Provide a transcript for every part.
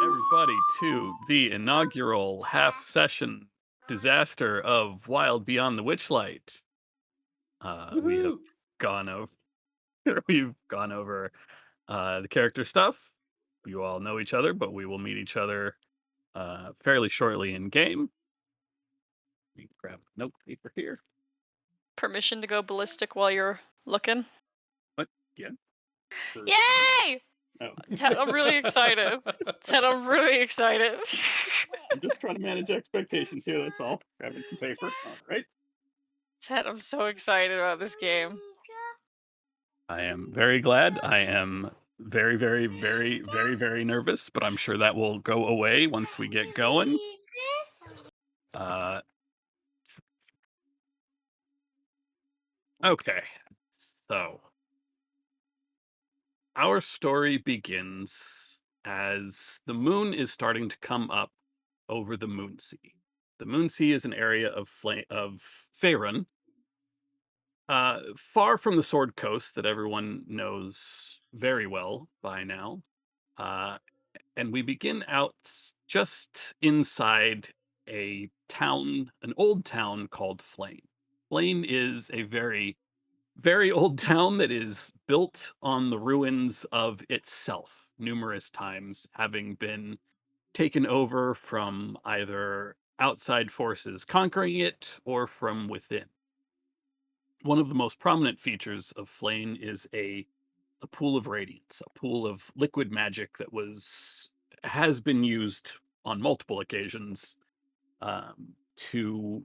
Everybody to the inaugural half session disaster of Wild Beyond the Witchlight. We have Woohoo! gone over we've gone over the character stuff. You all know each other, but we will meet each other fairly shortly in game. Let me grab a note paper here. Permission to go ballistic while you're looking? What? Yeah. Sure. Yay! Oh. Ted, I'm really excited. Ted, I'm really excited. I'm just trying to manage expectations here, that's all. Grabbing some paper. All right. Ted, I'm so excited about this game. I am very glad. I am very, very, very, very, very nervous, but I'm sure that will go away once we get going. Uh, okay. So, our story begins as the moon is starting to come up over the Moonsea. The Moonsea is an area of Faerun, far from the Sword Coast that everyone knows very well by now. Uh, and we begin out just inside a town, an old town called Flame. Flame is a very, very old town that is built on the ruins of itself numerous times, having been taken over from either outside forces conquering it or from within. One of the most prominent features of Flame is a pool of radiance, a pool of liquid magic that has been used on multiple occasions to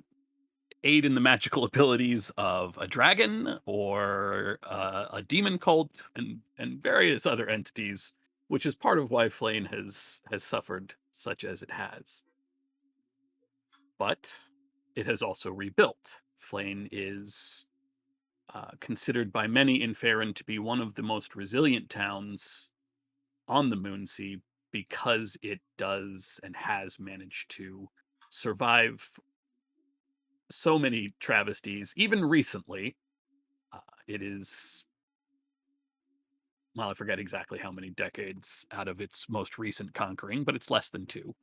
aid in the magical abilities of a dragon or a demon cult and various other entities, which is part of why Flame has suffered such as it has. But it has also rebuilt. Flame is considered by many in Faerun to be one of the most resilient towns on the Moonsea because it does and has managed to survive so many travesties, even recently. Uh, it is, well, I forget exactly how many decades out of its most recent conquering, but it's less than two.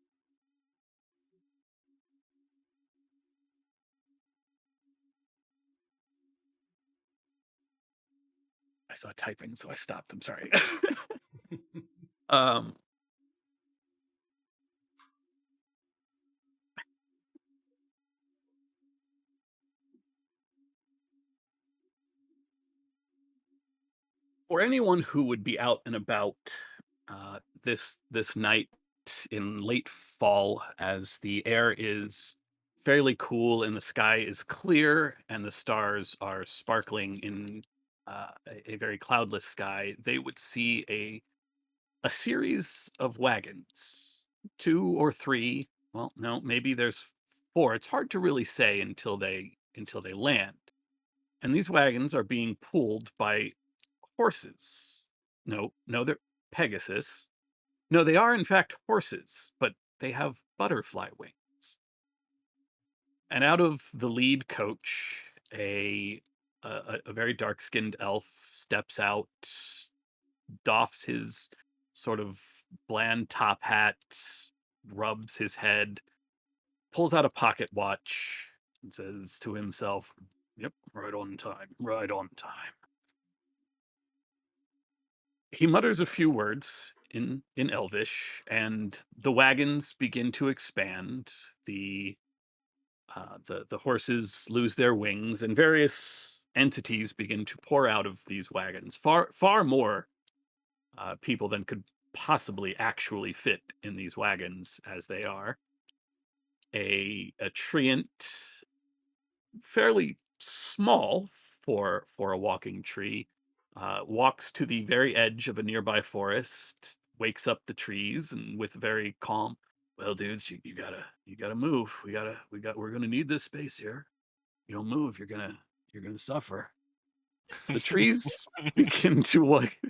I saw typing, so I stopped. I'm sorry. um, for anyone who would be out and about this night in late fall, as the air is fairly cool and the sky is clear and the stars are sparkling in a very cloudless sky, they would see a series of wagons, two or three. Well, no, maybe there's four. It's hard to really say until they land. And these wagons are being pulled by horses. No, no, they're Pegasus. No, they are in fact horses, but they have butterfly wings. And out of the lead coach, a very dark-skinned elf steps out, doffs his sort of bland top hat, rubs his head, pulls out a pocket watch, and says to himself, "Yep, right on time, right on time." He mutters a few words in Elvish, and the wagons begin to expand. The horses lose their wings, and various entities begin to pour out of these wagons. Far more people than could possibly actually fit in these wagons as they are. A treant, fairly small for a walking tree, walks to the very edge of a nearby forest, wakes up the trees, and with very calm, "Well, dudes, you gotta move. We're gonna need this space here. You don't move, you're gonna suffer." The trees begin to wake.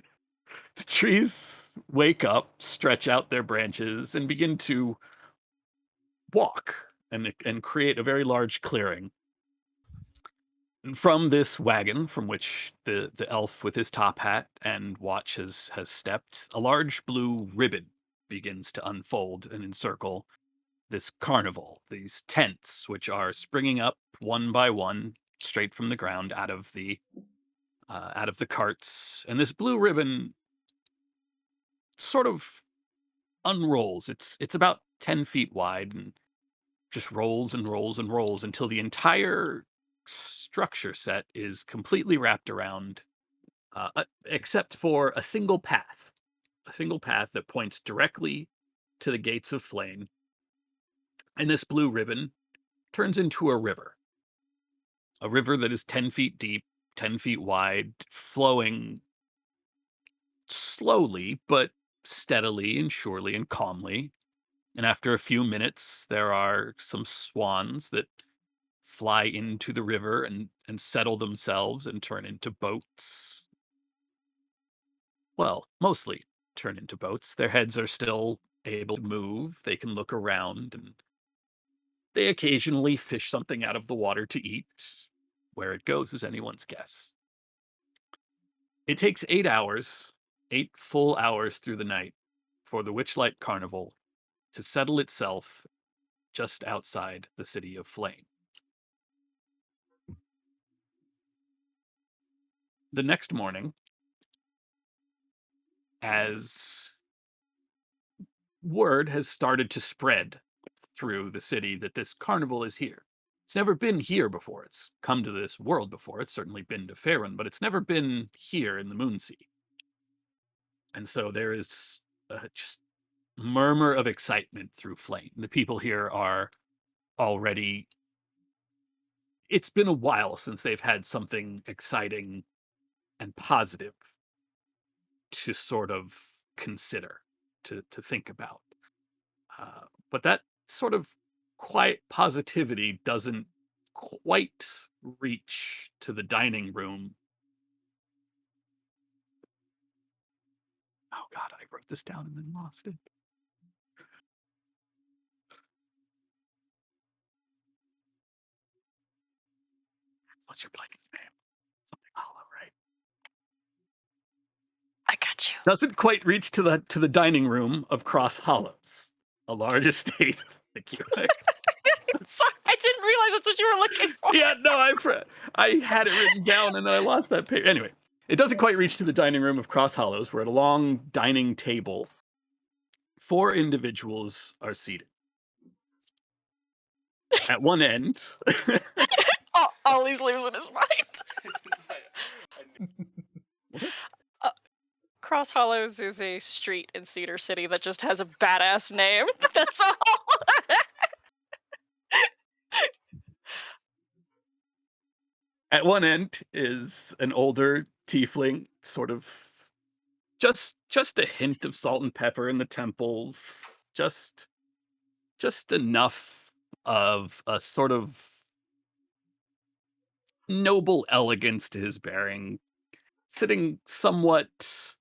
The trees wake up, stretch out their branches, and begin to walk and create a very large clearing. And from this wagon, from which the elf with his top hat and watch has stepped, a large blue ribbon begins to unfold and encircle this carnival. These tents, which are springing up one by one, straight from the ground out of the carts, and this blue ribbon sort of unrolls. It's about 10 feet wide and just rolls and rolls and rolls until the entire structure set is completely wrapped around, except for a single path that points directly to the gates of flame. And this blue ribbon turns into a river that is 10 feet deep, 10 feet wide, flowing slowly, but steadily and surely and calmly. And after a few minutes, there are some swans that fly into the river and settle themselves and turn into boats. Well, mostly turn into boats. Their heads are still able to move. They can look around and they occasionally fish something out of the water to eat. Where it goes is anyone's guess. It takes 8 hours, 8 full hours through the night, for the Witchlight Carnival to settle itself just outside the city of Flame. The next morning, as word has started to spread through the city that this carnival is here. It's never been here before. It's come to this world before. It's certainly been to Faerun, but it's never been here in the Moonsea. And so there is just murmur of excitement through Flame. The people here are already. It's been a while since they've had something exciting and positive to sort of consider, to think about. But that sort of quiet positivity doesn't quite reach to the dining room. Oh God, I wrote this down and then lost it. What's your blanket's name? Something hollow, right? I got you. Doesn't quite reach to the dining room of Cross Hollows, a large estate. Thank you. Sorry, I didn't realize that's what you were looking for. Yeah, no, I had it written down and then I lost that page. Anyway, it doesn't quite reach to the dining room of Cross Hollows. We're at a long dining table. 4 individuals are seated. At one end, Ollie's losing his mind. what? Uh, Cross Hollows is a street in Cedar City that just has a badass name. That's all. At one end is an older tiefling, sort of just a hint of salt and pepper in the temples, just enough of a sort of noble elegance to his bearing, sitting somewhat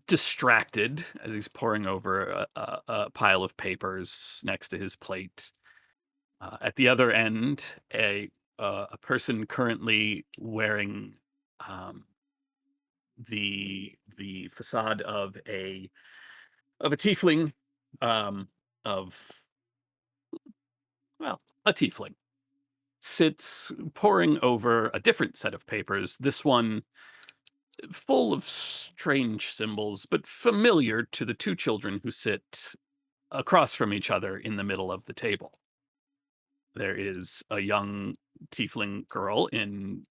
distracted as he's poring over a pile of papers next to his plate. At the other end, a person currently wearing um, the facade of a tiefling, of well, a tiefling sits poring over a different set of papers. This one full of strange symbols, but familiar to the 2 children who sit across from each other in the middle of the table. There is a young tiefling girl in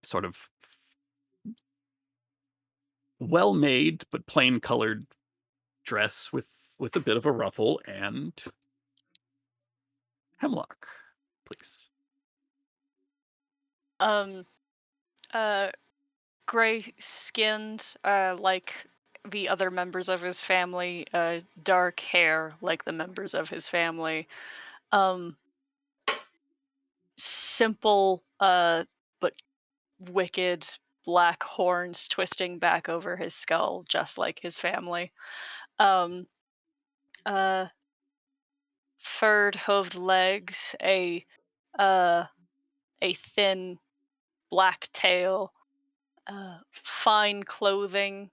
sort of well-made but plain colored dress with a bit of a ruffle, and Hemlock, please. Um, uh, Gray skinned, like the other members of his family, dark hair like the members of his family. Um, Simple, but wicked black horns twisting back over his skull, just like his family. Um, uh, Furred hooved legs, uh, a thin black tail, fine clothing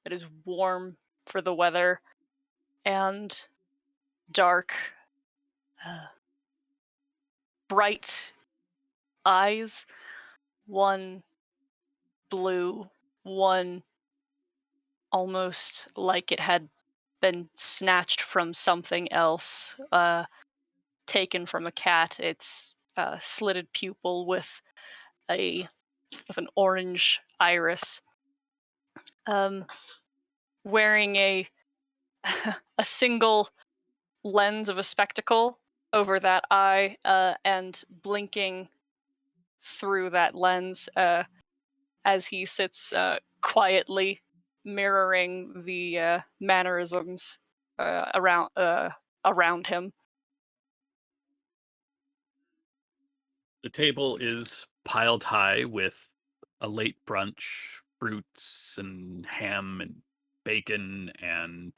that is warm for the weather, and dark, uh, bright eyes. One blue, one almost like it had been snatched from something else, taken from a cat. Its slitted pupil a with an orange iris. Um, Wearing a single lens of a spectacle over that eye, and blinking through that lens, as he sits quietly mirroring the mannerisms around him. The table is piled high with a late brunch, fruits and ham and bacon and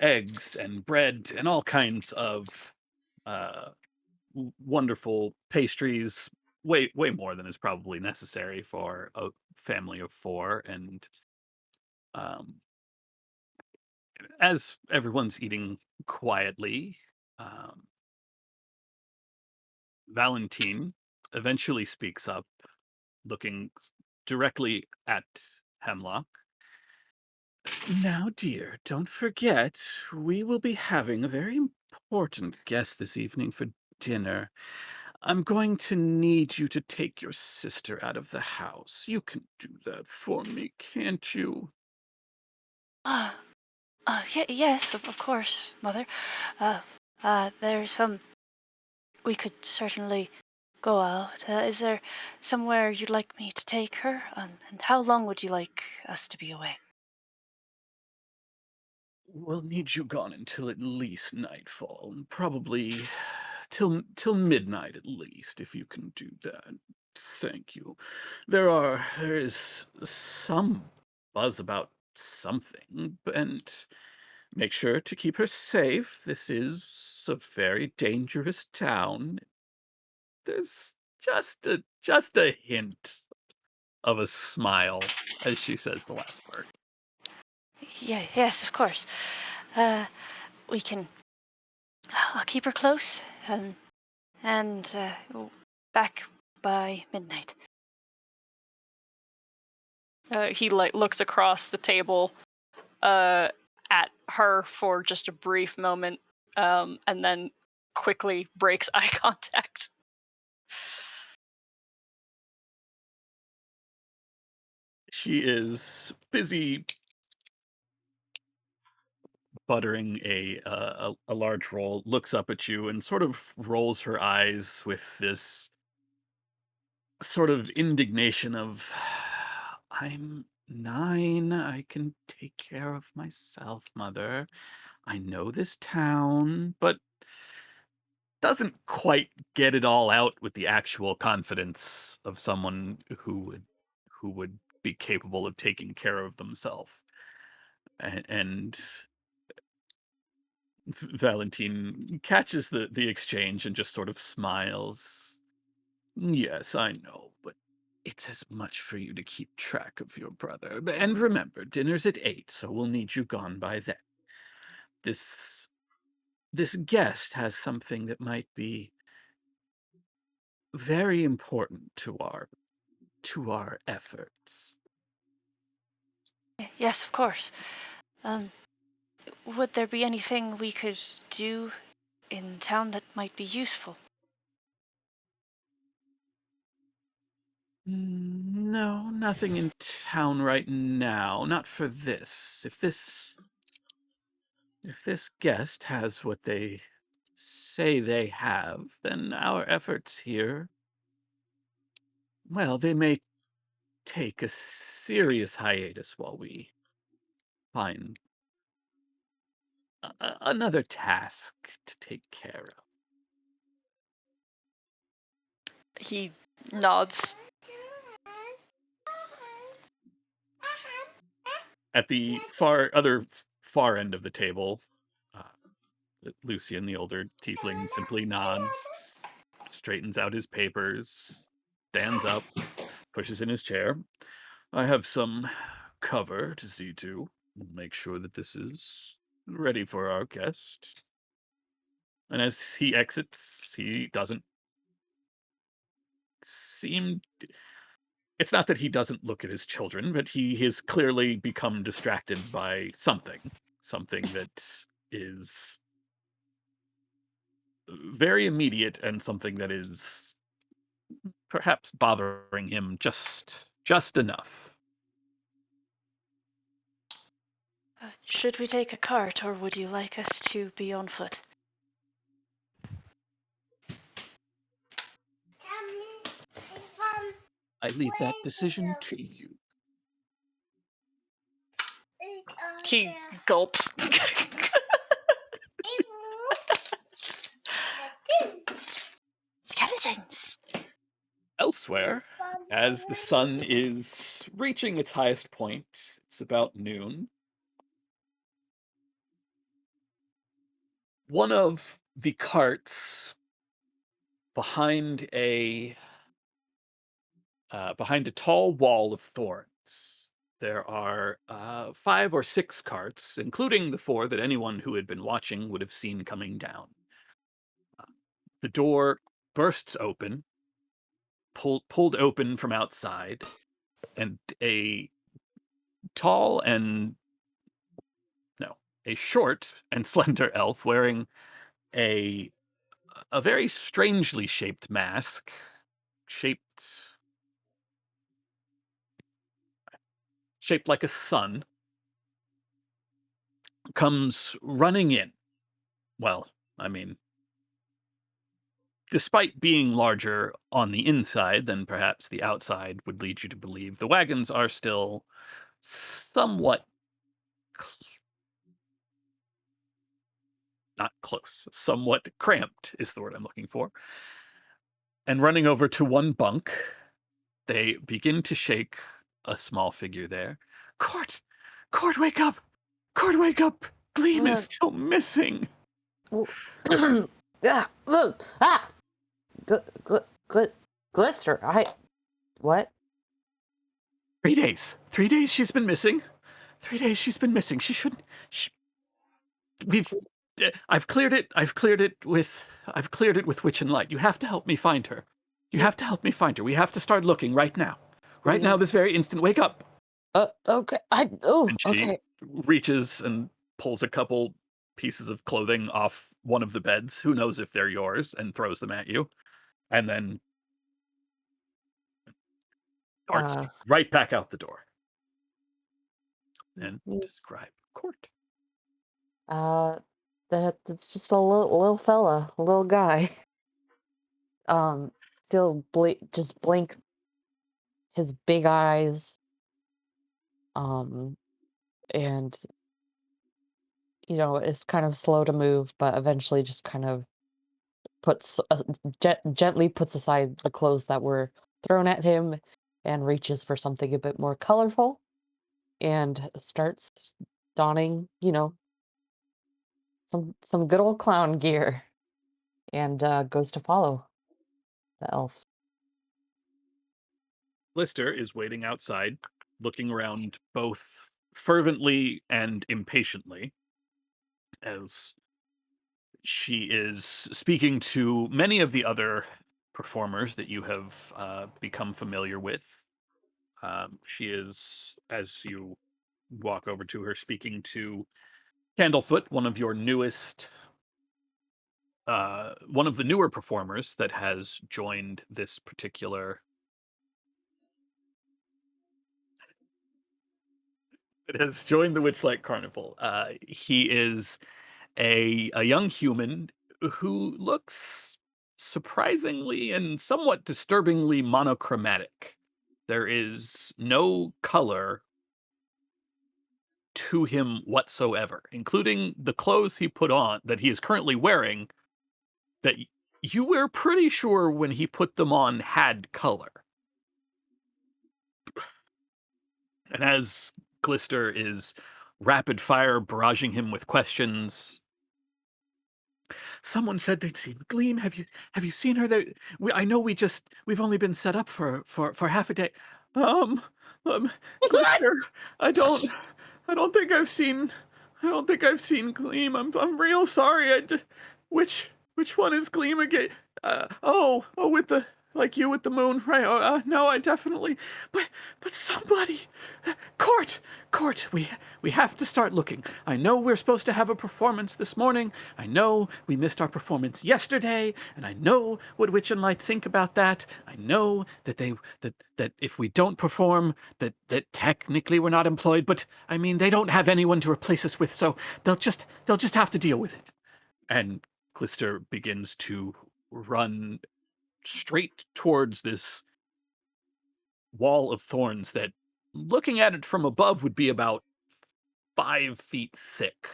eggs and bread and all kinds of uh, wonderful pastries. Way more than is probably necessary for a family of 4. And um, as everyone's eating quietly, um, Valentine eventually speaks up, looking directly at Hemlock. Now, dear, don't forget, we will be having a very important guest this evening for dinner. I'm going to need you to take your sister out of the house. You can do that for me, can't you? Uh, yes, of course, Mother. Uh, there's we could certainly go out. Is there somewhere you'd like me to take her? And how long would you like us to be away? We'll need you gone until at least nightfall, and probably till midnight at least, if you can do that. Thank you. There is some buzz about something, and make sure to keep her safe. This is a very dangerous town. There's just a hint of a smile as she says the last part. Yeah, yes, of course. Uh, we can. I'll keep her close, and back by midnight. He like looks across the table uh, at her for just a brief moment, and then quickly breaks eye contact. She is busy buttering a large roll, looks up at you and sort of rolls her eyes with this sort of indignation of, I'm 9. I can take care of myself, mother. I know this town, but doesn't quite get it all out with the actual confidence of someone who would be capable of taking care of themselves. And Valentine catches the exchange and just sort of smiles. Yes, I know, but it's as much for you to keep track of your brother. And remember, dinner's at 8, so we'll need you gone by then. This this guest has something that might be very important to our efforts. Yes, of course. Um, would there be anything we could do in town that might be useful? No, nothing in town right now. Not for this. If this guest has what they say they have, then our efforts here, well, they may take a serious hiatus while we find another task to take care of. He nods. At the far end of the table, uh, Lucian, the older tiefling, simply nods, straightens out his papers, stands up, pushes in his chair. I have some cover to see to. Make sure that this is ready for our guest. And as he exits, he doesn't seem. It's not that he doesn't look at his children, but he has clearly become distracted by something that is very immediate and something that is perhaps bothering him just enough. Should we take a cart, or would you like us to be on foot? I leave that decision to you. He gulps. Skeletons! Elsewhere, as the sun is reaching its highest point, it's about noon. One of the carts behind a tall wall of thorns. There are 5 or 6 carts, including the 4 that anyone who had been watching would have seen coming down. The door bursts open, pulled open from outside, and tall and no, a short and slender elf wearing a a very strangely shaped mask, shaped shaped like a sun, comes running in. Well, I mean, despite being larger on the inside than perhaps the outside would lead you to believe, the wagons are still somewhat not close, somewhat cramped is the word I'm looking for. And running over to one bunk, they begin to shake a small figure there. Court! Court, wake up! Court, wake up! Gleam is Look. still missing! Ah, look. Ah. Good. Glister, what? 3 days. 3 days she's been missing. 3 days she's been missing. She shouldn't. She, we've. I've cleared it. I've cleared it with Witch and Light. You have to help me find her. You Yeah. have to help me find her. We have to start looking right now. Right Yeah. now, this very instant. Wake up. Okay. And she Okay. reaches and pulls a couple pieces of clothing off one of the beds. Who knows if they're yours? And throws them at you. And then darts Uh, right back out the door. And mm, describe court. uh, that's just a little fella, a little guy. Still just blink his big eyes. Um, and is kind of slow to move, but eventually just kind of gently puts aside the clothes that were thrown at him and reaches for something a bit more colorful and starts donning, some good old clown gear and goes to follow the elf. Lister is waiting outside, looking around both fervently and impatiently as she is speaking to many of the other performers that you have become familiar with. She is, as you walk over to her, speaking to Candlefoot, one of the newer performers that has joined this particular. It has joined the Witchlight Carnival. He is a young human who looks surprisingly and somewhat disturbingly monochromatic. There is no color to him whatsoever, including the clothes he put on that he is currently wearing that you were pretty sure when he put them on had color. And as Glister is rapid fire barraging him with questions, someone said they'd seen Gleam. Have you seen her? I know we've only been set up for half a day. Um, um, Glister, I don't I don't think I've seen Gleam. I'm real sorry. Which one is Gleam again? With the like you with the moon, right? No, I definitely. But somebody, Court, Court, we have to start looking. I know we're supposed to have a performance this morning. I know we missed our performance yesterday, and I know what Witch and Light think about that. I know that that if we don't perform, that technically we're not employed, but I mean they don't have anyone to replace us with, so they'll just have to deal with it. And Glister begins to run straight towards this wall of thorns that, looking at it from above, would be about 5 feet thick.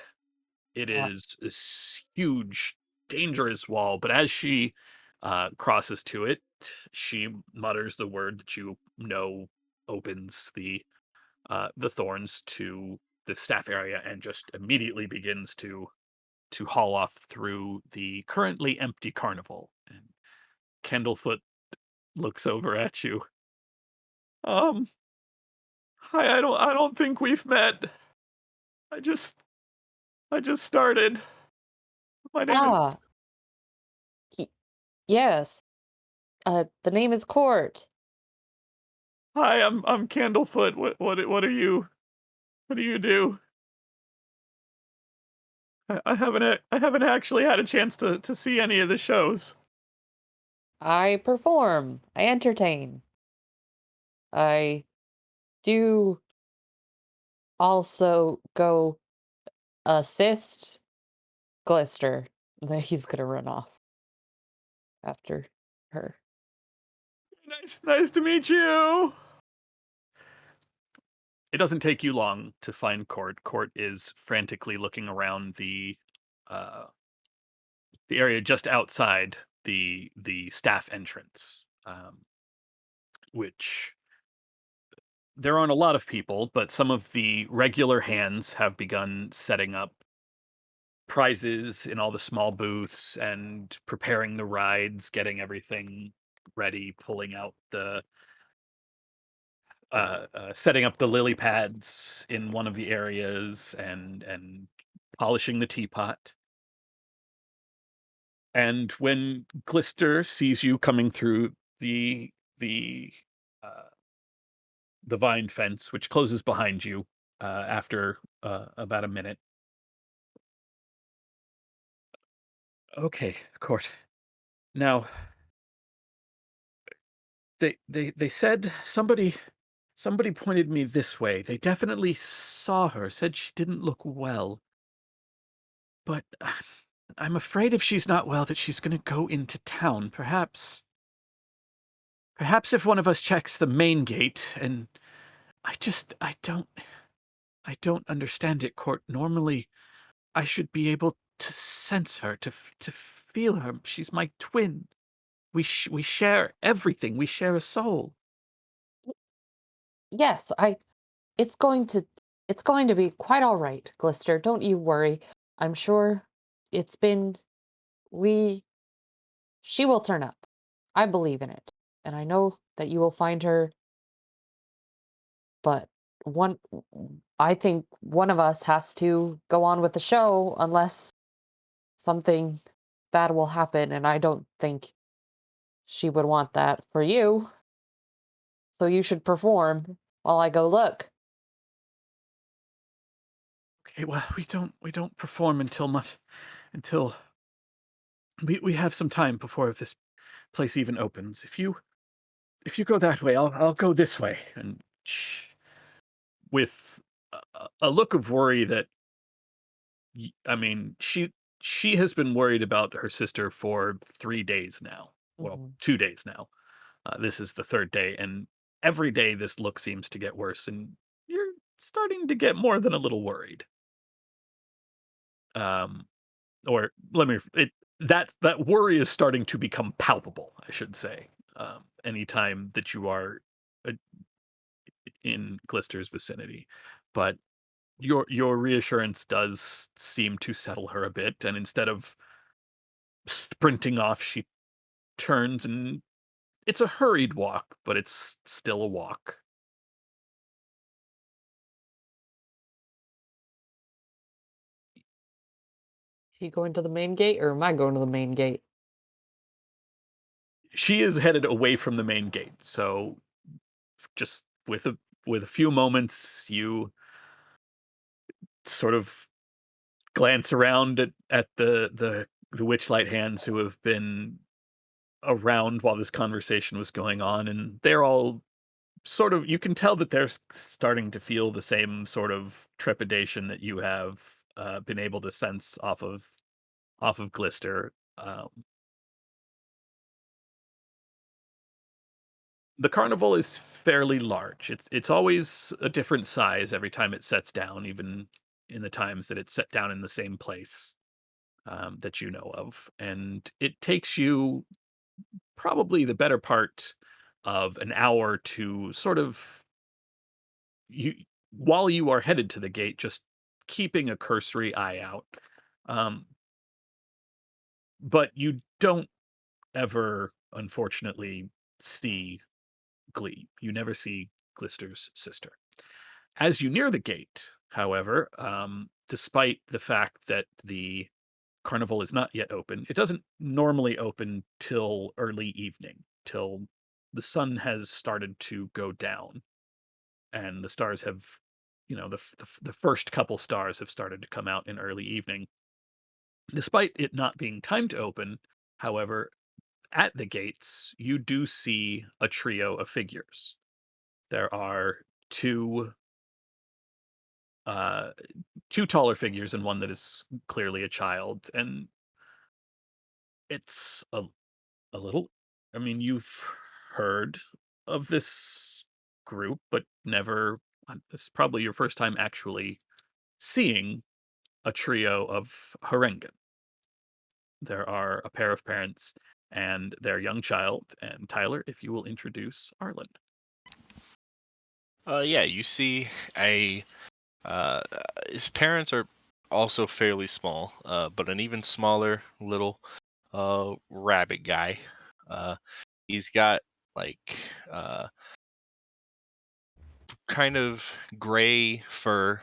It Uh, is this huge, dangerous wall, but as she crosses to it, she mutters the word that you know opens the thorns to the staff area and just immediately begins to haul off through the currently empty carnival. And Candlefoot looks over at you. Um, Hi, I don't think we've met. I just I just started. My name is ah, y- yes. The name is Court. Hi, I'm Candlefoot. What are you? What do you do? I haven't actually had a chance to see any of the shows. I perform. I entertain. I do also go assist Glister. That he's gonna run off after her. Nice to meet you. It doesn't take you long to find Court. Court is frantically looking around uh the area just outside the staff entrance, which there aren't a lot of people, but some of the regular hands have begun setting up prizes in all the small booths and preparing the rides, getting everything ready, pulling out setting up the lily pads in one of the areas and polishing the teapot. And when Glister sees you coming through the uh, the vine fence, which closes behind you after about a minute. Okay, Court. Now they said somebody pointed me this way. They definitely saw her. Said she didn't look well. But I'm afraid if she's not well, that she's going to go into town. Perhaps if one of us checks the main gate, and I don't understand it, Court. Normally, I should be able to sense her, to feel her. She's my twin. We share everything. We share a soul. Yes, I it's going to it's going to be quite all right, Glister. Don't you worry. I'm sure it's been we she will turn up. I believe in it. And I know that you will find her, but one I think one of us has to go on with the show unless something bad will happen, and I don't think she would want that for you. So you should perform while I go look. Okay, well, we don't perform until we have some time before this place even opens. If you go that way, I'll go this way. And with a look of worry that I mean, she has been worried about her sister for 3 days now. Well, Mhm. 2 days now. This is the third day, and every day this look seems to get worse, and you're starting to get more than a little worried. Um, or let me it that worry is starting to become palpable, I should say. Anytime that you are uh, in Glister's vicinity, but your reassurance does seem to settle her a bit, and instead of sprinting off, she turns and it's a hurried walk, but it's still a walk. She going to the main gate or am I going to the main gate? She is headed away from the main gate, so just with a few moments, you sort of glance around at the witchlight hands who have been around while this conversation was going on, and they're all sort of you can tell that they're starting to feel the same sort of trepidation that you have been able to sense off of Glister. The carnival is fairly large. It's always a different size every time it sets down, even in the times that it's set down in the same place that you know of, and it takes you probably the better part of an hour to sort of you while you are headed to the gate, just keeping a cursory eye out. Um, but you don't ever, unfortunately, see Glee. You never see Glister's sister. As you near the gate, however, despite the fact that the carnival is not yet open, it doesn't normally open till early evening, till the sun has started to go down and the stars have, the first couple stars have started to come out in early evening. Despite it not being time to open, however, at the gates, you do see a trio of figures. There are two uh two taller figures and one that is clearly a child, and it's a little I mean, you've heard of this group, but never it's probably your first time actually seeing a trio of Harengan. There are a pair of parents and their young child, and Tyler, if you will introduce Arlen. Yeah, you see a uh, his parents are also fairly small, but an even smaller little rabbit guy. Uh, He's got like uh, kind of gray fur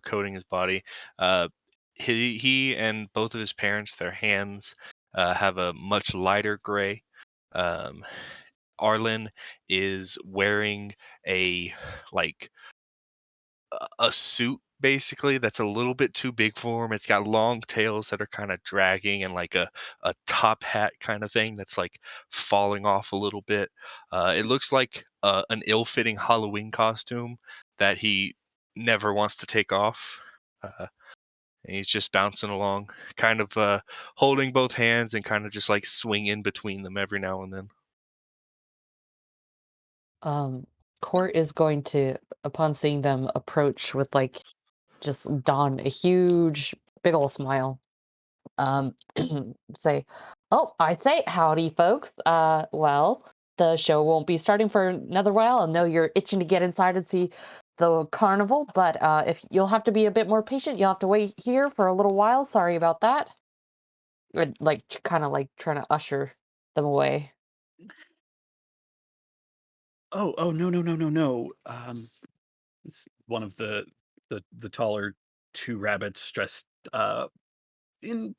coating his body. Uh, he and both of his parents, their hands have a much lighter gray. Um, Arlen is wearing a like a suit basically that's a little bit too big for him. It's got long tails that are kind of dragging and like a top hat kind of thing that's like falling off a little bit. It looks like an ill-fitting Halloween costume that he never wants to take off. And he's just bouncing along, kind of holding both hands and kind of just like swinging between them every now and then. Um, Court is going to, upon seeing them approach with like just don a huge, big ol' smile. Um, say, "Oh, I'd say howdy, folks. Well, the show won't be starting for another while. I know you're itching to get inside and see the carnival, but if you'll have to be a bit more patient, you'll have to wait here for a little while. Sorry about that." Like, kind of like trying to usher them away. Oh, no, no, no, no, no. It's one of the taller two rabbits dressed in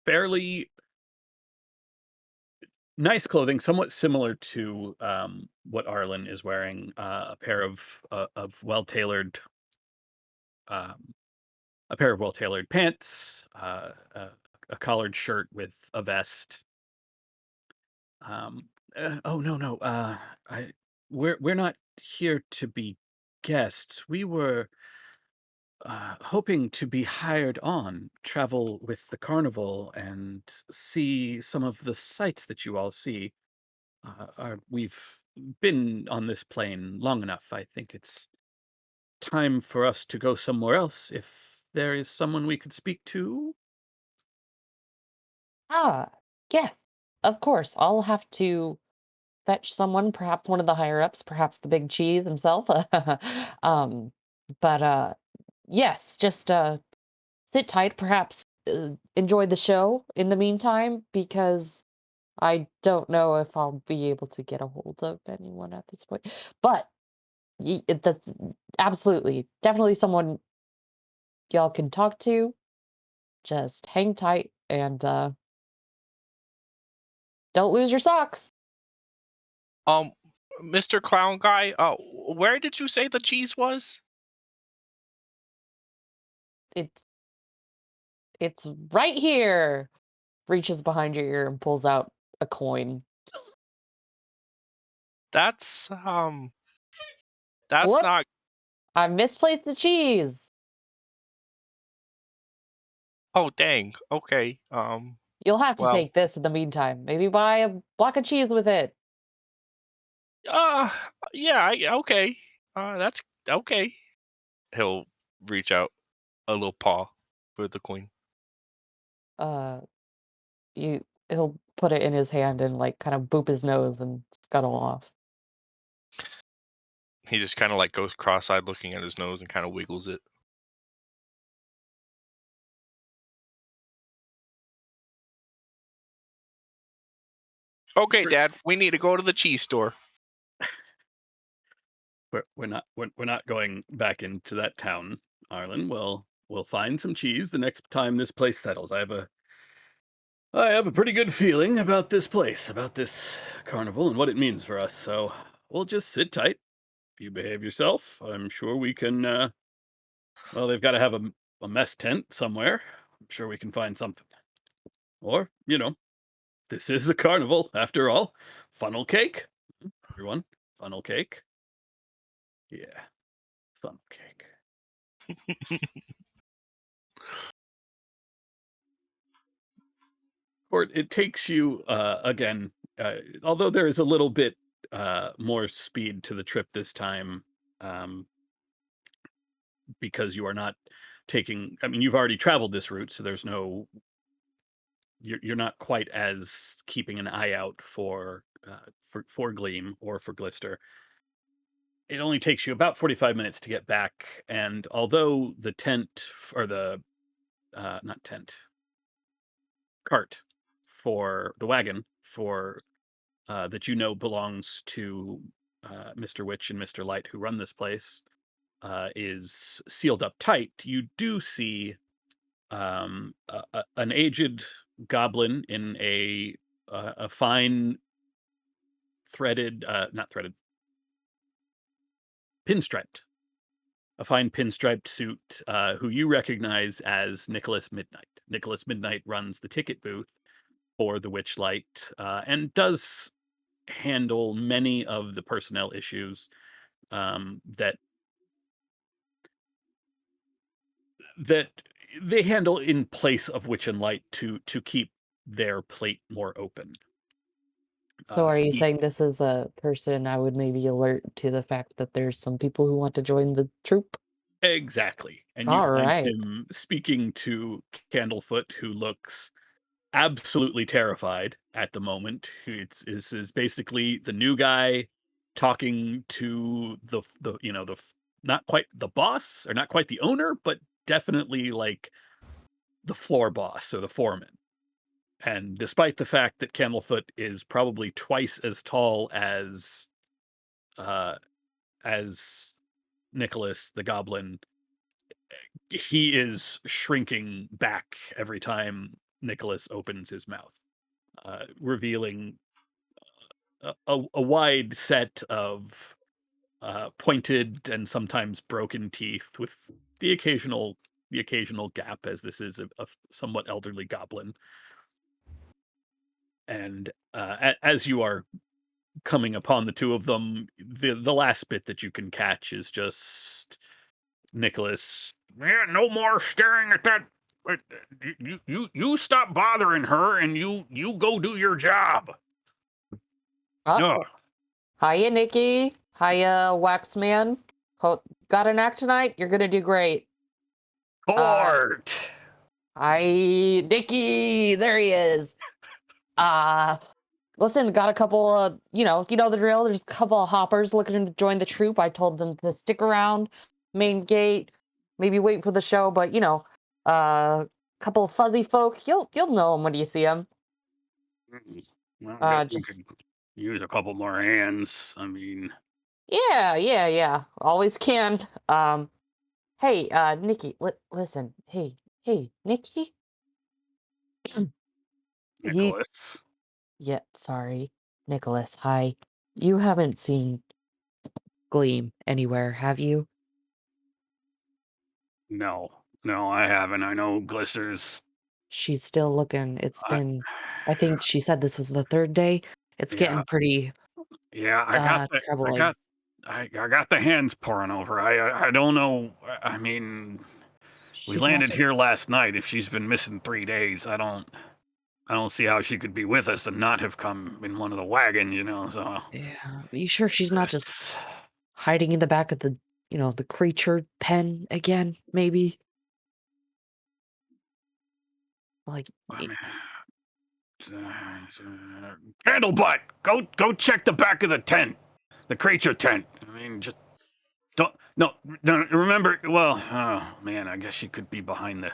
fairly nice clothing, somewhat similar to what Arlen is wearing. A pair of um, well tailored pants, a collared shirt with a vest. Um, oh no no, I we're not here to be guests. We were hoping to be hired on, travel with the carnival, and see some of the sights that you all see. We've been on this plane long enough. I think it's time for us to go somewhere else. If there is someone we could speak to, Ah, yes, of course. I'll have to fetch someone, perhaps one of the higher ups, perhaps the big cheese himself. um, but yes, just sit tight, perhaps enjoy the show in the meantime, because I don't know if I'll be able to get a hold of anyone at this point. But that's absolutely, definitely someone y'all can talk to. Just hang tight and don't lose your socks. Um, Mr. Clown Guy, where did you say the cheese was? It's it's right here. Reaches behind your ear and pulls out a coin. That's that's not. Whoops! I misplaced the cheese. Oh, dang. Okay. You'll have to Well, take this in the meantime. Maybe buy a block of cheese with it. uh, yeah. Okay. That's okay. He'll reach out a little paw for the coin. Uh, he'll put it in his hand and like kind of boop his nose and scuttle off. He just kind of like goes cross-eyed, looking at his nose, and kind of wiggles it. Okay, we're Dad. We need to go to the cheese store. we're not going back into that town, Arlen. We'll find some cheese the next time this place settles. I have a pretty good feeling about this place, about this carnival, and what it means for us. So we'll just sit tight. If you behave yourself, I'm sure we can. Well, they've got to have a mess tent somewhere. I'm sure we can find something. Or, this is a carnival after all. Funnel cake, everyone. Funnel cake. Yeah, funnel cake. Or it takes you again. Although there is a little bit more speed to the trip this time, um, because you are not taking. I mean, you've already traveled this route, so there's no. You're not quite as keeping an eye out for Gleam or for Glister. It only takes you about 45 minutes to get back, and although the tent or the not tent cart for the wagon for that you know belongs to Mr. Witch and Mr. Light, who run this place, is sealed up tight. You do see an aged goblin in a fine threaded, not threaded, pinstriped, a fine pinstriped suit, who you recognize as Nicholas Midnight. Nicholas Midnight runs the ticket booth for the Witchlight, and does handle many of the personnel issues that that they handle in place of Witch and Light to keep their plate more open. So are you He saying this is a person I would maybe alert to the fact that there's some people who want to join the troop? Exactly, and you All find right. him speaking to Candlefoot, who looks absolutely terrified at the moment. This is basically the new guy talking to the not quite the boss or not quite the owner, but definitely like the floor boss or the foreman. And despite the fact that Candlefoot is probably twice as tall uh as Nicholas the Goblin, he is shrinking back every time Nicholas opens his mouth, revealing a wide set of pointed and sometimes broken teeth, with the occasional the occasional gap, as this is a somewhat elderly goblin. And as you are coming upon the two of them, the last bit that you can catch is just Nicholas. Yeah, no more staring at that. You stop bothering her and you go do your job. Oh, Ugh. hiya, Nikki. Hiya, Waxman. Got an act tonight? You're gonna do great. Uh, Court. hi, Nikki. There he is. Uh, Listen, got a couple of, you know the drill. There's a couple of hoppers looking to join the troop. I told them to stick around, main gate, maybe wait for the show, but couple of fuzzy folk. You'll know them when you see them. Well, I guess we Just could use a couple more hands. I mean, yeah. Always can. Hey, Nikki, listen. Hey, Nikki. He, Nicholas. yeah, sorry, Nicholas. Hi. You haven't seen Gleam anywhere, have you? No, no, I haven't. I know Glister's. She's still looking. It's I, been, I think she said this was the third day. It's yeah, getting pretty yeah. troubling. I got the hands pouring over. I don't know. I mean, we She's not landed just, here last night. If she's been missing 3 days, I don't see how she could be with us and not have come in one of the wagons. So yeah. Are you sure she's not just it's, hiding in the back of the creature pen again, maybe? Like, I y- mean, Candlebutt, go check the back of the tent, the creature tent. I mean, just don't. No. Remember, well, oh man, I guess she could be behind the.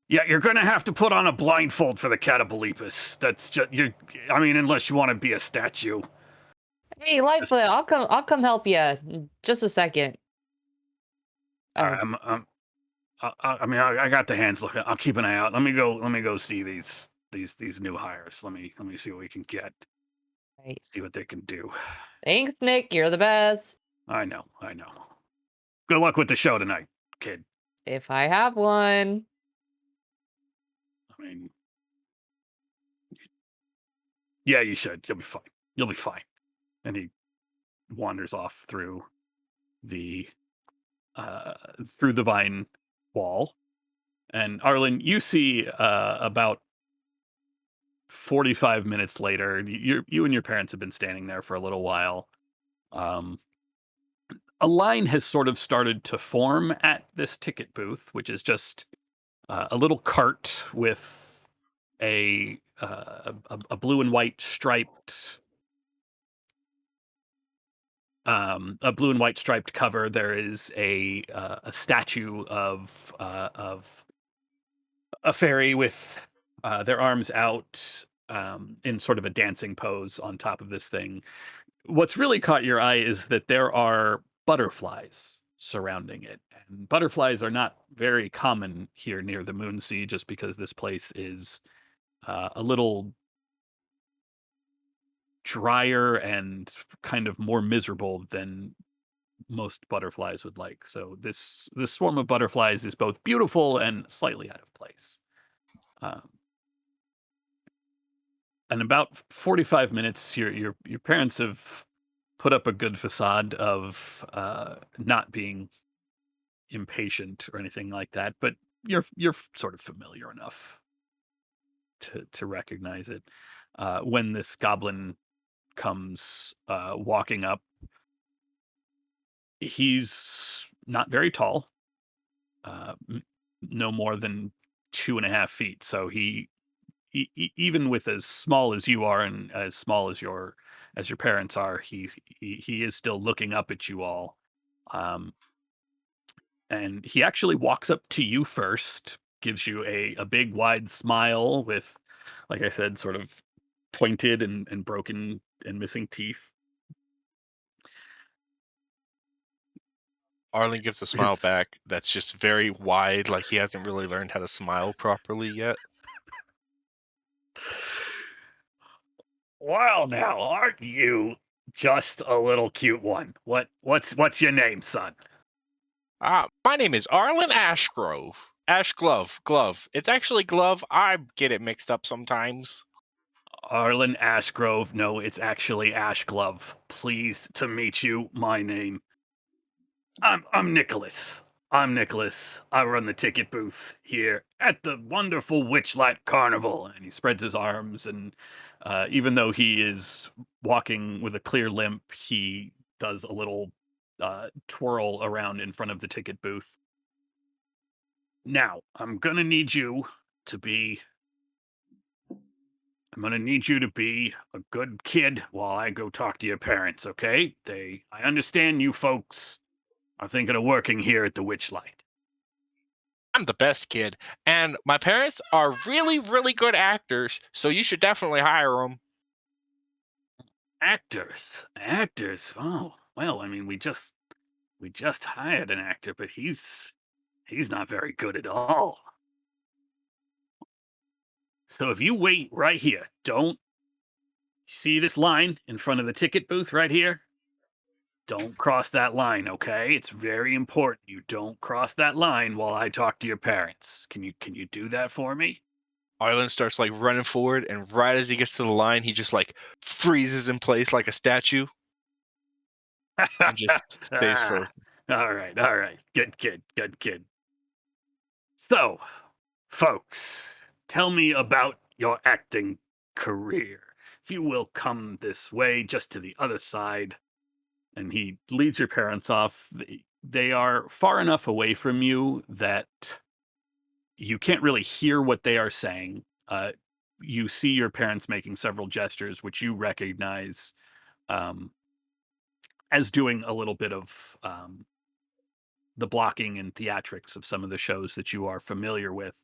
Yeah, you're gonna have to put on a blindfold for the Catabalipus. That's just you. I mean, unless you want to be a statue. hey, Lightfoot, Just, I'll come help you. Just a second. Uh, I mean, I got the hands looking. I'll keep an eye out. Let me go. Let me go see these new hires. Let me see what we can get. right. See what they can do. Thanks, Nick. You're the best. I know. Good luck with the show tonight, kid. If I have one. I mean, yeah, you should. You'll be fine. You'll be fine. And he wanders off the uh through the vine wall. And Arlen, you see about 45 minutes later, you and your parents have been standing there for a little while. Um, a line has sort of started to form at this ticket booth, which is just a little cart with a blue and white striped a blue and white striped cover. There is a statue of a fairy with their arms out, in sort of a dancing pose on top of this thing. What's really caught your eye is that there are butterflies surrounding it. And butterflies are not very common here near the Moon Sea just because this place is a little drier and kind of more miserable than most butterflies would like. So this swarm of butterflies is both beautiful and slightly out of place. Um, and about 45 minutes, your parents have put up a good facade of not being impatient or anything like that, but you're sort of familiar enough to recognize it. When this goblin comes walking up, he's not very tall, no more than 2.5 feet. So even with as small as you are and as small as your parents are, he is still looking up at you all. Um, and he actually walks up to you first, gives you a big wide smile with, like I said, sort of pointed and broken and missing teeth. Arlen gives a smile His back that's just very wide, like he hasn't really learned how to smile properly yet. Well, now, aren't you just a little cute one? What's your name, son? My name is Arlen Ashgrove. Glove. It's actually Glove. I get it mixed up sometimes. Arlen Ashgrove. No, it's actually Ashglove. Pleased to meet you. My name. I'm Nicholas. I'm Nicholas. I run the ticket booth here at the wonderful Witchlight Carnival. And he spreads his arms, and even though he is walking with a clear limp, he does a little twirl around in front of the ticket booth. Now, to be I'm gonna need you to be a good kid while I go talk to your parents, okay? I understand you folks are thinking of working here at the Witchlight. I'm the best kid, and my parents are really, really good actors, so you should definitely hire them. Actors. Oh, well, I mean, we just hired an actor, but he's not very good at all. So if you wait right here, don't see this line in front of the ticket booth right here? Don't cross that line, okay? It's very important. You don't cross that line while I talk to your parents. Can you do that for me? Arlen starts like running forward, and right as he gets to the line, he just like freezes in place like a statue and just stays Ah, frozen. all right. Good kid. So, folks, tell me about your acting career. If you will come this way, just to the other side. And he leads your parents off. They are far enough away from you that you can't really hear what they are saying. You see your parents making several gestures, which you recognize um, as doing a little bit of the blocking and theatrics of some of the shows that you are familiar with.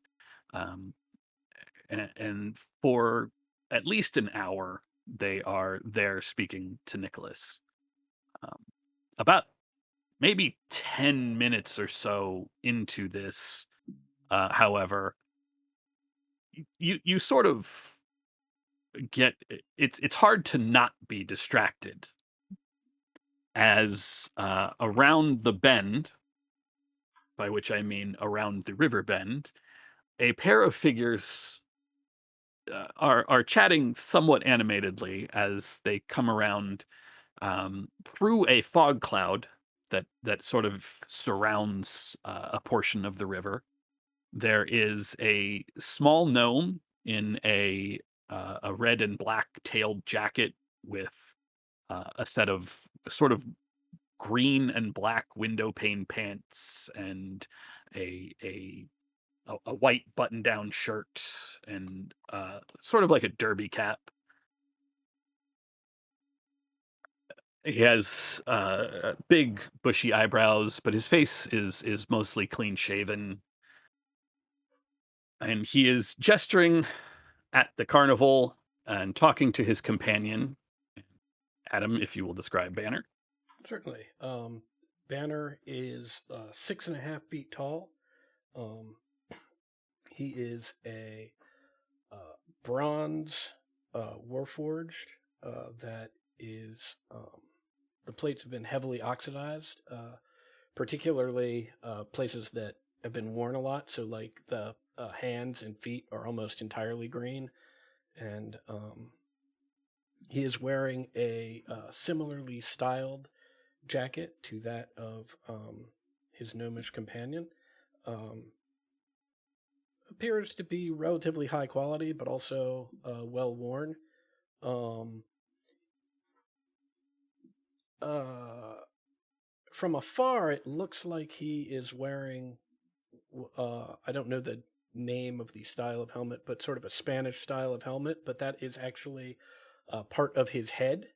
Um, and for at least an hour, they are there speaking to Nicholas. Um, about maybe 10 minutes or so into this, however, you sort of get it's hard to not be distracted as around the bend, by which I mean around the river bend, a pair of figures are chatting somewhat animatedly as they come around through a fog cloud that sort of surrounds a portion of the river. There is a small gnome in a red and black tailed jacket with a set of sort of green and black window pane pants and a a a white button down shirt and sort of like a derby cap. He has big bushy eyebrows, but his face is mostly clean shaven, and he is gesturing at the carnival and talking to his companion. Adam, if you will describe Banner. Certainly. Banner is 6.5 feet tall. Um, he is a bronze warforged that is the plates have been heavily oxidized, particularly places that have been worn a lot. So, like the hands and feet are almost entirely green, and he is wearing a similarly styled jacket to that of his gnomish companion. Um, Appears to be relatively high quality, but also well worn. Um, from afar, it looks like he is wearing, I don't know the name of the style of helmet, but sort of a Spanish style of helmet, but that is actually part of his head.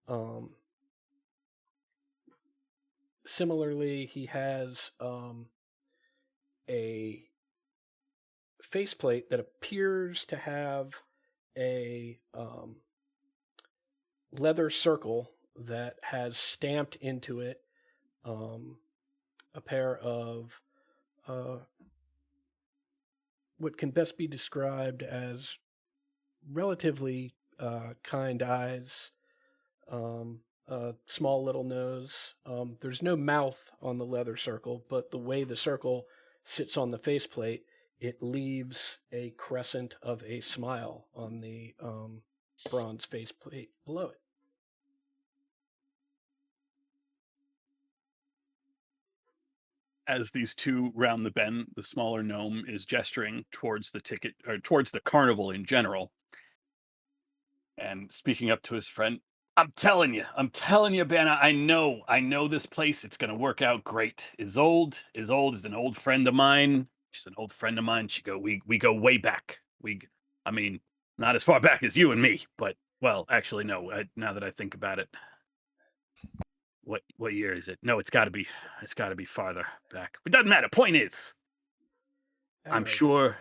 Um, Similarly, he has a faceplate that appears to have a leather circle that has stamped into it a pair of what can best be described as relatively kind eyes, a small little nose. There's no mouth on the leather circle, but the way the circle sits on the faceplate, it leaves a crescent of a smile on the bronze faceplate below it. As these two round the bend, the smaller gnome is gesturing towards the ticket or towards the carnival in general, and speaking up to his friend. I'm telling you, Banner. I know this place. It's gonna work out great. Is an old friend of mine. She's an old friend of mine. We go way back. I mean, not as far back as you and me, but well, actually, no. Now that I think about it, what year is it? No, it's got to be farther back. But doesn't matter. Point is, I'm Harold, sure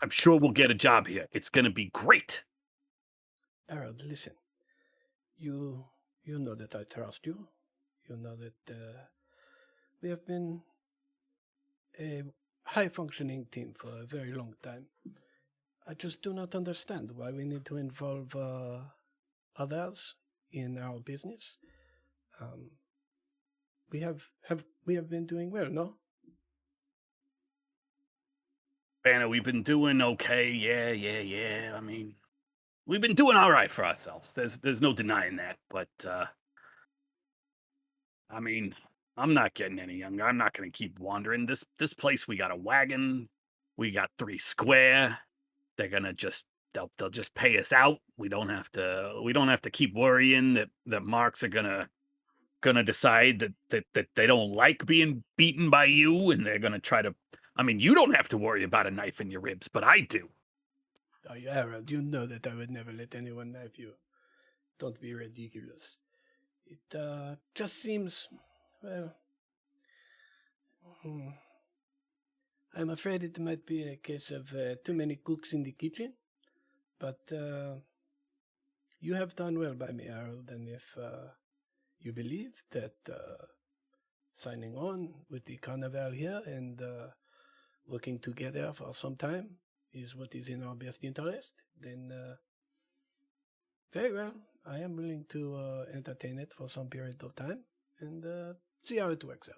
I'm sure we'll get a job here. It's gonna be great. Harold, listen. You know that I trust you. You know that we have been a high functioning team for a very long time. I just do not understand why we need to involve others in our business. Um, we have been doing well, no? Banner, we've been doing okay. Yeah. I mean, we've been doing all right for ourselves. There's no denying that. But I mean, I'm not getting any younger. I'm not going to keep wandering. This place, we got a wagon. We got 3 square. They're gonna just they'll just pay us out. We don't have to keep worrying that marks are gonna decide that they don't like being beaten by you, and they're gonna try to. I mean, you don't have to worry about a knife in your ribs, but I do. Oh, Harold, you know that I would never let anyone knife you. Don't be ridiculous. It just seems, well, hmm, I'm afraid it might be a case of too many cooks in the kitchen. But you have done well by me, Harold, and if you believe that signing on with the carnival here and working together for some time is what is in our best interest, then very well, I am willing to entertain it for some period of time and see how it works out.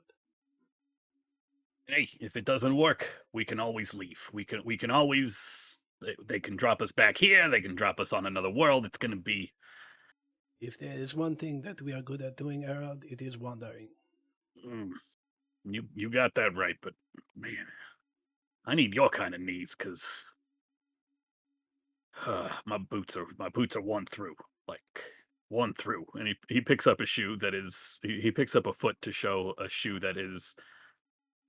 Hey, if it doesn't work, we can always leave. We can always they can drop us back here. They can drop us on another world. It's gonna be. If there is one thing that we are good at doing, Harold, it is wandering. Mm, you got that right, but man, I need your kind of knees, cause my boots are worn through, like worn through. And he picks up a shoe that is he picks up a foot to show a shoe that is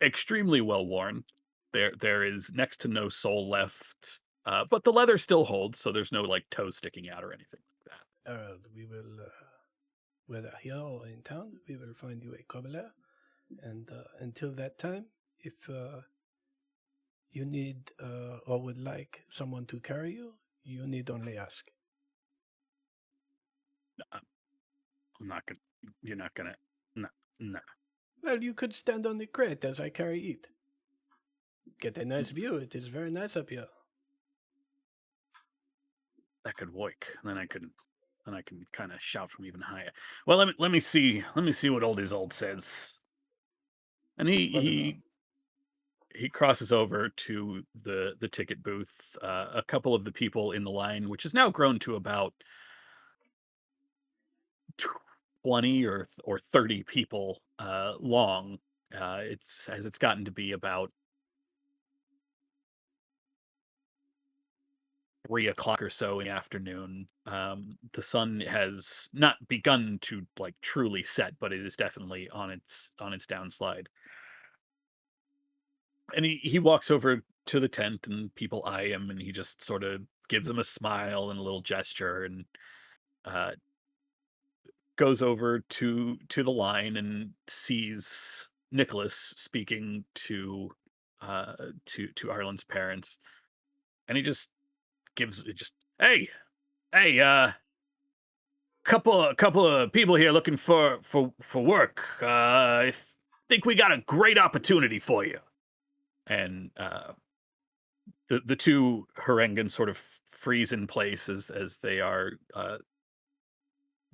extremely well worn. There is next to no sole left, but the leather still holds, so there's no like toes sticking out or anything like that. Harold, we will, whether here or in town, we will find you a cobbler. And until that time, if you need or would like someone to carry you, you need only ask. Uh, I'm not gonna. You're not gonna. No, no. Well, you could stand on the crate as I carry it. Get a nice view. It is very nice up here. That could work. Then I could. Then I can kind of shout from even higher. Well, let me see. Let me see what old Isolde says. And Well, he crosses over to the ticket booth. A couple of the people in the line, which has now grown to about 20 or 30 people long. It's gotten to be about 3 o'clock or so in the afternoon. The sun has not begun to like truly set, but it is definitely on its downslide. And he walks over to the tent, and people eye him, and he just sort of gives them a smile and a little gesture, and uh, goes over to the line and sees Nicholas speaking to Arlen's parents, and he just gives it just hey couple of people here looking for work. Think we got a great opportunity for you. And the two Harengans sort of freeze in place as they are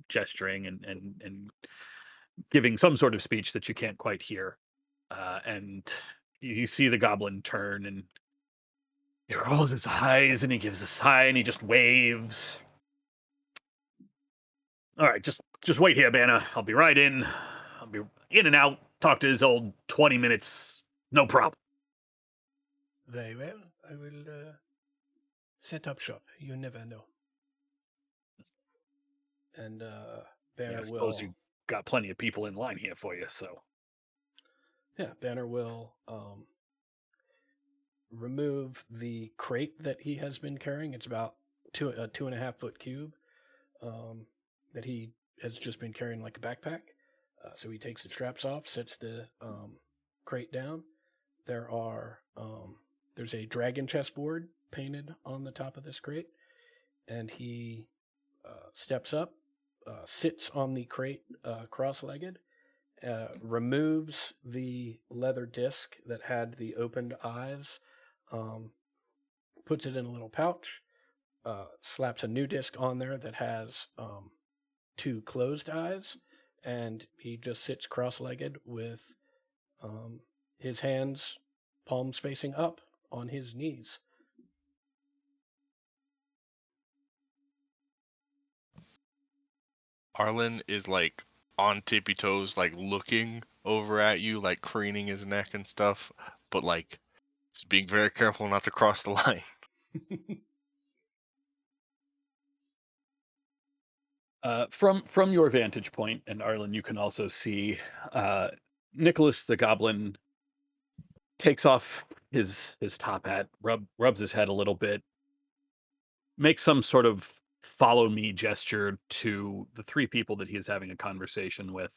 gesturing and giving some sort of speech that you can't quite hear. And you see the goblin turn, and he rolls his eyes and he gives a sigh and he just waves. All right, just wait here, Banner. I'll be right in. I'll be in and out. Talk to his old 20 minutes. No problem. very well. I will set up shop. You never know. And Yeah, Banner I suppose will. you got plenty of people in line here for you, so. Yeah, Banner will remove the crate that he has been carrying. It's about a 2.5 foot cube that he has just been carrying like a backpack. So he takes the straps off, sets the crate down. There's a dragon chessboard painted on the top of this crate, and he steps up, sits on the crate cross-legged, removes the leather disc that had the opened eyes, um, puts it in a little pouch, slaps a new disc on there that has 2 closed eyes, and he just sits cross-legged with his hands, palms facing up on his knees. Arlen is like on tippy toes, like looking over at you, like craning his neck and stuff, but like just being very careful not to cross the line. From your vantage point, and Arlen, you can also see Nicholas the Goblin takes off his top hat, rubs his head a little bit, makes some sort of follow me gesture to the 3 people that he is having a conversation with,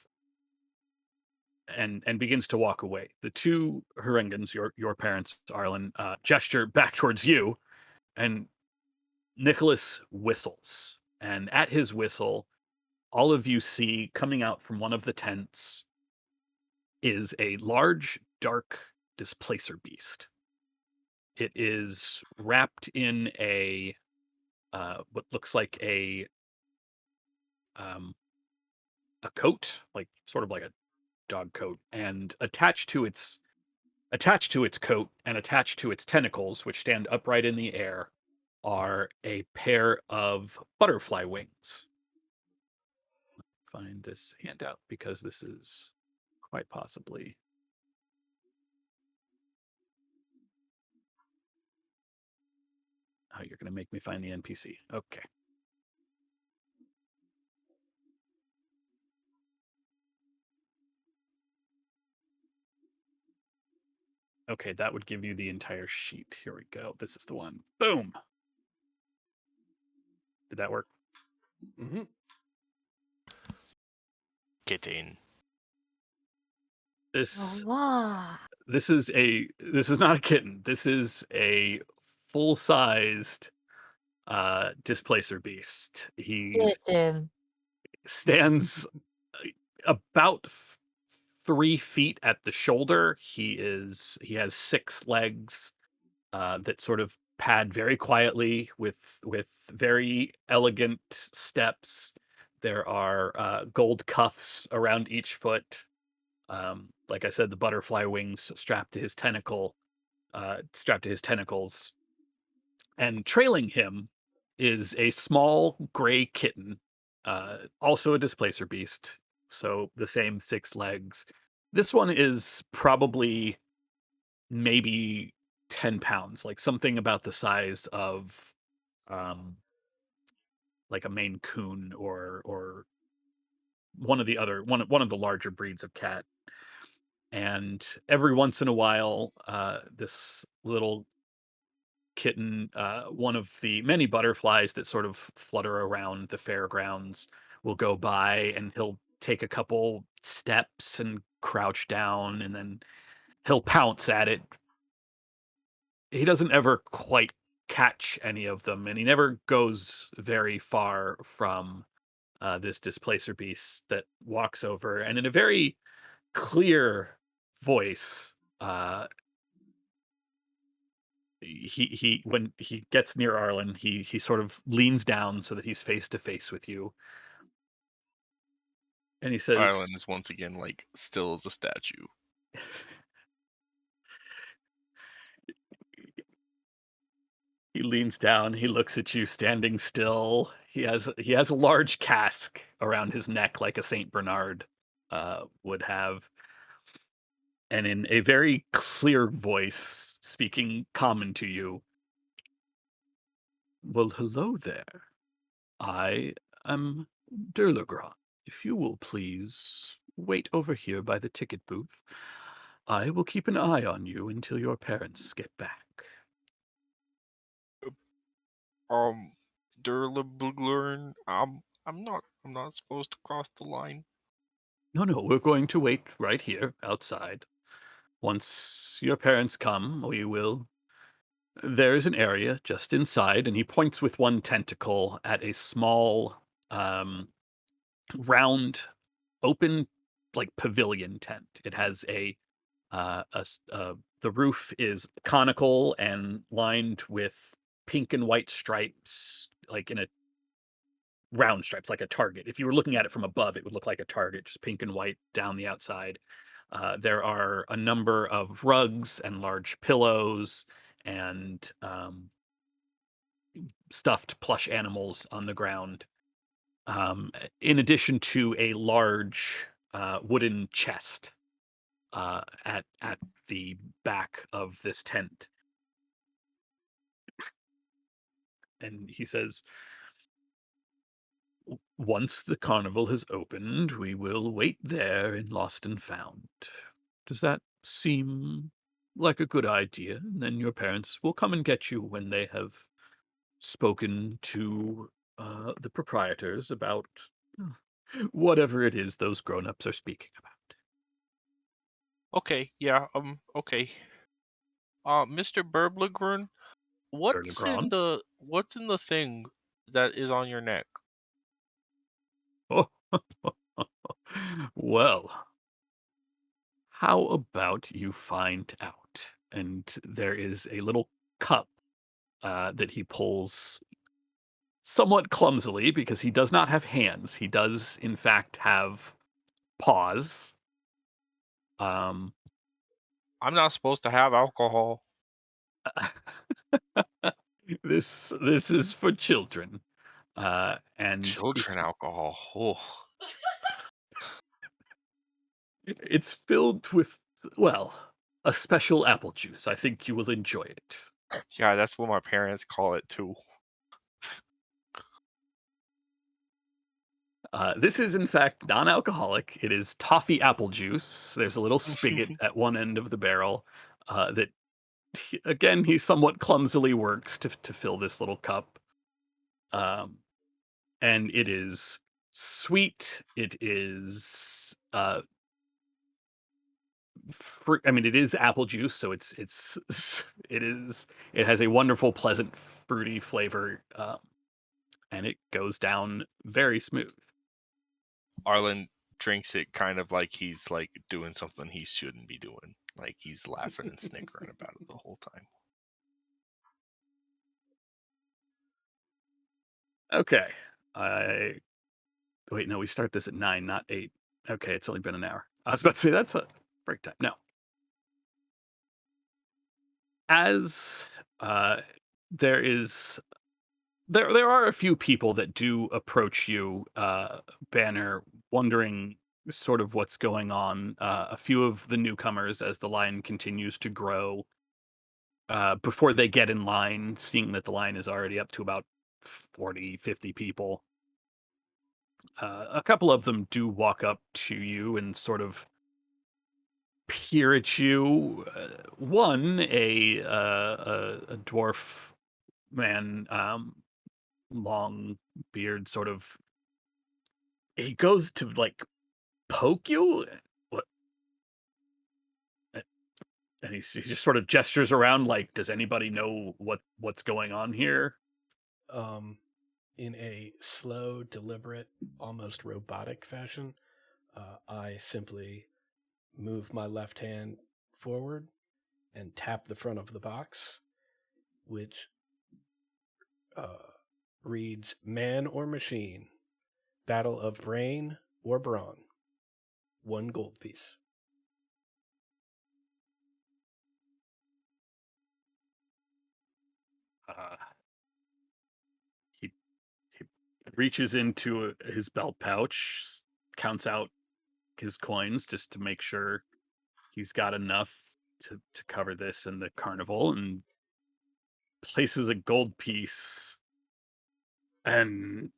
and begins to walk away. The 2 Harengans, your parents, Arlen, gesture back towards you, and Nicholas whistles. And at his whistle, all of you see coming out from one of the tents is a large, dark displacer beast. It is wrapped in what looks like a coat, like sort of like a dog coat, and attached to its coat and attached to its tentacles, which stand upright in the air, are a pair of butterfly wings. Find this handout because this is quite possibly. Oh, you're going to make me find the NPC. Okay. Okay, that would give you the entire sheet. Here we go. This is the one. Boom. Did that work? Mm-hmm. Get in. This Wow. this is not a kitten. This is a full-sized displacer beast. He's Kitten. stands about 3 feet at the shoulder. He has 6 legs that sort of pad very quietly with very elegant steps. There are gold cuffs around each foot. Like I said, the butterfly wings strapped to his tentacles, and trailing him is a small gray kitten, also a displacer beast. So the same 6 legs. This one is probably maybe 10 pounds, like something about the size of um, like a Maine Coon or one of the larger breeds of cat. And every once in a while, this little kitten, one of the many butterflies that sort of flutter around the fairgrounds, will go by, and he'll take a couple steps and crouch down, and then he'll pounce at it. He doesn't ever quite catch any of them, and he never goes very far from this displacer beast that walks over, and in a very clear voice, he when he gets near Arlen, he sort of leans down so that he's face to face with you, and he says, Island is once again like still as a statue. he leans down, he looks at you standing still. He has a large cask around his neck like a Saint Bernard would have, and in a very clear voice, speaking common to you, "Well, hello there. I am Durlagron. If you will please wait over here by the ticket booth, I will keep an eye on you until your parents get back." Um, Durlablurn, I'm not supposed to cross the line. No, no, we're going to wait right here outside. Once your parents come, we will. There is an area just inside, and he points with one tentacle at a small, um, round, open, like pavilion tent. It has the roof is conical and lined with pink and white stripes, like in a round stripes, like a target. If you were looking at it from above, it would look like a target, just pink and white down the outside. There are a number of rugs and large pillows and stuffed plush animals on the ground, in addition to a large wooden chest at the back of this tent. And he says, "Once the carnival has opened, we will wait there in Lost and Found. Does that seem like a good idea? And then your parents will come and get you when they have spoken to the proprietors about whatever it is those grown-ups are speaking about." Okay, yeah, okay. Mr. Burblagrun, Erdogan. what's in the thing that is on your neck? Oh, well, how about you find out? And there is a little cup that he pulls somewhat clumsily because he does not have hands. He does, in fact, have paws. Um, I'm not supposed to have alcohol. this is for children, and Children alcohol. Oh, it's filled with, well, a special apple juice. I think you will enjoy it. yeah, that's what my parents call it too. This is, in fact, non-alcoholic. It is toffee apple juice. There's a little spigot at one end of the barrel that, again, he somewhat clumsily works to fill this little cup. Um, and it is sweet. It is, I mean, it is apple juice, so it has a wonderful, pleasant, fruity flavor, and it goes down very smooth. Arlen drinks it kind of like he's like doing something he shouldn't be doing. Like he's laughing and snickering about it the whole time. Okay. Wait, no, we start this at 9, not 8. Okay, it's only been an hour. I was about to say that's a break time. No. As there is there are a few people that do approach you, Banner, wondering sort of what's going on. A few of the newcomers, as the line continues to grow, before they get in line, seeing that the line is already up to about 40, 50 people. A couple of them do walk up to you and sort of peer at you. One, a dwarf man, long beard, sort of. He goes to like poke you. What? And he just sort of gestures around, like, "Does anybody know what's going on here?" Um, in a slow, deliberate, almost robotic fashion, I simply move my left hand forward and tap the front of the box, which reads "Man or Machine, Battle of Brain or Brawn, 1 gold piece." Uh, he he reaches into his belt pouch, counts out his coins just to make sure he's got enough to cover this and the carnival, and places a gold piece. And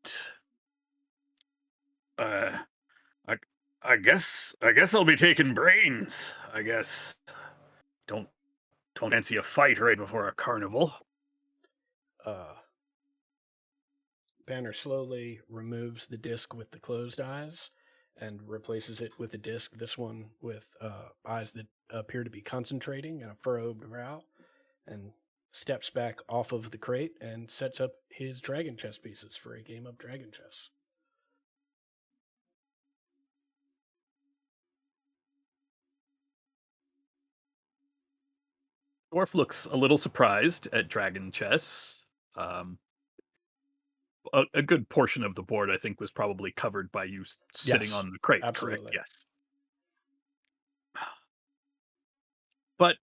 uh, I I guess I'll be taking brains. I guess don't don't fancy a fight right before a carnival. Uh, Banner slowly removes the disc with the closed eyes and replaces it with a disc, this one with eyes that appear to be concentrating and a furrowed brow, and steps back off of the crate and sets up his dragon chess pieces for a game of dragon chess. Dwarf looks a little surprised at dragon chess. Um, a good portion of the board, I think, was probably covered by you sitting Yes, on the crate. Correct? absolutely. Yes. But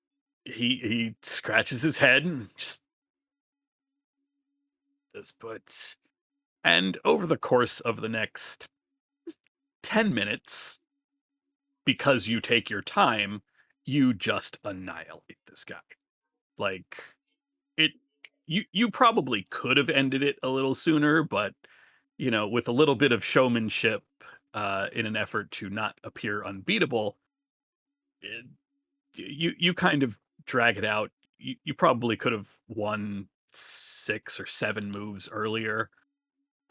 he scratches his head and just says, "But," and over the course of the next 10 minutes, because you take your time, you just annihilate this guy. Like, it you probably could have ended it a little sooner, but with a little bit of showmanship, in an effort to not appear unbeatable, it, you kind of drag it out. You probably could have won 6 or 7 moves earlier.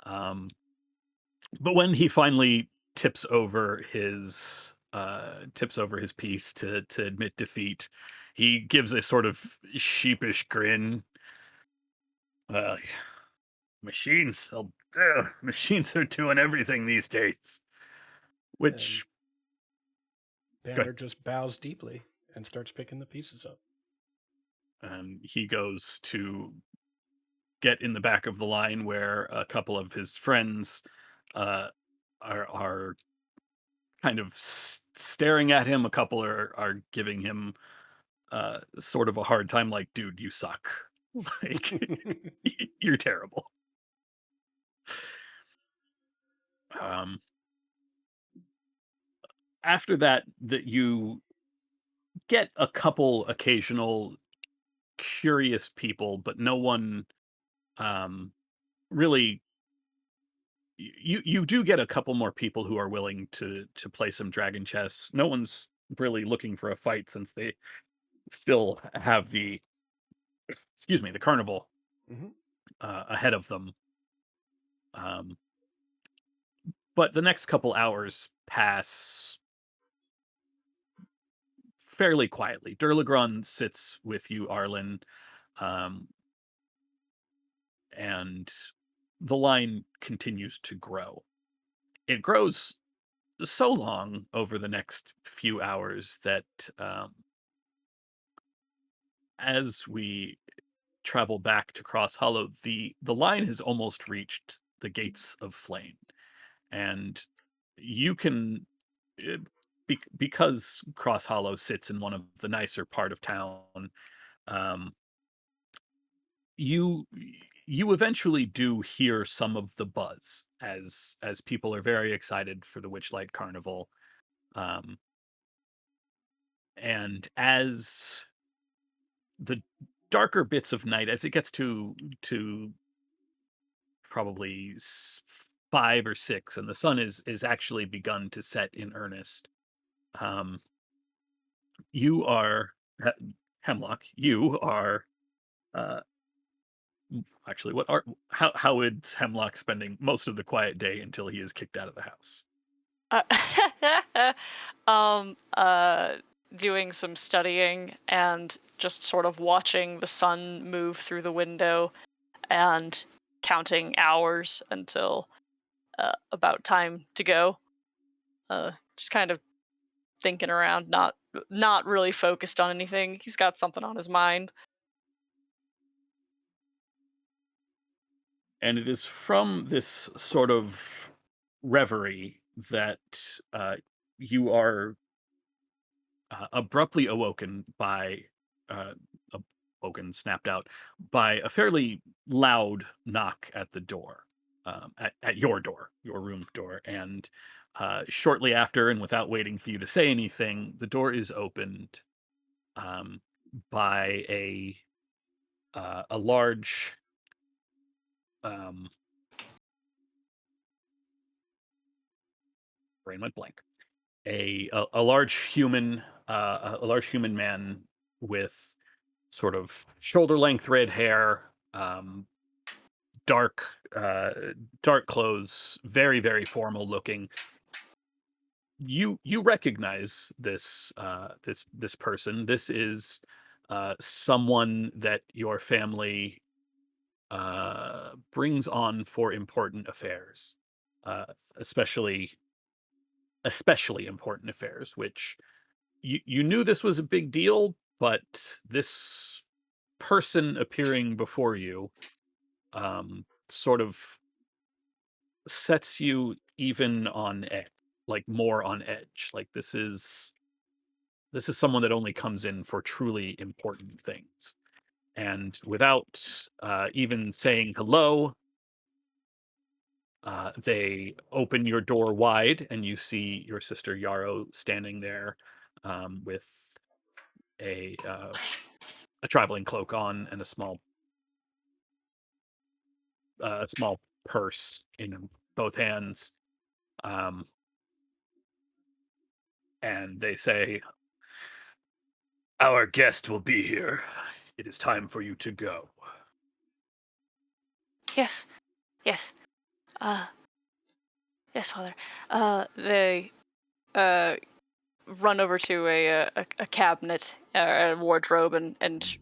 Um, but when he finally tips over his piece to admit defeat, he gives a sort of sheepish grin. Uh, machines are doing everything these days. And Which, good. Banner just bows deeply and starts picking the pieces up. And he goes to get in the back of the line where a couple of his friends uh, are kind of staring at him. A couple are giving him sort of a hard time, like, "Dude, you suck. Like, you're terrible." Um, After that you get a couple occasional curious people, but no one um, really. You do get a couple more people who are willing to play some dragon chess. No one's really looking for a fight since they still have the carnival Mhm. ahead of them. Um, but the next couple hours pass fairly quietly. Durlagron sits with you, Arlen, um, and the line continues to grow. It grows so long over the next few hours that as we travel back to Cross Hollow, the line has almost reached the gates of Flame, and you can uh, because Cross Hollow sits in one of the nicer part of town. Um, you you eventually do hear some of the buzz as people are very excited for the Witchlight Carnival. Um, and as the darker bits of night, as it gets to probably 5 or 6, and the sun is actually begun to set in earnest. Um, you are Hemlock. You are uh, actually what are how is Hemlock spending most of the quiet day until he is kicked out of the house? Uh, um, uh, doing some studying and just sort of watching the sun move through the window and counting hours until about time to go. Just kind of thinking around, not really focused on anything. He's got something on his mind. And it is from this sort of reverie that uh, you are abruptly awoken by uh, snapped out by a fairly loud knock at the door, at your door, your room door, and shortly after, and without waiting for you to say anything, the door is opened um, by a large um, brain went blank. A large human, a large human man with sort of shoulder length red hair, dark uh, dark clothes, very formal looking. You recognize this person. This is someone that your family brings on for important affairs, uh, especially important affairs, which you knew this was a big deal, but this person appearing before you sort of sets you even on edge, like more on edge. Like this is someone that only comes in for truly important things. And without even saying hello, they open your door wide, and you see your sister Yarrow standing there with a traveling cloak on and a small purse in both hands. Um, and they say, "Our guest will be here. It is time for you to go." Yes, yes, uh, yes, Father. They uh, run over to a cabinet, a wardrobe, and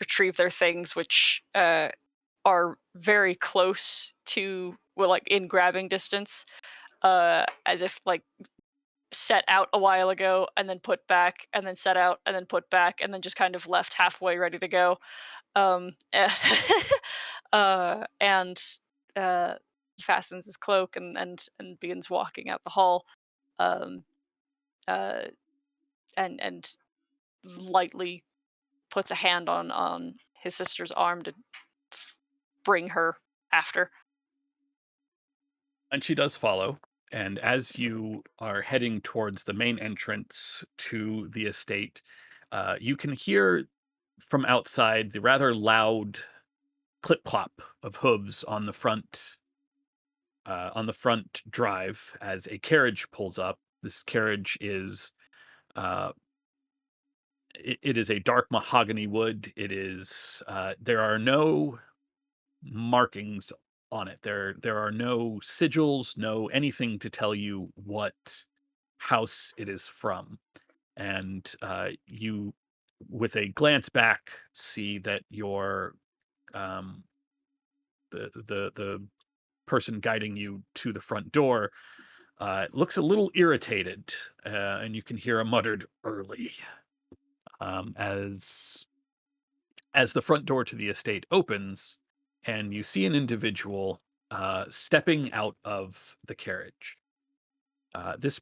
retrieve their things, which are very close to, well, like in grabbing distance, as if like set out a while ago and then put back and then set out and then put back and then just kind of left halfway ready to go. Um, and he fastens his cloak and begins walking out the hall. Um, uh, and lightly puts a hand on his sister's arm to bring her after. And she does follow. And as you are heading towards the main entrance to the estate, you can hear from outside the rather loud clip clop of hooves on the front drive as a carriage pulls up. This carriage is uh, it is a dark mahogany wood. It is there are no markings on it. There are no sigils, no anything to tell you what house it is from. And you, with a glance back, see that your um, the person guiding you to the front door It looks a little irritated, and you can hear a muttered "early" as the front door to the estate opens, and you see an individual stepping out of the carriage. This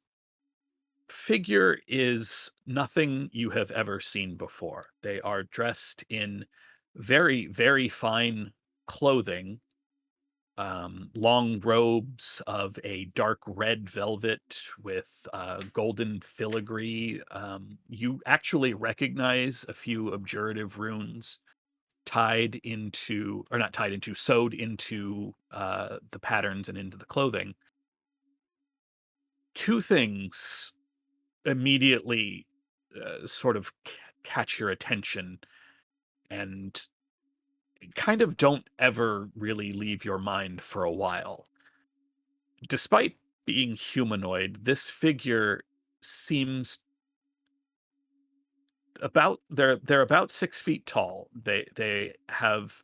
figure is nothing you have ever seen before. They are dressed in very, very fine clothing, long robes of a dark red velvet with golden filigree. You actually recognize a few abjurative runes tied into, or not tied into, sewed into the patterns and into the clothing. Two things immediately sort of catch your attention and kind of don't ever really leave your mind for a while. Despite being humanoid, this figure seems about they're about 6 feet tall. They have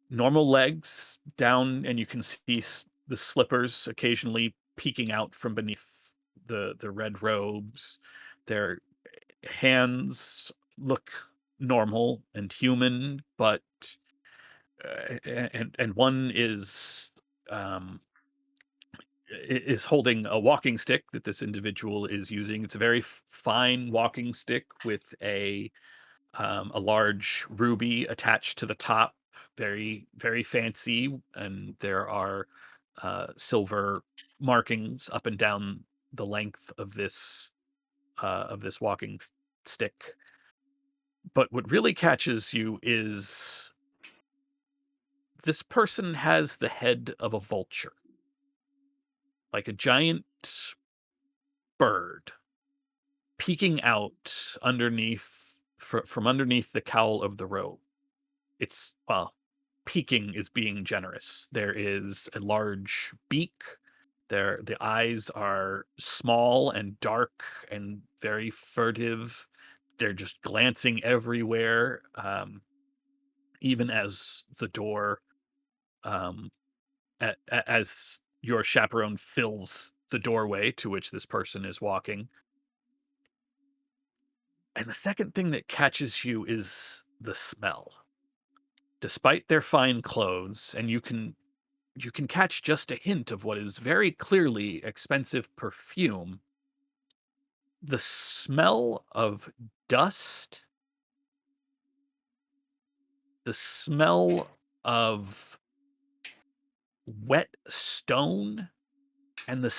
normal legs down, and you can see the slippers occasionally peeking out from beneath the red robes. Their hands look normal and human, but and one um, is holding a walking stick that this individual is using. It's a very fine walking stick with a large ruby attached to the top, very very fancy, and there are silver markings up and down the length of this walking stick. But what really catches you is this person has the head of a vulture, like a giant bird peeking out from underneath the cowl of the robe. It's, well, peeking is being generous. There is a large beak. The eyes are small and dark and very furtive. They're just glancing everywhere. Even as the door, um, as your chaperone fills the doorway to which this person is walking. And the second thing that catches you is the smell. Despite their fine clothes, and you can catch just a hint of what is very clearly expensive perfume, the smell of dust, the smell of wet stone, and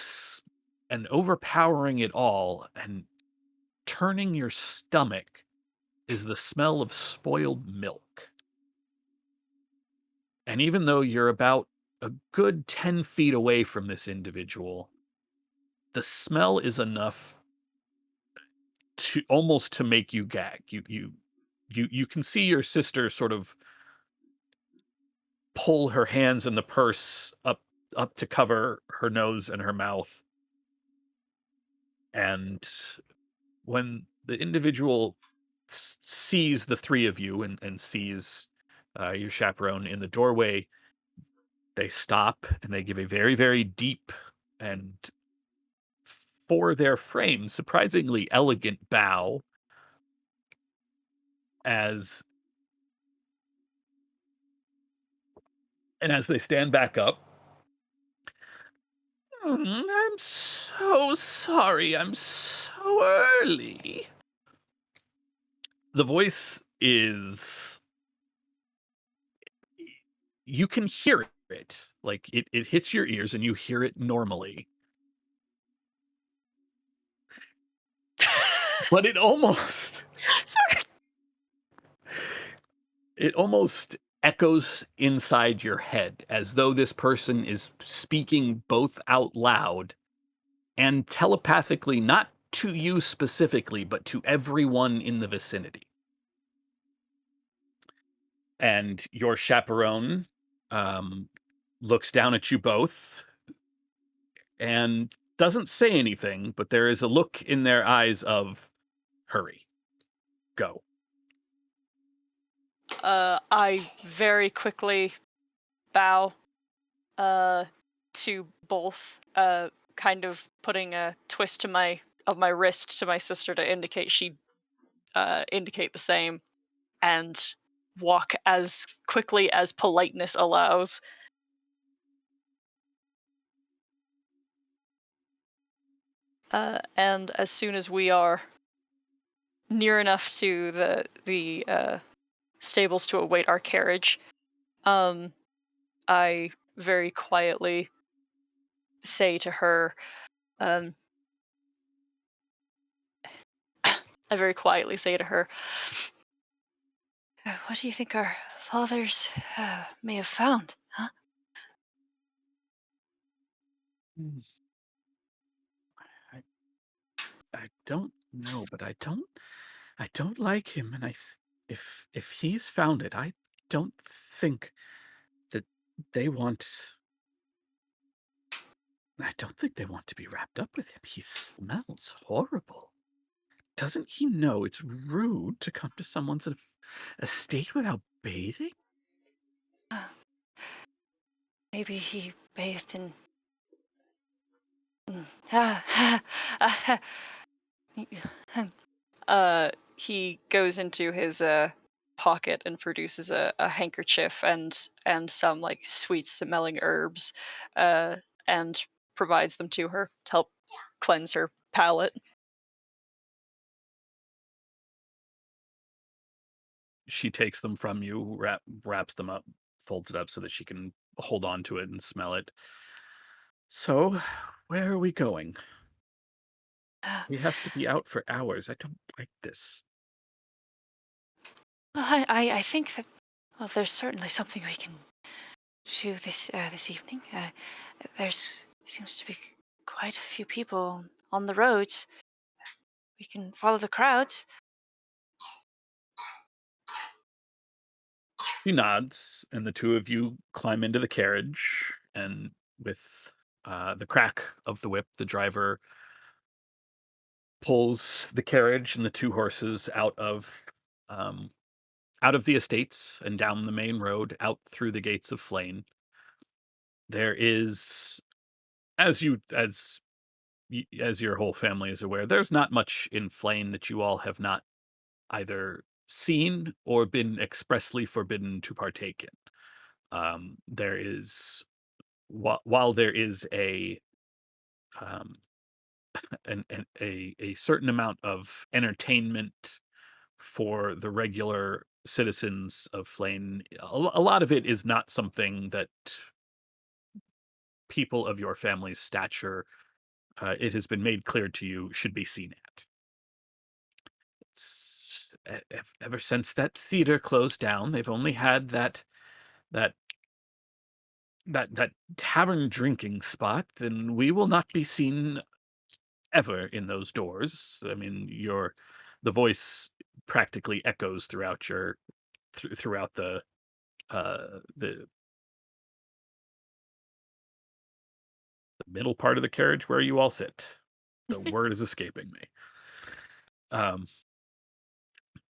and overpowering it all and turning your stomach is the smell of spoiled milk. And even though you're about a good 10 feet away from this individual, the smell is enough to almost to make you gag. You can see your sister sort of pull her hands in the purse up to cover her nose and her mouth. And when the individual sees the three of you and sees your chaperone in the doorway, they stop and they give a very, very deep and, for their frame, surprisingly elegant bow as as they stand back up. I'm so sorry. I'm so early. The voice is, you can hear it. Like it hits your ears and you hear it normally. But Sorry. it almost echoes inside your head as though this person is speaking both out loud and telepathically, not to you specifically, but to everyone in the vicinity. And your chaperone um, looks down at you both and doesn't say anything, but there is a look in their eyes of hurry, go. I very quickly bow to both kind of putting a twist to my wrist to my sister to indicate she indicate the same, and walk as quickly as politeness allows. And as soon as we are near enough to the stables to await our carriage, um, I very quietly say to her, um, I very quietly say to her, what do you think our fathers may have found, huh? Mm, I I don't know, but I don't like him, and if he's found it, I don't think that they want. I don't think they want to be wrapped up with him. He smells horrible. Doesn't he know it's rude to come to someone's estate without bathing? Uh, maybe he bathed in. Ah, He goes into his pocket and produces a handkerchief and some like sweet smelling herbs, uh, and provides them to her to help cleanse her palate. She takes them from you, wraps them up, folds it up so that she can hold on to it and smell it. So, where are we going? uh, We have to be out for hours. I don't like this. I think that, well, there's certainly something we can do this evening. There's seems to be quite a few people on the roads. We can follow the crowds. He nods, and the two of you climb into the carriage, and with the crack of the whip, the driver pulls the carriage and the two horses um, out of the estates and down the main road, out through the gates of Flane. There is, as your whole family is aware, there's not much in Flane that you all have not either seen or been expressly forbidden to partake in. There is, while there is um, a certain amount of entertainment for the regular citizens of Flane, a lot of it is not something that people of your family's stature, it has been made clear to you, should be seen at. Ever since that theater closed down, they've only had that that tavern drinking spot, and we will not be seen ever in those doors. I mean, the voice practically echoes throughout throughout the middle part of the carriage where you all sit. The word is escaping me. Um,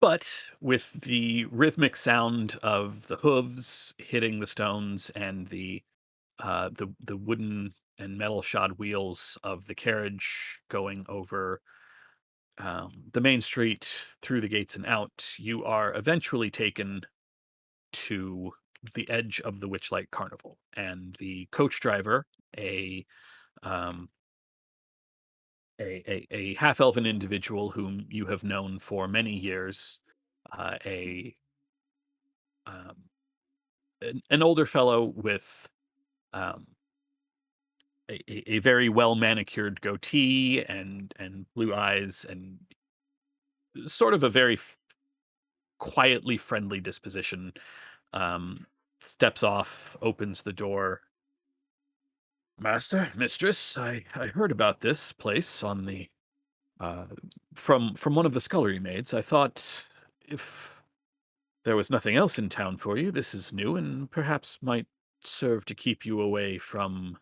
but with the rhythmic sound of the hooves hitting the stones and the wooden and metal shod wheels of the carriage going over the main street through the gates and out, you are eventually taken to the edge of the Witchlight Carnival, and the coach driver, a um, a half elven individual whom you have known for many years, a an older fellow with um, a very well manicured goatee and blue eyes and sort of a very quietly friendly disposition, um, steps off, opens the door. Master, mistress, I heard about this place on the uh, from one of the scullery maids. I thought if there was nothing else in town for you, this is new and perhaps might serve to keep you away from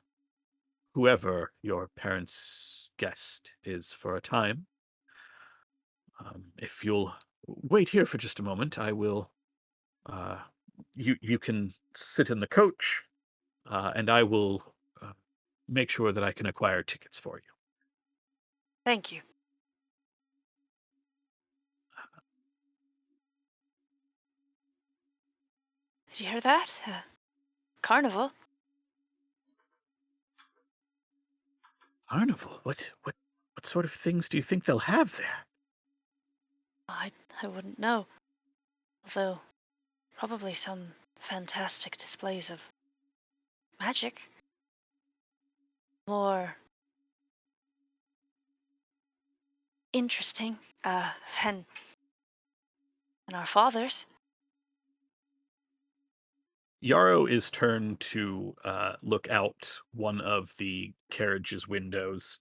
whoever your parents' guest is for a time. If you'll wait here for just a moment, I will. Uh, you can sit in the coach, and I will. make sure that I can acquire tickets for you. Thank you. Did you hear that? Carnival. Carnival? What sort of things do you think they'll have there? I wouldn't know. Although, probably some fantastic displays of magic. More interesting than our fathers. Yarrow is turned to look out one of the carriage's windows,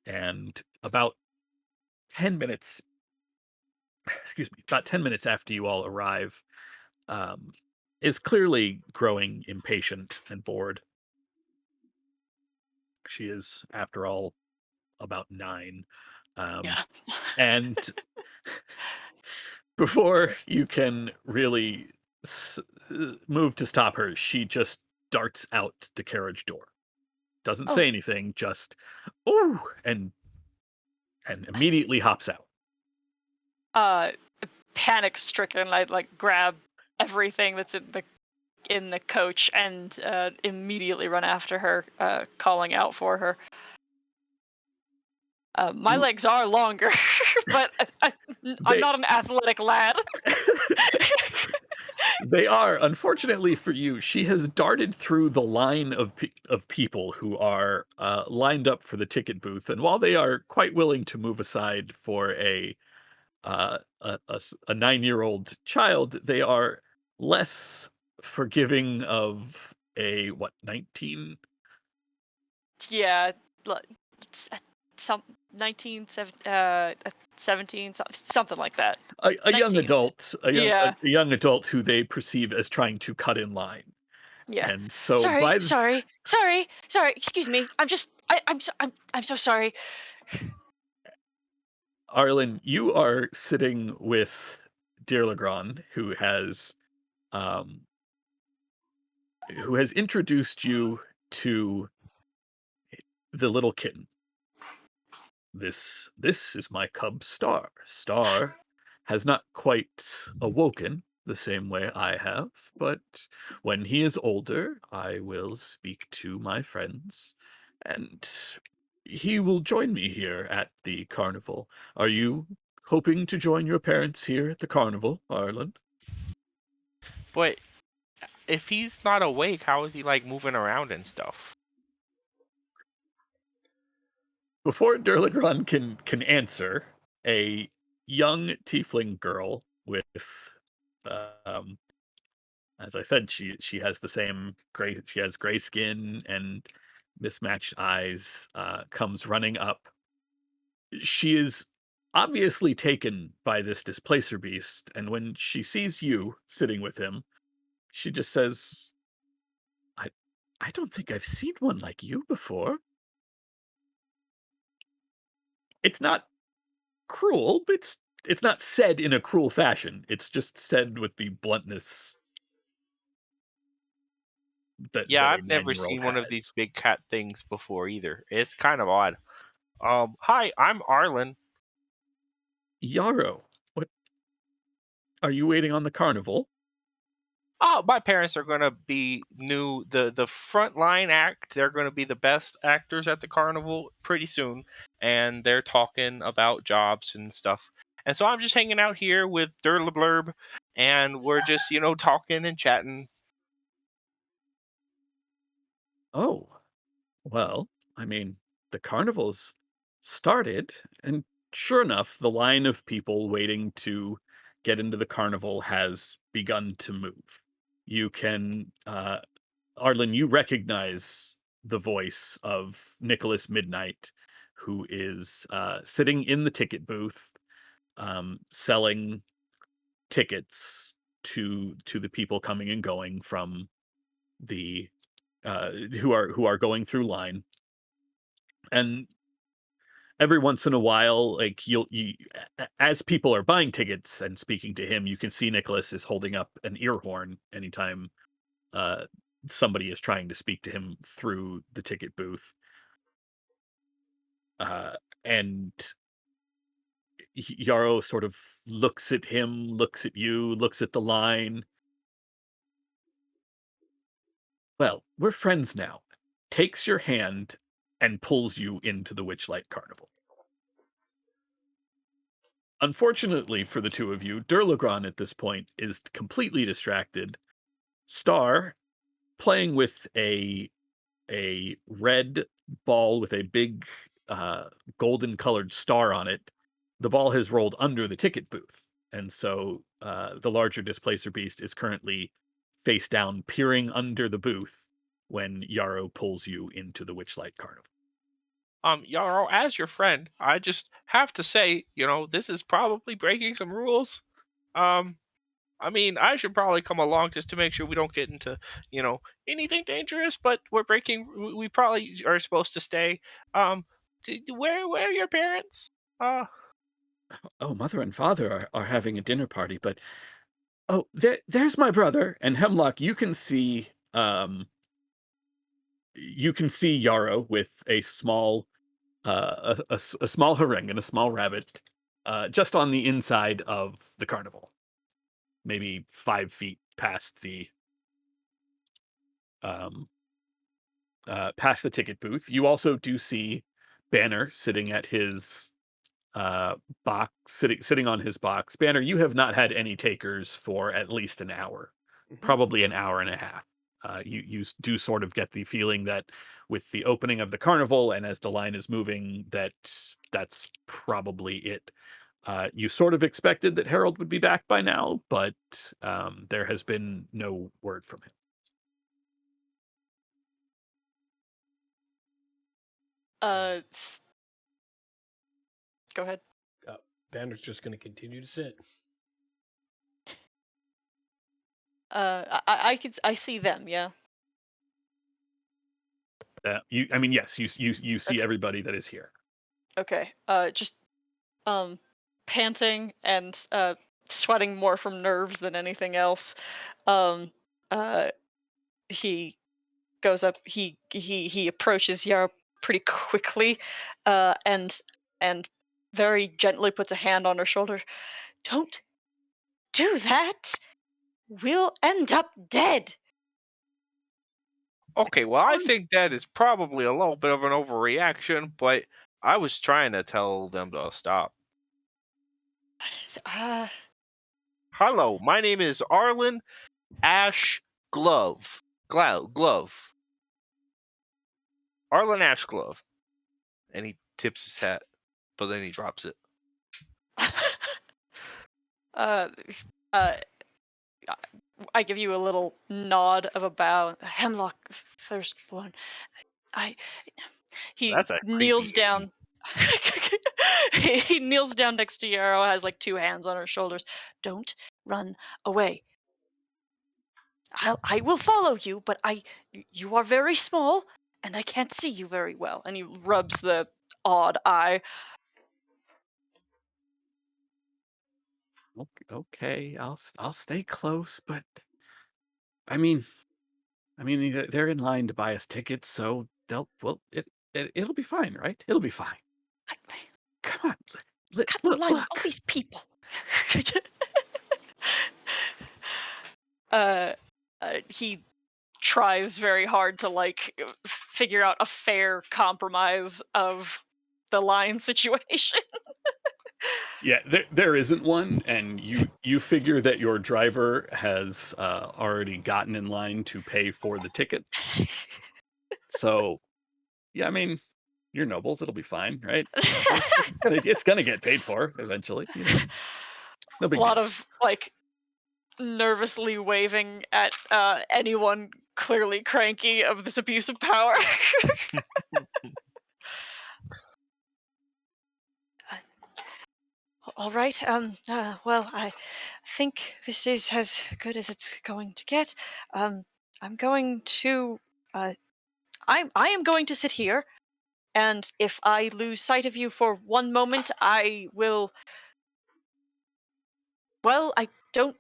and about 10 minutes, excuse me, about 10 minutes after you all arrive, um, is clearly growing impatient and bored. She is, after all, about 9. Um, Yeah. and before you can really move to stop her, she just darts out the carriage door. Doesn't Oh, say anything, just "Ooh," and immediately hops out. Uh, panic stricken, I like grab everything that's in the coach and immediately run after her, calling out for her. My You legs are longer, but I'm they not an athletic lad. they are, unfortunately for you, she has darted through the line of people who are lined up for the ticket booth, and while they are quite willing to move aside for a 9-year-old child, they are less forgiving of a what 19 Yeah, like, some 19, 17, something like that. a young 19. adult, Yeah, a young adult who they perceive as trying to cut in line. yeah. And so sorry, by the sorry, sorry, sorry. Excuse me. I'm so sorry. Arlen, you are sitting with Dear Legrand, um, who has introduced you to the little kitten. This is my cub Star. Star has not quite awoken the same way I have, but when he is older, I will speak to my friends, and he will join me here at the carnival. Are you hoping to join your parents here at the carnival, Arlen? But if he's not awake, how is he like moving around and stuff? Before Durlagron can answer, a young tiefling girl with, um, as I said, she has the same gray. She has gray skin and mismatched eyes. Comes running up. She is obviously taken by this displacer beast, and when she sees you sitting with him, she just says, "I, I don't think I've seen one like you before." It's not cruel, but it's not said in a cruel fashion. It's just said with the bluntness Yeah, that a I've never 9-year-old seen one of these has. big cat things before either. It's kind of odd. Hi, I'm Arlen. Yarrow, what are you waiting on the carnival? Oh, my parents are gonna be the front line act. They're gonna be the best actors at the carnival pretty soon, and they're talking about jobs and stuff. And so I'm just hanging out here with Durlablurb, and we're just talking and chatting. Oh, well, I mean, the carnival's started, and sure enough, the line of people waiting to get into the carnival has begun to move. You can Arlen, you recognize the voice of Nicholas Midnight, who is sitting in the ticket booth, selling tickets to the people coming and going from the who are going through line. And every once in a while, like as people are buying tickets and speaking to him, you can see Nicholas is holding up an ear horn anytime uh, somebody is trying to speak to him through the ticket booth. and Yarrow sort of looks at him, looks at you, looks at the line. Well, we're friends now. Takes your hand and pulls you into the Witchlight Carnival. Unfortunately for the two of you, Durlagron at this point is completely distracted. Star playing with a red ball with a big golden colored star on it. The ball has rolled under the ticket booth, and so the larger displacer beast is currently face down, peering under the booth when Yarrow pulls you into the Witchlight Carnival. Yarrow, as your friend, I just have to say, this is probably breaking some rules. I mean, I should probably come along just to make sure we don't get into, anything dangerous. But we're breaking. We probably are supposed to stay. Where are your parents? Oh, mother and father are having a dinner party, but oh, there's my brother. And Hemlock, you can see Yarrow with a small a small harangue and a small rabbit just on the inside of the carnival, maybe 5 feet past the ticket booth. You also do see Banner sitting at his box, sitting on his box. Banner, you have not had any takers for at least an hour, probably an hour and a half. You do sort of get the feeling that with the opening of the carnival and as the line is moving, that's probably it. You sort of expected that Harold would be back by now, but there has been no word from him. Go ahead. Banner's just going to continue to sit. I see them. Yeah. Yes, you see Okay. everybody that is here. Okay. Just panting and sweating more from nerves than anything else. Um, he goes up. He approaches Yara pretty quickly, and very gently puts a hand on her shoulder. Don't do that. We'll end up dead. Okay, well, I think that is probably a little bit of an overreaction, but I was trying to tell them to stop. Hello, my name is Arlen Ash Glove. Glove. Arlen Ashglove. And he tips his hat, but then he drops it. I give you a little nod of a bow. Hemlock Thirstborn. He That's a kneels creepy name. down. He kneels down next to Yarrow, has like 2 hands on her shoulders. Don't run away. I will follow you, but you are very small, and I can't see you very well. And he rubs the odd eye. Okay, I'll stay close, but I mean they're in line to buy us tickets, so it'll be fine, right? It'll be fine. Come on, Cut the line with all look. these people. He tries very hard to like figure out a fair compromise of the line situation. Yeah, there isn't one, and you figure that your driver has already gotten in line to pay for the tickets. So, yeah, I mean, you're nobles; it'll be fine, right? It's gonna get paid for eventually. No A big lot deal. of like nervously waving at anyone clearly cranky of this abuse of power. All right. Well, I think this is as good as it's going to get. I'm going to. I am going to sit here, and if I lose sight of you for one moment, I will. Well, I don't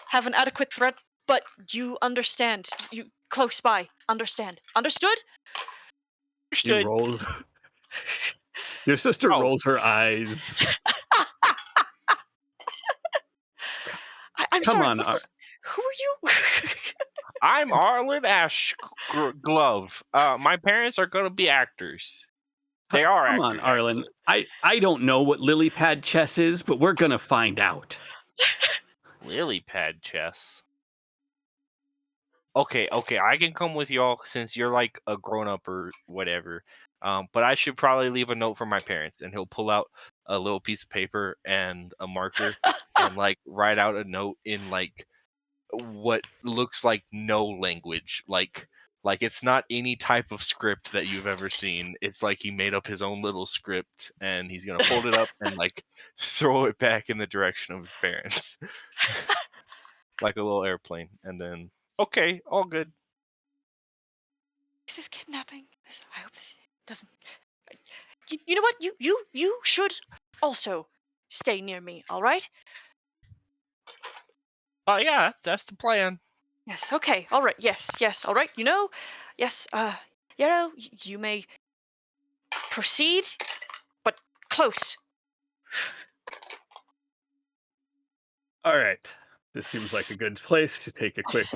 have an adequate threat, but you understand. You close by. Understand. Understood? He Understood. rolls. Your sister Oh. rolls her eyes. I'm Come sorry. on, Who are you? I'm Arlen Glove. My parents are gonna be actors. They are come actors. on, Arlen. actually. I don't know what lily pad chess is, but we're gonna find out. Lily pad chess. Okay, I can come with y'all since you're like a grown up or whatever. But I should probably leave a note for my parents, and he'll pull out a little piece of paper and a marker and like write out a note in like what looks like no language, like it's not any type of script that you've ever seen. It's like he made up his own little script, and he's gonna fold it up and like throw it back in the direction of his parents, like a little airplane, and then okay, all good. This is kidnapping. I hope this doesn't. You know what? You should also stay near me. All right? Oh yeah, that's the plan. Yes. Okay. All right. Yes. All right. Yes. You may proceed, but close. All right. This seems like a good place to take a quick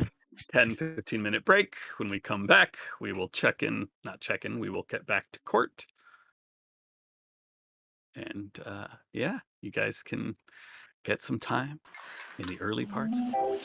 10-15-minute break. When we come back, we will we will get back to court. And yeah, you guys can get some time in the early parts of court.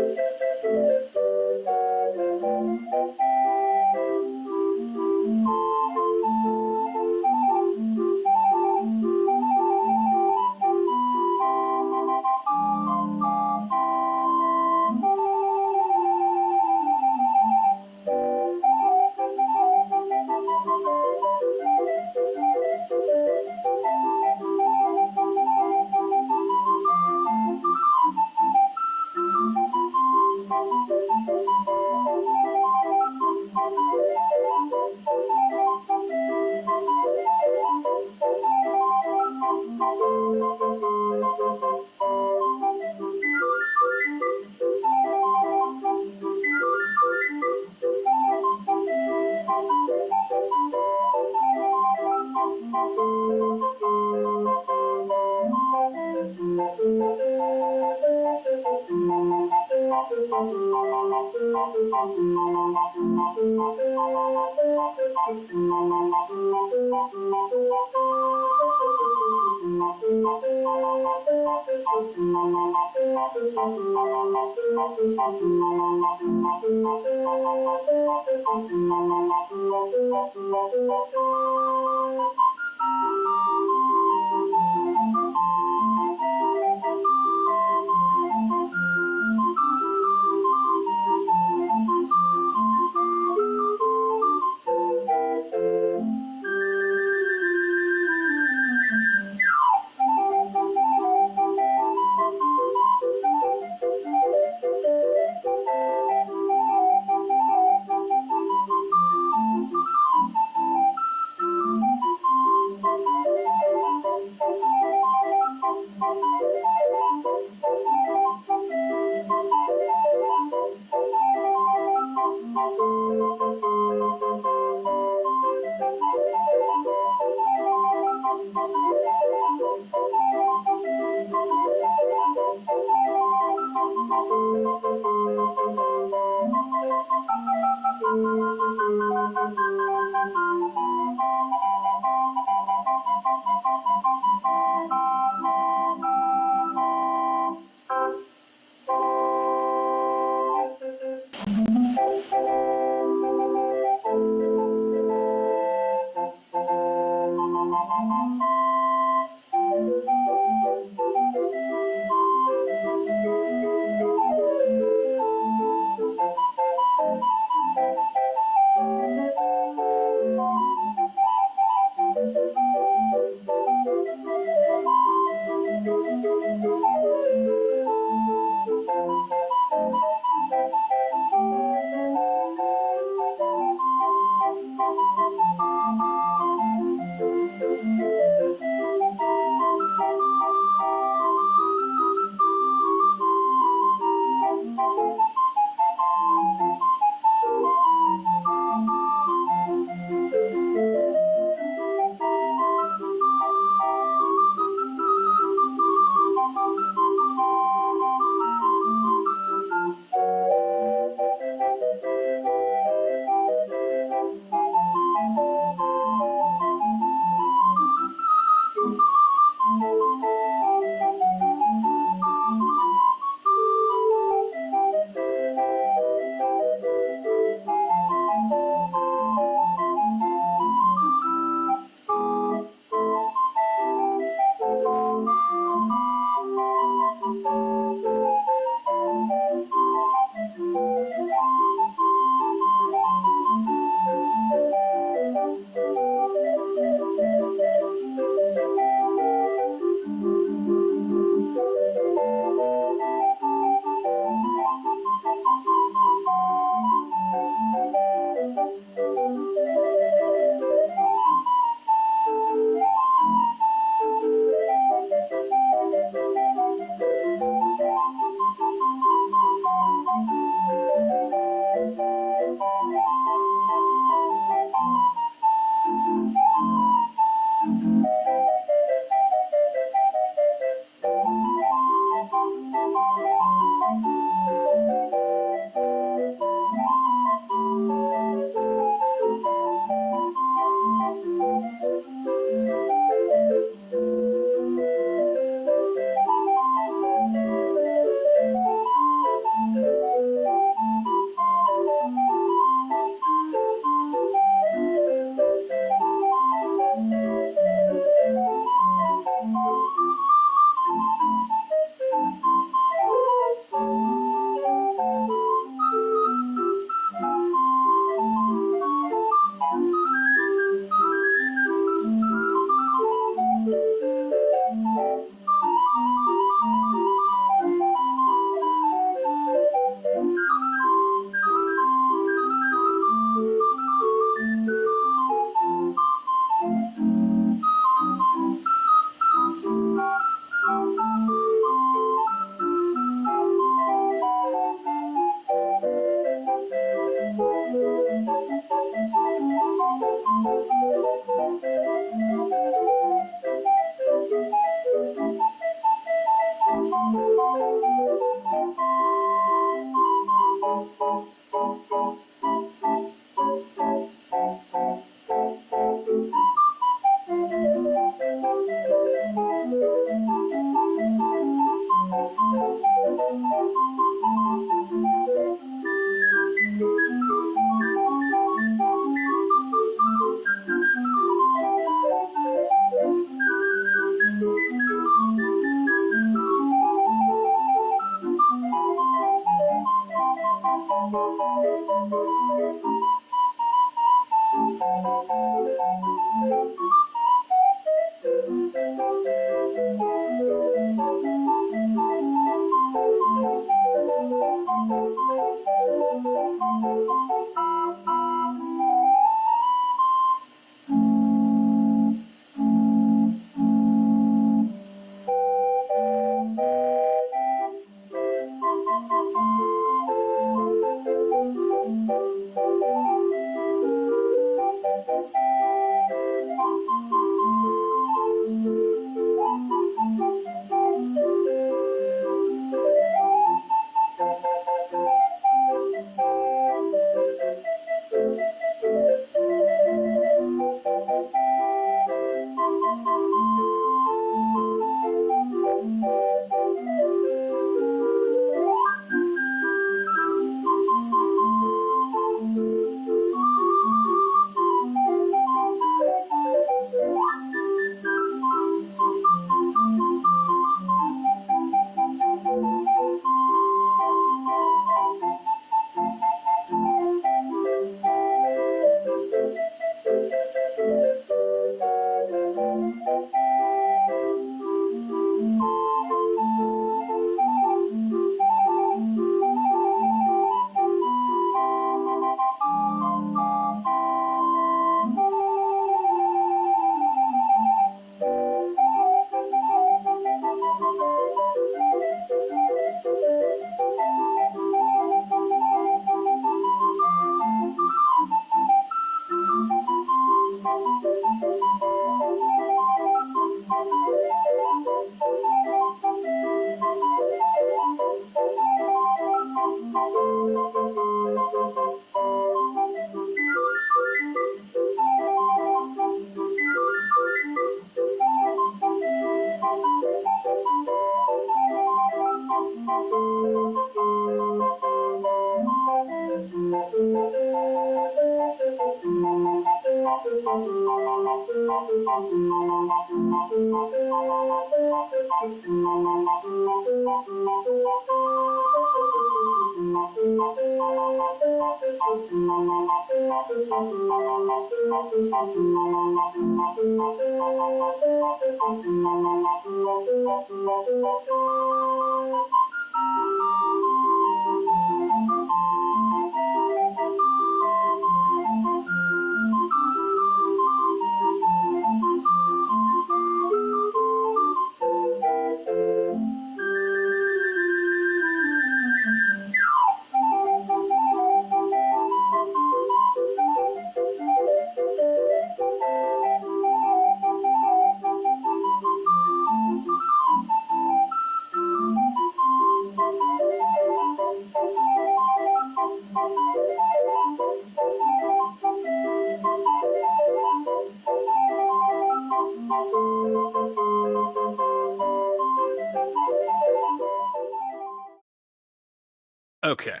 Okay.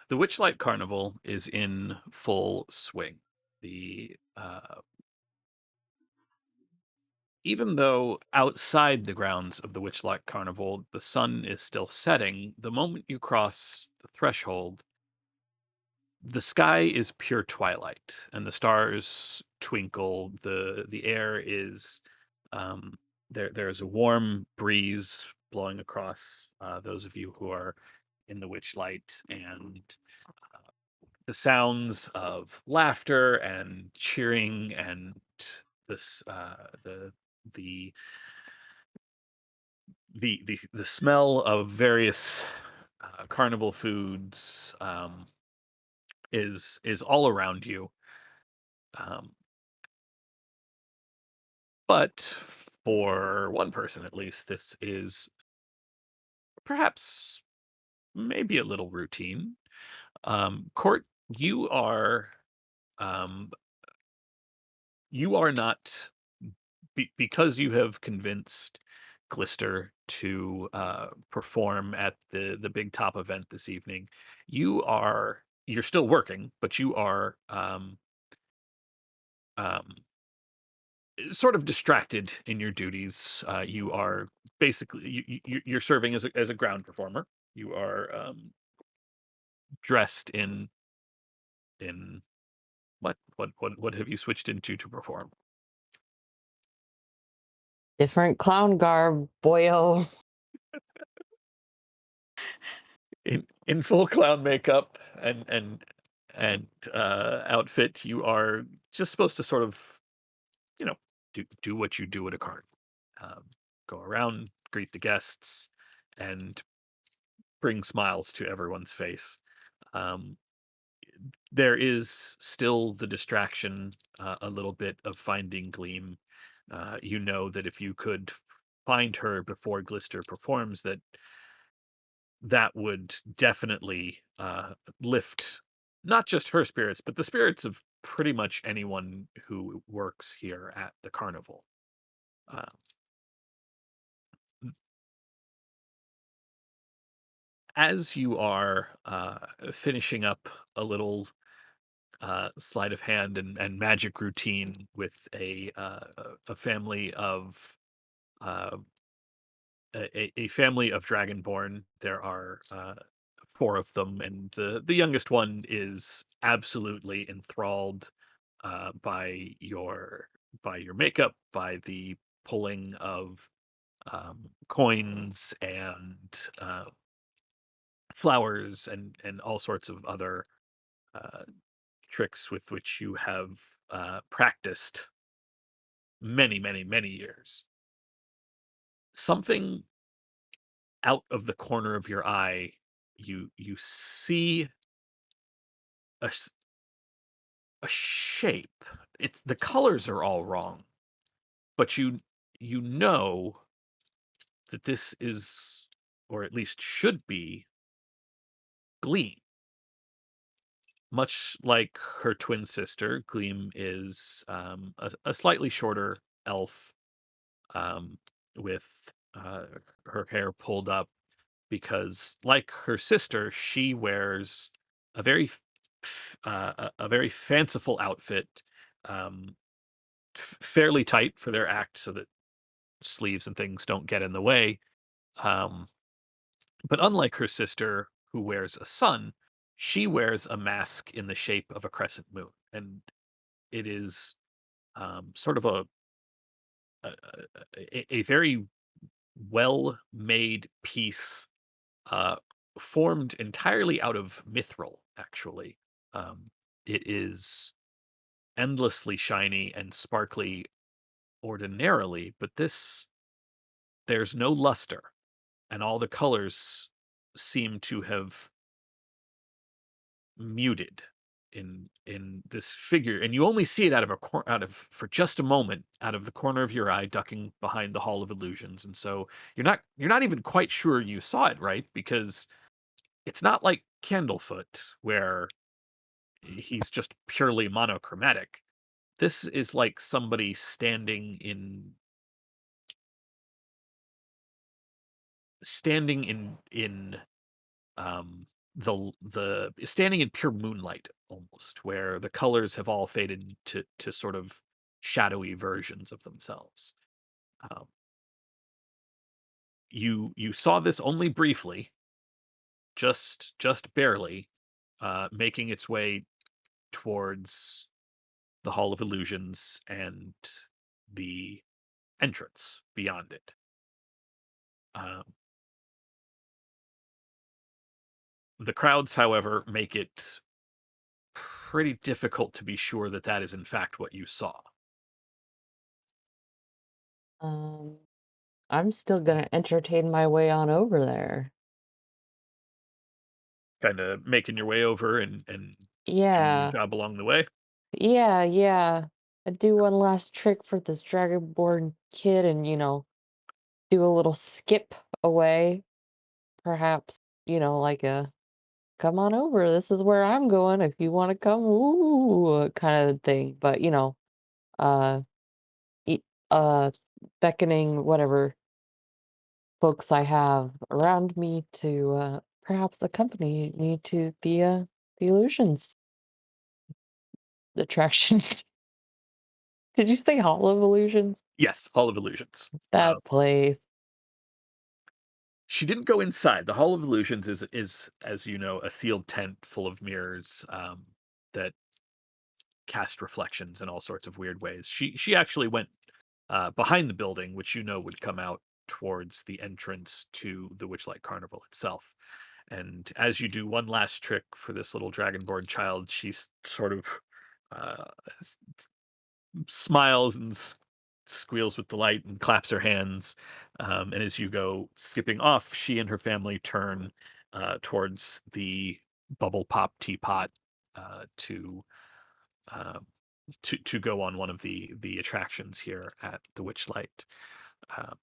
The Witchlight Carnival is in full swing. The Even though outside the grounds of the Witchlight Carnival the sun is still setting, the moment you cross the threshold, the sky is pure twilight and the stars twinkle. The air is um, there's a warm breeze blowing across those of you who are in the Witchlight, and the sounds of laughter and cheering and this the the smell of various carnival foods is all around you. But for one person at least, this is perhaps maybe a little routine. Court, you are um, you are not because you have convinced Glister to perform at the big top event this evening. You're still working, but you are um, sort of distracted in your duties. You are basically you're serving as a ground performer. You are dressed in what have you switched into to perform? Different clown garb, boyo. In full clown makeup and outfit, you are just supposed to sort of, you know, do what you do at a carnival. Um, Go around, greet the guests, and bring smiles to everyone's face. Um, there is still the distraction, a little bit of finding Gleam. You know that if you could find her before Glister performs, that would definitely lift not just her spirits, but the spirits of pretty much anyone who works here at the carnival. Uh, as you are finishing up a little sleight of hand and magic routine with a family of uh, a family of Dragonborn. There are four of them, and the youngest one is absolutely enthralled by your makeup, by the pulling of coins and flowers and all sorts of other uh, tricks with which you have practiced many years. Something out of the corner of your eye, you see a a shape. It's the colors are all wrong, but you know that this is, or at least should be, Gleam. Much like her twin sister, Gleam is a slightly shorter elf, um, with her hair pulled up because, like her sister, she wears a a very fanciful outfit, um, fairly tight for their act, so that sleeves and things don't get in the way. Um, but unlike her sister, who wears a sun, she wears a mask in the shape of a crescent moon, and it is sort of a, a very well made piece, uh, formed entirely out of mithril. Actually, um, it is endlessly shiny and sparkly ordinarily, but there's no luster, and all the colors seem to have muted in this figure, and you only see it out of for just a moment out of the corner of your eye, ducking behind the Hall of Illusions. And so you're not even quite sure you saw it right, because it's not like Candlefoot, where he's just purely monochromatic. This is like somebody standing in the standing in pure moonlight, almost, where the colors have all faded to sort of shadowy versions of themselves. Um, you saw this only briefly, just barely, making its way towards the Hall of Illusions and the entrance beyond it. Um, the crowds, however, make it pretty difficult to be sure that that is in fact what you saw. Um, I'm still gonna entertain my way on over there. Kind of making your way over and doing your Yeah, job along the way. yeah. do one last trick for this dragonborn kid and, do a little skip away. Perhaps, like a come on over. This is where I'm going. If you want to come, ooh, kind of thing. But, uh, e- uh, beckoning whatever folks I have around me to perhaps accompany me to the illusions attraction. Did you say Hall of Illusions? Yes, Hall of Illusions. That place. She didn't go inside. The Hall of Illusions is, as you know, a sealed tent full of mirrors that cast reflections in all sorts of weird ways. She actually went behind the building, which would come out towards the entrance to the Witchlight Carnival itself. And as you do one last trick for this little dragonborn child, she sort of uh, smiles and squeals with delight and claps her hands. And as you go skipping off, she and her family turn towards the bubble pop teapot to um, to go on one of the attractions here at the Witchlight. Um,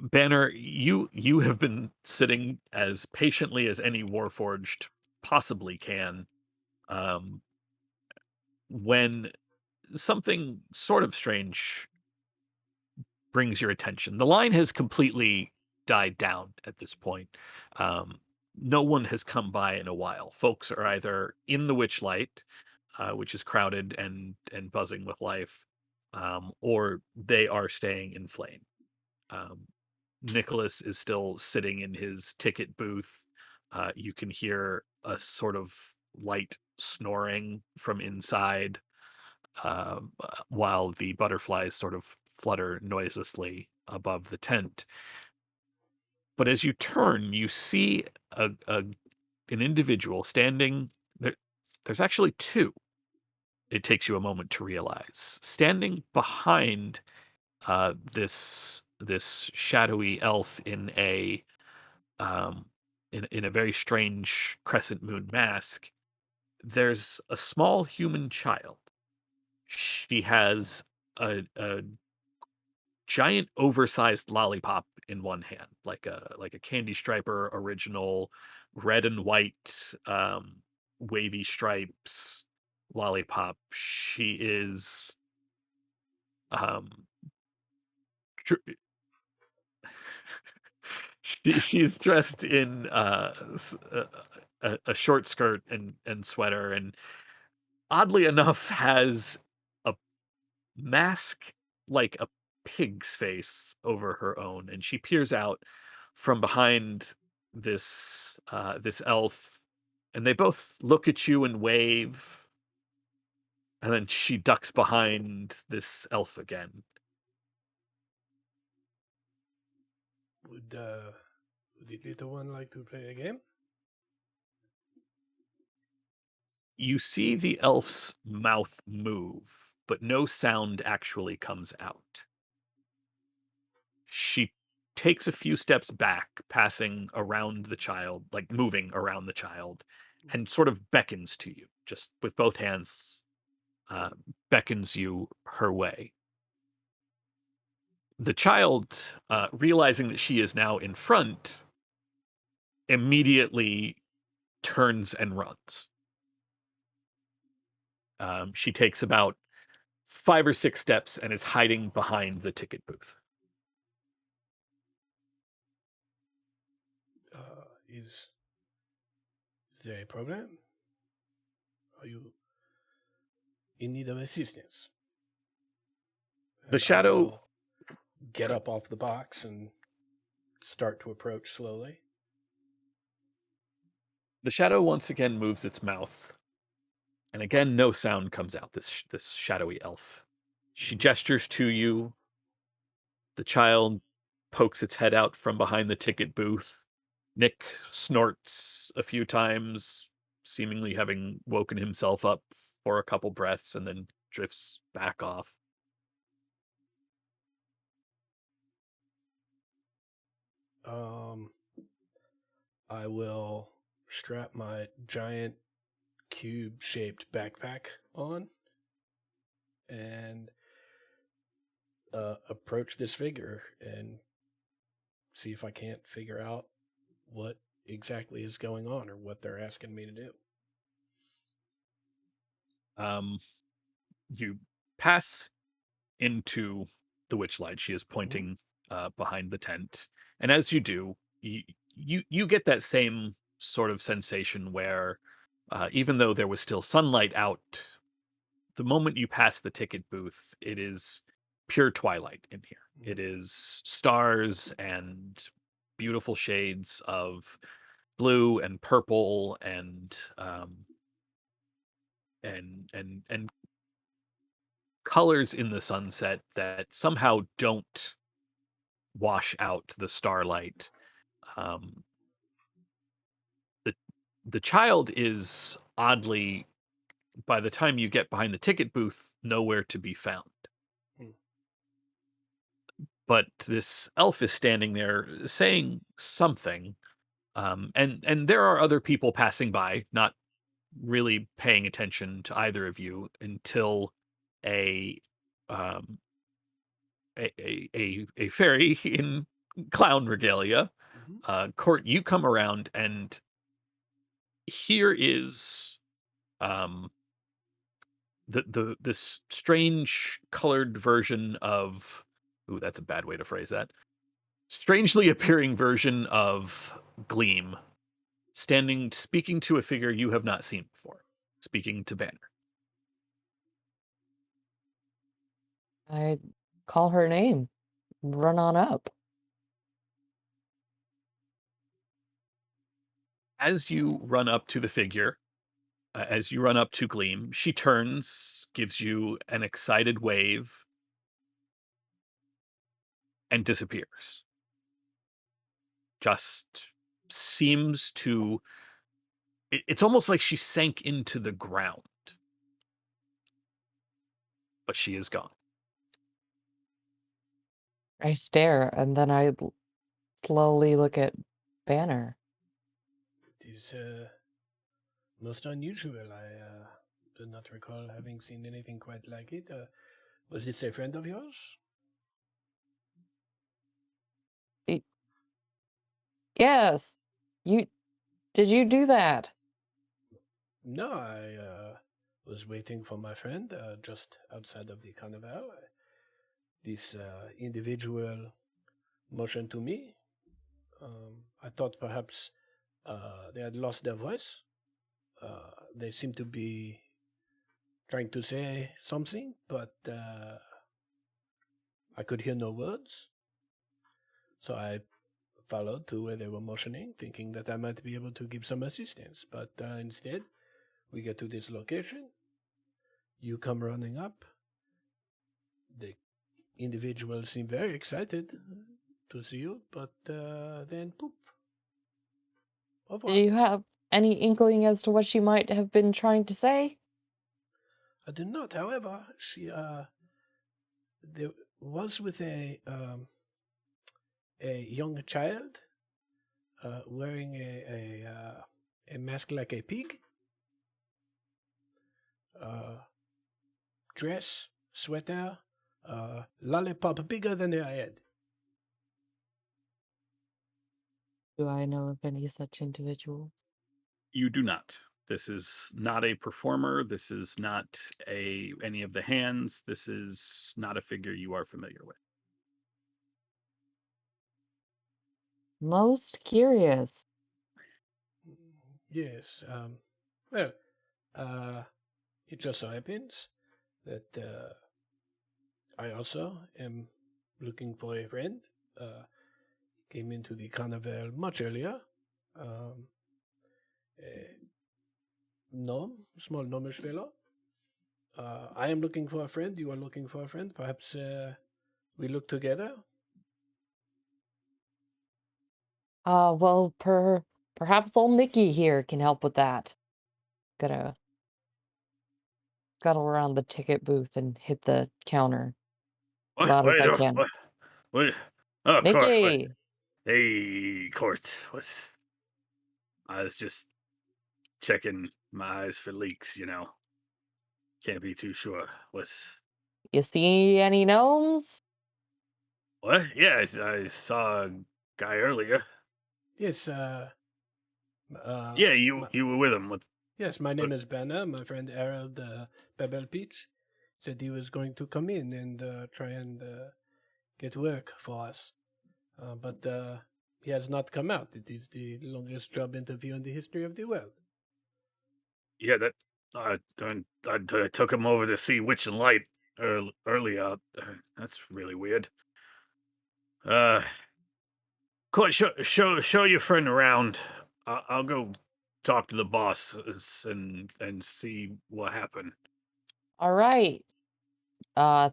Banner, you have been sitting as patiently as any Warforged possibly can um, when something sort of strange brings your attention. The line has completely died down at this point. Um, no one has come by in a while. Folks are either in the Witchlight, which is crowded and buzzing with life, or they are staying in Flame. Um, Nicholas is still sitting in his ticket booth. You can hear a sort of light snoring from inside, while the butterflies sort of flutter noiselessly above the tent. But as you turn, you see an individual standing there. There's actually two. It takes you a moment to realize standing behind this shadowy elf in a um, in a very strange crescent moon mask. There's a small human child. She has a giant oversized lollipop in one hand, like a Candy Striper original, red and white, wavy stripes lollipop. She is um dr- she's dressed in a short skirt and sweater, and oddly enough has a mask like a pig's face over her own, and she peers out from behind this elf, and they both look at you and wave, and then she ducks behind this elf again. Would the little one like to play a game? You see the elf's mouth move, but no sound actually comes out. She takes a few steps back, passing around the child, like moving around the child, and sort of beckons to you, just with both hands, uh, beckons you her way. The child, realizing that she is now in front, immediately turns and runs. She takes about 5 or 6 steps and is hiding behind the ticket booth. Is there a problem? Are you in need of assistance? The And I shadow will get up off the box and start to approach slowly. The shadow once again moves its mouth, and again no sound comes out. This shadowy elf. She gestures to you. The child pokes its head out from behind the ticket booth. Nick snorts a few times, seemingly having woken himself up for a couple breaths, and then drifts back off. I will strap my giant cube-shaped backpack on and approach this figure and see if I can't figure out what exactly is going on or what they're asking me to do. Um, you pass into the Witchlight. She is pointing behind the tent, and as you do, you get that same sort of sensation where, even though there was still sunlight out, the moment you pass the ticket booth, it is pure twilight in here. It is stars and beautiful shades of blue and purple and colors in the sunset that somehow don't wash out the starlight. Um, the the child is oddly, by the time you get behind the ticket booth, nowhere to be found. Hmm. But this elf is standing there saying something, and there are other people passing by, not really paying attention to either of you until a um, a fairy in clown regalia, Court, you come around, and here is um this strange colored version of, ooh, that's a bad way to phrase that, strangely appearing version of Gleam, standing speaking to a figure you have not seen before, speaking to Banner. I call her name. Run on up. As you run up to the figure, as you run up to Gleam, she turns, gives you an excited wave, and disappears. Just seems to, it's almost like she sank into the ground, but she is gone. I stare, and then I slowly look at Banner. It is most unusual. I do not recall having seen anything quite like it. Was this a friend of yours? Y- Yes. You did you do that? No, I was waiting for my friend just outside of the carnival. This individual motioned to me. I thought perhaps they had lost their voice. They seemed to be trying to say something, but I could hear no words. So I followed to where they were motioning, thinking that I might be able to give some assistance. But instead, we get to this location. You come running up. The individual seemed very excited to see you, but then poof. Au Do revoir. you have any inkling as to what she might have been trying to say? I do not, however, she there was with a young child wearing a mask like a pig, dress, sweater, lollipop bigger than her head. Do I know of any such individuals? You do not. This is not a performer. This is not any of the hands. This is not a figure you are familiar with. Most curious. Yes. Well, it just so happens that I also am looking for a friend. Came into the carnival much earlier. A gnome, small gnomish fellow. I am looking for a friend. You are looking for a friend. Perhaps we look together. Well, perhaps old Nikki here can help with that. Gonna scuttle around the ticket booth and hit the counter What? loud as Wait, I oh, can. what? Oh, Court. What? Nikki! Hey, Court. What? I was just checking my eyes for leaks, you know. Can't be too sure. What's You see any gnomes? What? Yeah, I saw a guy earlier. Yes, Yeah, my, you were with him. yes, my name is Banner. My friend Harold Pebble Peach said he was going to come in and try and get work for us. But he has not come out. It is the longest job interview in the history of the world. Yeah, that I took him over to see Witch and Light earlier. That's really weird. Uh, show your friend around. I'll go talk to the boss and see what happened. All right. Uh,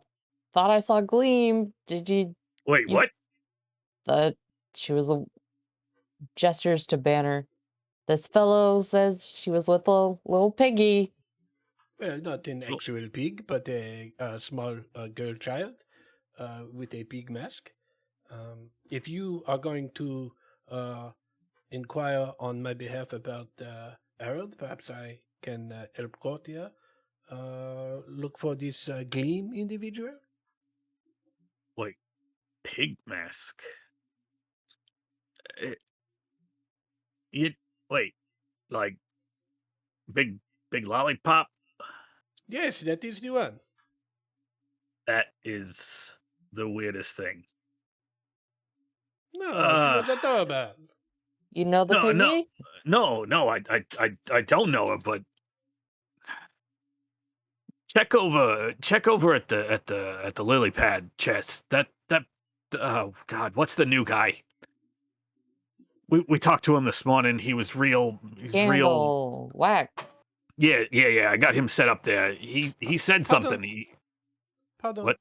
thought I saw Gleam. Did you? Wait, You what? the she was the gestures to Banner. This fellow says she was with a little piggy. Well, not an Oh, actual pig, but a small girl child with a pig mask. If you are going to inquire on my behalf about Harold, perhaps I can help Cortia look for this Gleam individual. wait, pig mask. Uh, You wait, like big big lollipop. Yes, that is the one. That is the weirdest thing. No, she Uh, was adorable. You know the no, no, piggy? no. I don't know her, but check over at the lily pad chest. That oh god, what's the new guy? We talked to him this morning. He's real. Candle. Whack. Yeah. I got him set up there. He said Pardon, something. He pardon. what?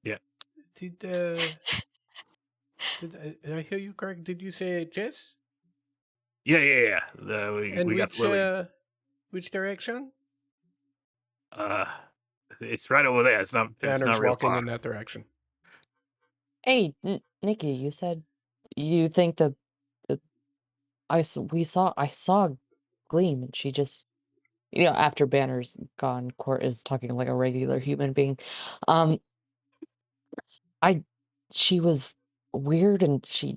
Yeah. Did did I hear you correct? Did you say Jess? Yeah. And We got Lily. which direction? Uh, it's right over there. It's Banner's not real walking far. in that direction. Hey, Nikki, you said you think the I saw Gleam, and she just after Banner's gone, Court is talking like a regular human being. Um, I she was weird, and she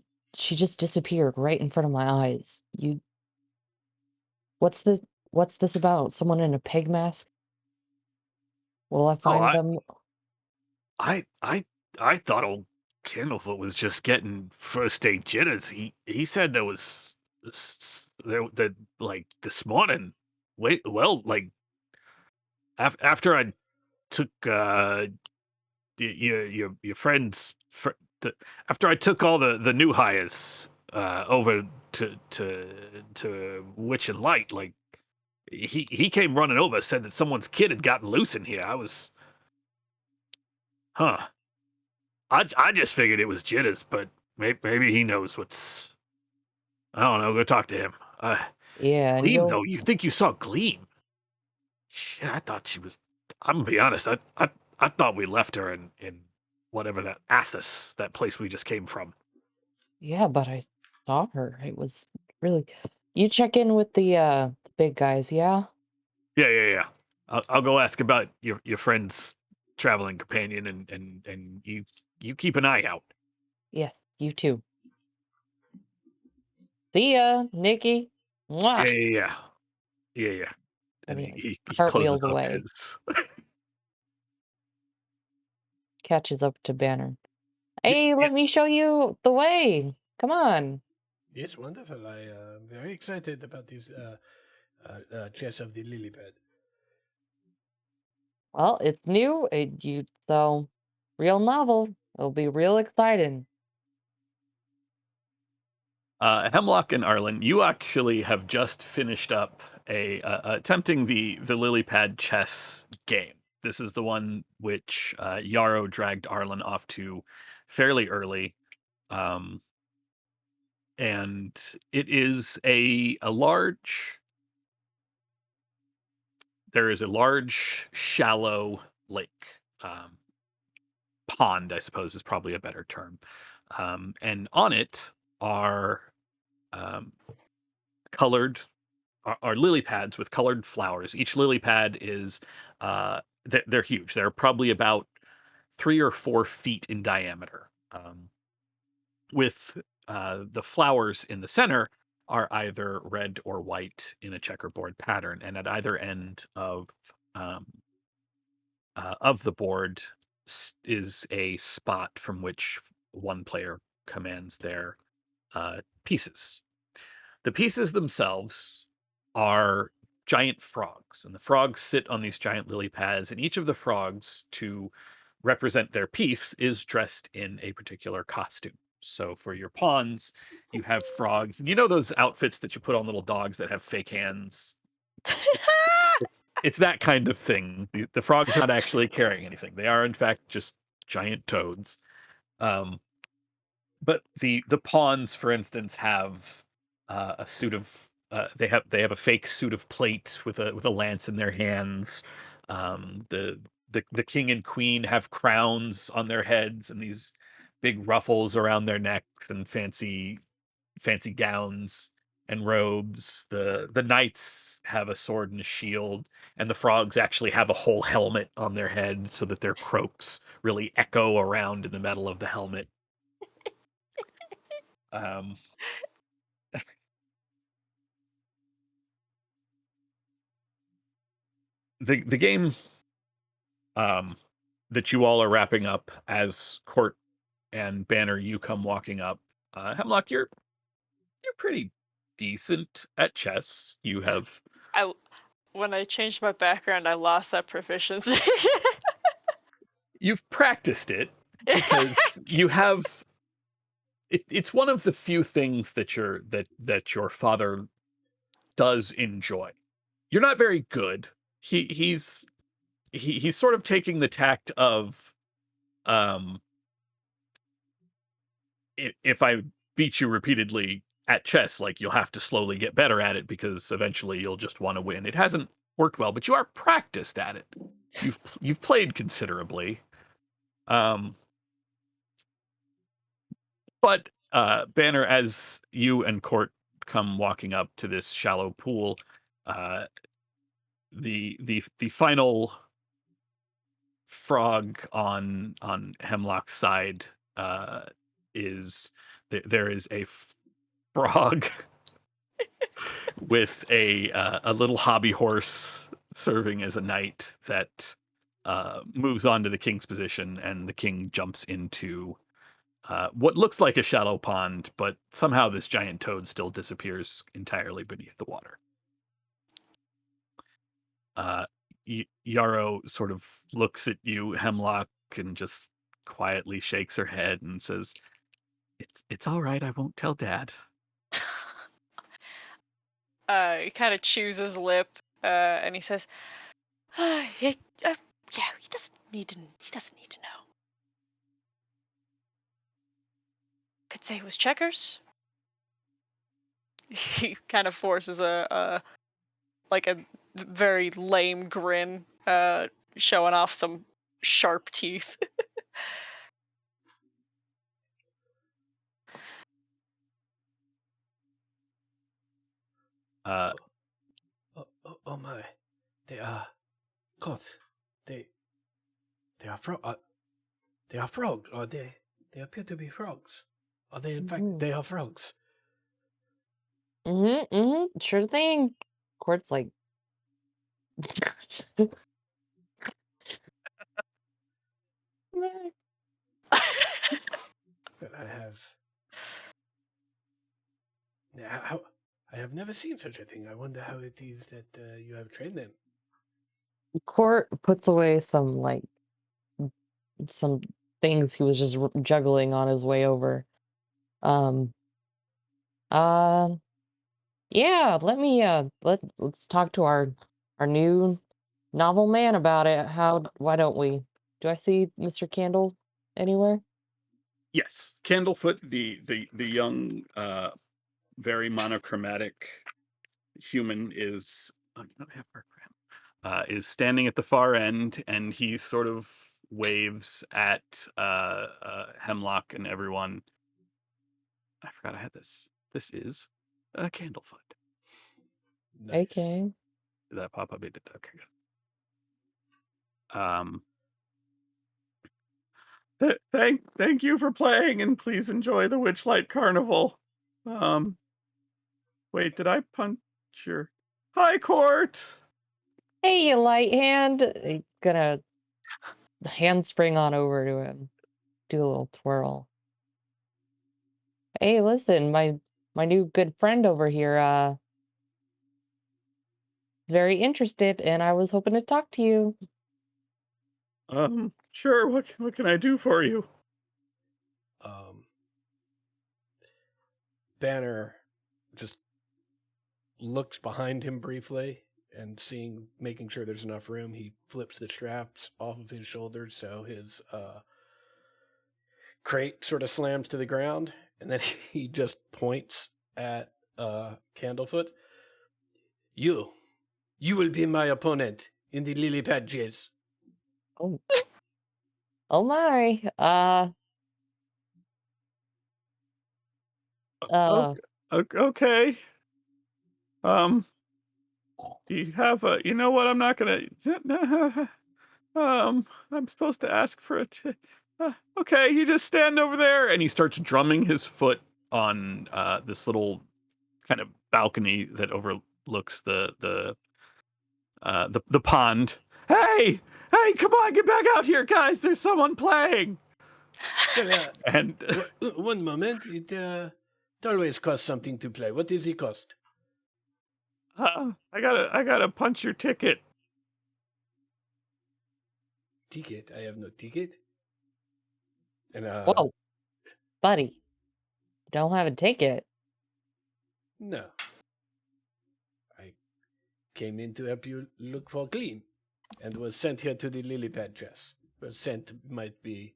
just disappeared right in front of my eyes. What's the what's this about? Someone in a pig mask? Will I Oh, find them? I I I thought old Candlefoot was just getting first aid jitters. He said there was there that like this morning. Wait, well, like after I took your friends after I took all the new hires over to Witch and Light, like he came running over, said that someone's kid had gotten loose in here. I was, huh? I just figured it was jitters, but maybe he knows what's. I don't know. Go talk to him. Yeah, and Gleam you'll though. You think you saw Gleam? Shit, I thought she was. I'm gonna be honest. I thought we left her in whatever that Athos, that place we just came from. yeah, but I saw her. It was really. You check in with the big guys, yeah? Yeah. I'll go ask about your friend's traveling companion, and you keep an eye out. Yes, you too. See ya, Nikki. Yeah, Mwah! yeah, yeah, yeah. And And he he closes cartwheels up away, his. catches up to Banner. Yeah, Hey, yeah. let me show you the way. Come on. Yes, wonderful. I am very excited about this Chess of the Lily Pad. Well, it's new. So real novel. It'll be real exciting. Hemlock and Arlen, you actually have just finished up attempting the lily pad chess game. This is the one which Yarrow dragged Arlen off to fairly early, um, and it is a large. There is a large, shallow lake. Pond, I suppose, is probably a better term. And on it are um, colored are lily pads with colored flowers. Each lily pad is they're huge. They're probably about 3 or 4 feet in diameter. With the flowers in the center are either red or white in a checkerboard pattern, and at either end um, of the board is a spot from which one player commands their pieces. The pieces themselves are giant frogs, and the frogs sit on these giant lily pads, and each of the frogs, to represent their piece, is dressed in a particular costume. So for your pawns, you have frogs, and you know those outfits that you put on little dogs that have fake hands? It's it's that kind of thing. The frogs are not actually carrying anything. They are in fact just giant toads. Um, but the pawns, for instance, have a suit of they have a fake suit of plate with a lance in their hands. The king and queen have crowns on their heads and these big ruffles around their necks and fancy gowns and robes. The knights have a sword and a shield, and the frogs actually have a whole helmet on their head so that their croaks really echo around in the metal of the helmet. Um, the game um, that you all are wrapping up as Court and Banner, you come walking up. Hemlock, you're pretty decent at chess. You have I when I changed my background, I lost that proficiency. you've practiced it because you have. It's one of the few things that your father does enjoy. You're not very good. He's sort of taking the tact of um if I beat you repeatedly at chess, like you'll have to slowly get better at it because eventually you'll just want to win. It hasn't worked well, but you are practiced at it. You've played considerably. Um, but Banner, as you and Court come walking up to this shallow pool, uh, the final frog on Hemlock's side is there is a frog with a little hobby horse serving as a knight that moves on to the king's position, and the king jumps into what looks like a shallow pond, but somehow this giant toad still disappears entirely beneath the water. Uh, Yarrow sort of looks at you, Hemlock, and just quietly shakes her head and says, "It's all right. I won't tell Dad." He kind of chews his lip, and he says, "Yeah, he doesn't need to. He doesn't need to know. Could say it was checkers." He kind of forces a very lame grin, showing off some sharp teeth. Uh, Oh my, they are God. They they are they are frogs, or they appear to be frogs. Are they in fact Mhm. they are frogs? Sure thing. Court's like, But I have never seen such a thing. I wonder how it is that you have trained them. Court puts away some things he was just juggling on his way over. Um, uh, yeah, let's talk to our new novel man about it. Why don't we? Do I see Mr. Candle anywhere? yes, Candlefoot, the young, very monochromatic human is. I don't have her is standing at the far end, and he sort of waves at Hemlock and everyone. I forgot I had this. This is Candlefoot. Nice. Okay. Did that pop up? It did. Okay, good. Thank you for playing, and please enjoy the Witchlight Carnival. Um, wait, did I punch your Hi, Court! Hey, you light hand. Gonna handspring on over to him, do a little twirl. Hey, listen, my new good friend over here, very interested, and I was hoping to talk to you. Sure, what can I do for you? Um, Banner just looks behind him briefly and making sure there's enough room, he flips the straps off of his shoulders so his crate sort of slams to the ground, and then he just points at Candlefoot. You, you will be my opponent in the lily pad chase. Oh, oh my. Uh, Okay. Um, do you have a you know what, I'm not gonna I'm supposed to ask for it. Okay, you just stand over there, and he starts drumming his foot on this little kind of balcony that overlooks the pond. Hey, come on, get back out here, guys! There's someone playing. Well, And one moment. It always costs something to play. What does it cost? I gotta punch your ticket. Ticket. I have no ticket. And whoa, buddy, don't have a ticket. no. I came in to help you look for clean, and was sent here to the lily pad chest. Well, sent might be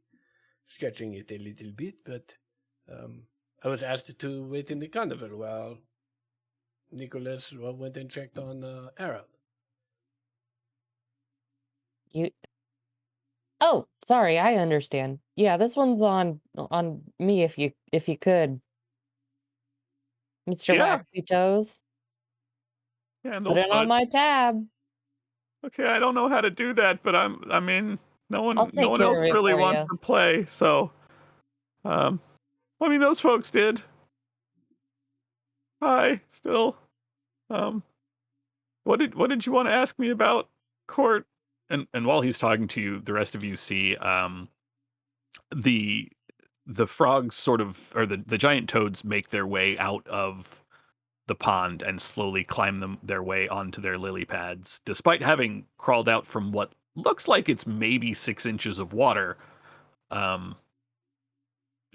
stretching it a little bit, but I was asked to wait in the carnival while Nicholas went and checked on Harold. You. Oh, sorry, I understand. Yeah, this one's on me if you could, Mr. Yeah, Waxy Toes. Put it on Candlefoot. my tab. Okay, I don't know how to do that, but I mean, I'll no take one care else of it really for wants you. to play, so um I mean those folks did. Hi, still. Um what did you want to ask me about, Court? And while he's talking to you, the rest of you see the the frogs sort of or the giant toads make their way out of the pond and slowly climb their way onto their lily pads, despite having crawled out from what looks like it's maybe 6 inches of water. Um,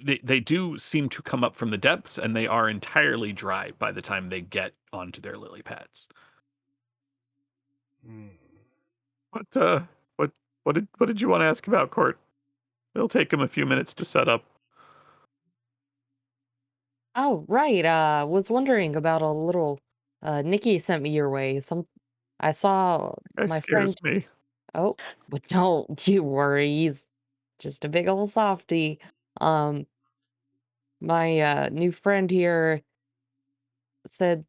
they do seem to come up from the depths, and they are entirely dry by the time they get onto their lily pads. Hmm. What what what did you want to ask about, Court? It'll take him a few minutes to set up. Oh, right. Was wondering about a little Nikki sent me your way. I saw That my scares friend. me. Oh, but don't you worry. He's just a big old softy. Um, my new friend here said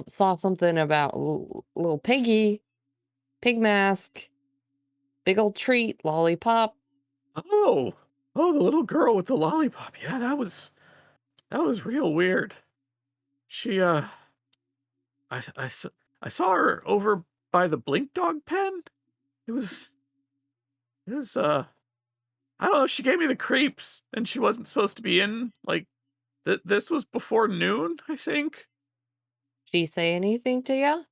saw something about little piggy, pig mask, big old treat, lollipop. Oh, oh, the little girl with the lollipop. Yeah, that was real weird. She I I s- I saw her over by the Blink Dog pen. It was it was I don't know, she gave me the creeps, and she wasn't supposed to be in like this was before noon, I think. She say anything to ya?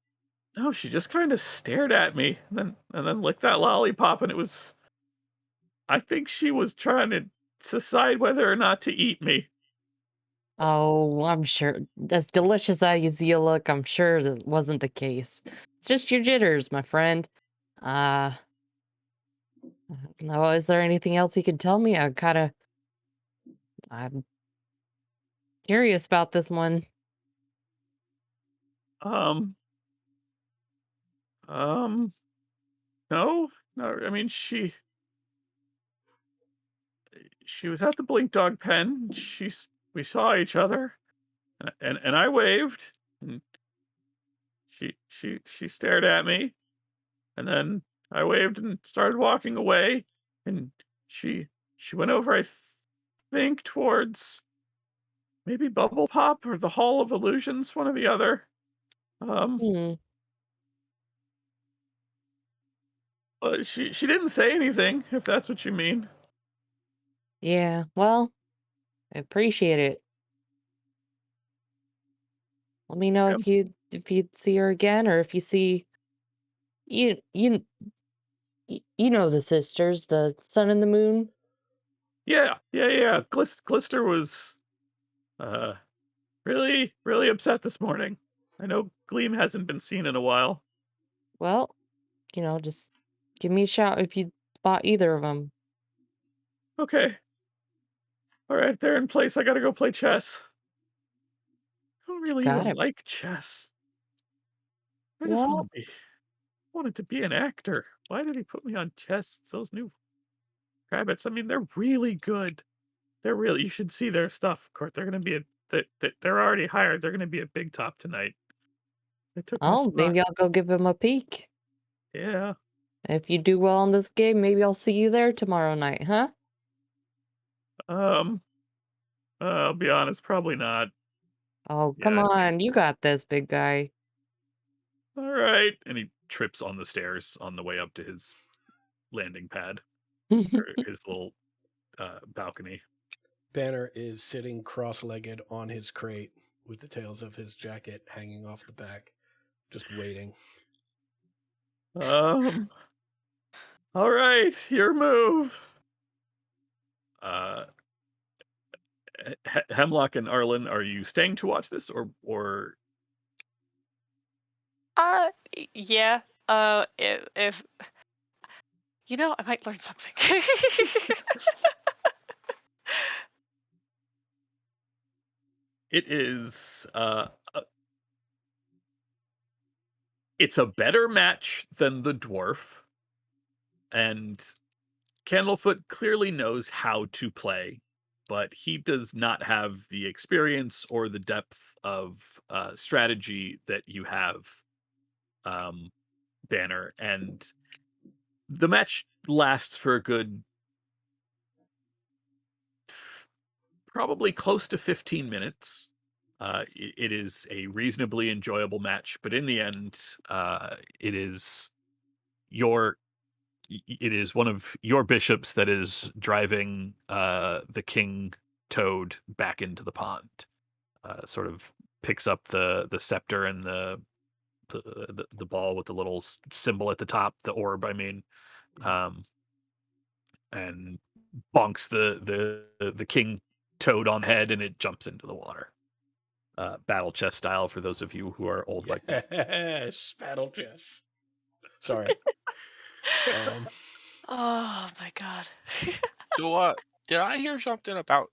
No, she just kind of stared at me and then licked that lollipop, and it was I think she was trying to decide whether or not to eat me. Oh, I'm sure. As delicious as you look, I'm sure that wasn't the case. It's just your jitters, my friend. Uh, no, is there anything else you could tell me? I'm curious about this one. Um um no, no, I mean she was at the Blink Dog pen. We saw each other, and I waved, and she stared at me, and then I waved and started walking away, and she She went over, I think, towards maybe Bubble Pop or the Hall of Illusions, one or the other. Um, Hmm. she didn't say anything, if that's what you mean. Yeah. Well, I appreciate it. Let me know Yeah, if you see her again, or if you see you you you know the sisters, the sun and the moon. yeah. Glister was uh really, really upset this morning. I know Gleam hasn't been seen in a while. Well, just give me a shout if you spot either of them. Okay, all right, they're in place. I gotta go play chess. I don't really Got even it. like chess. I just Well, wanted to be an actor. Why did he put me on chess? It's those new rabbits. I mean, they're really good. They're really. You should see their stuff. Of course, they're gonna be they're already hired. They're gonna be at Big Top tonight. They took my oh, spot. maybe I'll go give him a peek. Yeah. If you do well in this game, maybe I'll see you there tomorrow night, huh? Um. I'll be honest. Probably not Oh, come yet. on. You got this, big guy. All right. And he trips on the stairs on the way up to his landing pad or his little balcony. Banner is sitting cross-legged on his crate with the tails of his jacket hanging off the back, just waiting. Um. All right. Your move. Uh. Hemlock and Arlen, are you staying to watch this or Yeah. If I might learn something. it is it's a better match than the dwarf, and Candlefoot clearly knows how to play, but he does not have the experience or the depth of strategy that you have, um, Banner. And the match lasts for a good, probably close to 15 minutes. It is a reasonably enjoyable match, but in the end, it is your it is one of your bishops that is driving the king toad back into the pond. Sort of picks up the scepter and the ball with the little symbol at the top, the orb. I mean, um, and bonks the king toad on the head, and it jumps into the water. Battle chess style for those of you who are old like me. Yes, battle chess. Sorry. Um, Oh my god. So, did I hear something about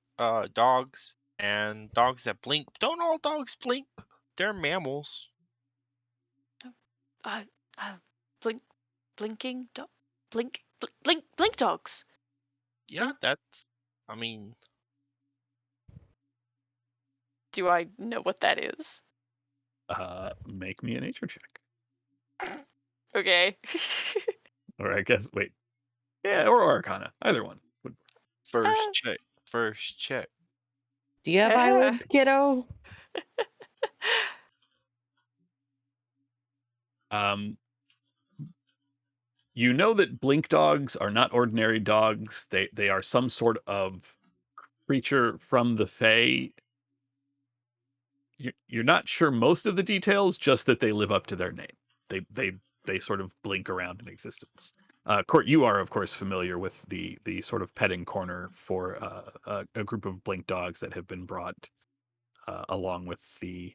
dogs and dogs that blink? Don't all dogs blink? They're mammals. uh, uh, blink, blinking, blink dogs. Yeah, that's. I mean, Do I know what that is? Make me a nature check, Okay. or I guess wait, yeah, or Arcana, either one. first check. First check. Do you have Uh, eyelids, kiddo? Um, you know that blink dogs are not ordinary dogs. They are some sort of creature from the Fae. You're not sure most of the details, just that they live up to their name. They sort of blink around in existence. Court, you are of course familiar with the sort of petting corner for a group of blink dogs that have been brought along with the.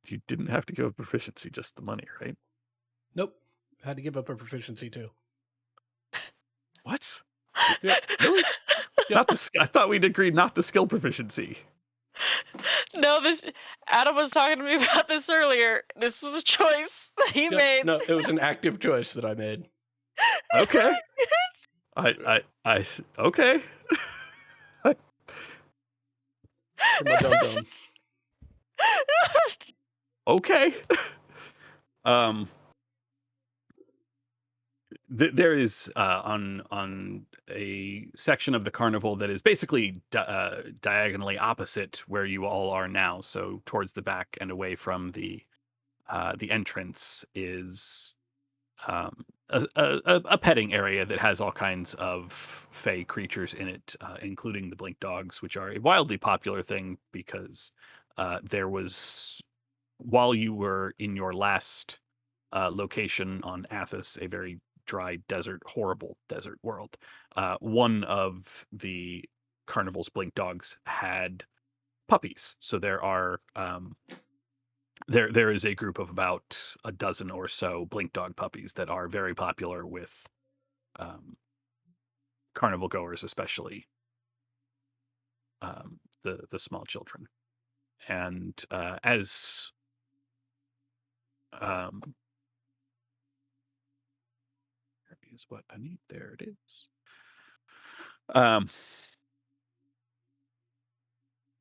You didn't have to give up proficiency, just the money, right? nope. Had to give up a proficiency too. What? Yep. Really? Yep. Not the. I thought we'd agreed not the skill proficiency. No, Adam was talking to me about this earlier. This was a choice that he Yep. made. No, it was an active choice that I made. Okay. I okay. For my dum dum. Okay. Um There is on a section of the carnival that is basically diagonally opposite where you all are now. So towards the back and away from the entrance is a petting area that has all kinds of fey creatures in it, including the blink dogs, which are a wildly popular thing because there was, while you were in your last location on Athos, a very dry desert, horrible desert world, one of the carnival's blink dogs had puppies. So there is a group of about a dozen or so blink dog puppies that are very popular with um, carnival goers, especially the small children. And as there is what I need. There it is.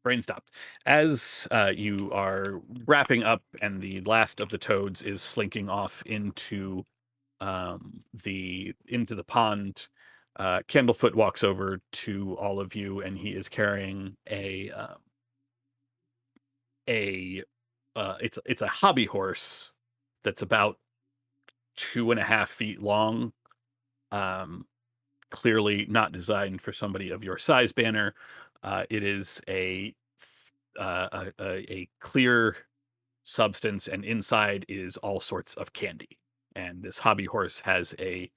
Brain stopped. As you are wrapping up, and the last of the toads is slinking off into the pond. Candlefoot walks over to all of you, and he is carrying it's a hobby horse that's about 2.5 feet long. Clearly not designed for somebody of your size, Banner. It is a clear substance, and inside is all sorts of candy. And this hobby horse has a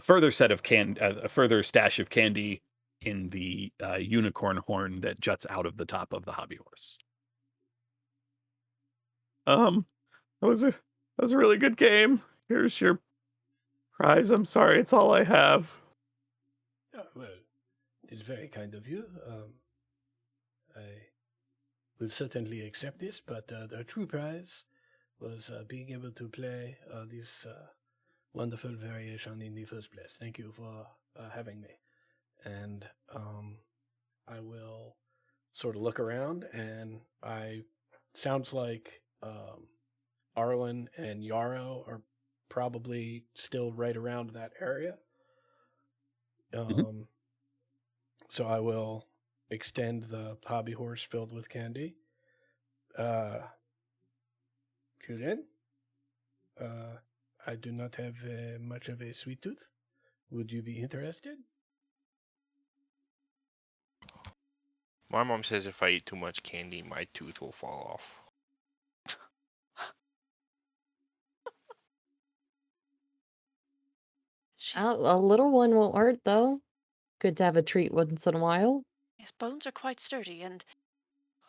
further set of a further stash of candy in the unicorn horn that juts out of the top of the hobby horse. That was a really good game. Here's your prize. I'm sorry, it's all I have. Oh, well, it's very kind of you. I will certainly accept this, but the true prize was being able to play this wonderful variation in the first place. Thank you for having me. And I will sort of look around, and sounds like Arlen and Yarrow are probably still right around that area. Mhm. So I will extend the hobby horse filled with candy. Kuren, I do not have much of a sweet tooth. Would you be interested? My mom says if I eat too much candy, my tooth will fall off. She's, A little one won't hurt, though. Good to have a treat once in a while. his bones are quite sturdy, and,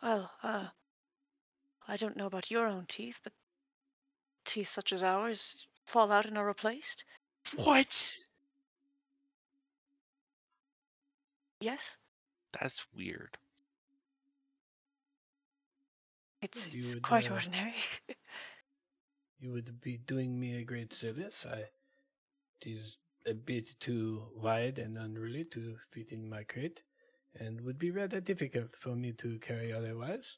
well, I don't know about your own teeth, but teeth such as ours fall out and are replaced. What? Yes, That's weird. it's You it's would quite ordinary. you would be doing me a great service. It is a bit too wide and unruly to fit in my crate, and would be rather difficult for me to carry otherwise.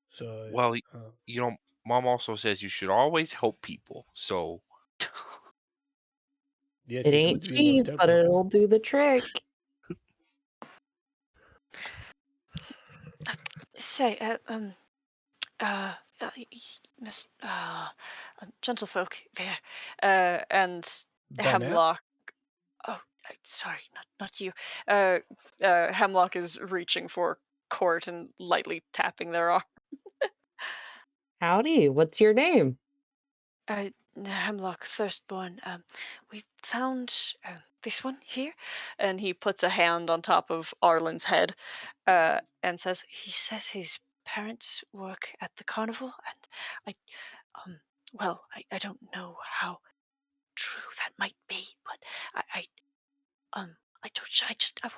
So, Well, uh, you know, mom also says you should always help people. So, yes, It it ain't would be most cheese, but helpful. it'll do the trick. Say, Miss, gentlefolk there, and Banner? Hemlock. Oh, sorry, not you. Hemlock is reaching for Court and lightly tapping their arm. Howdy, what's your name? Uh, Hemlock Thirstborn. We found this one here, and he puts a hand on top of Arlen's head, and he says his parents work at the carnival, and I don't know how true that might be, but I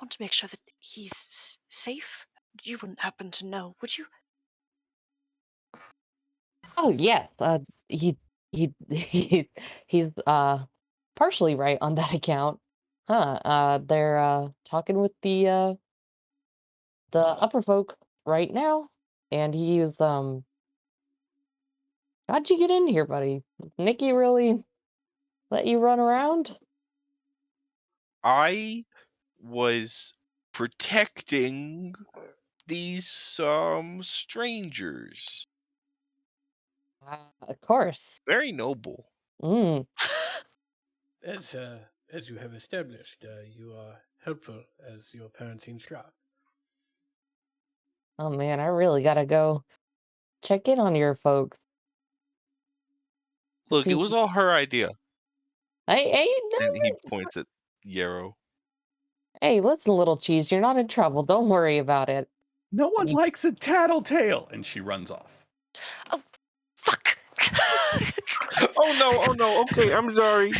want to make sure that he's safe. You wouldn't happen to know, would you? Oh yes, he he's partially right on that account. Huh? They're talking with the upper folk right now, and how'd you get in here, buddy? Nikki really let you run around? I was protecting these strangers. Of course. Very noble. Mm. As you have established, you are helpful as your parents instruct. Oh man, I really gotta go check in on your folks. Look, it See, was all her idea. hey, And he points at Yarrow. hey, listen, little cheese, you're not in trouble. Don't worry about it. No one Mm. likes a tattletale. And she runs off. Oh, fuck! Oh no, okay, I'm sorry.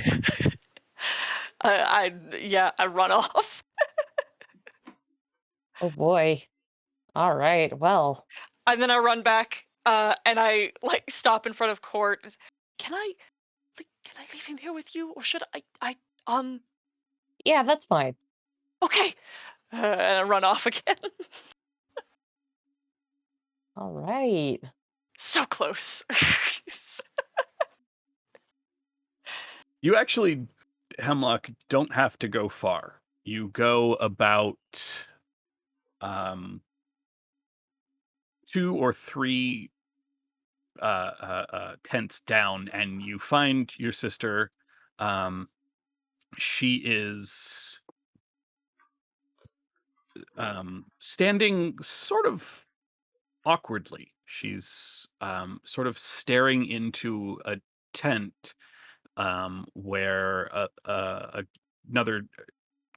I run off. Oh boy. All right. Well, And then I run back, and I like stop in front of Court. Can I, can I leave him here with you, or should I? yeah, that's fine. Okay. And I run off again. All right. So close. You actually, Hemlock, don't have to go far. You go about 2 or 3 tents down, and you find your sister. She is standing sort of awkwardly. She's sort of staring into a tent where another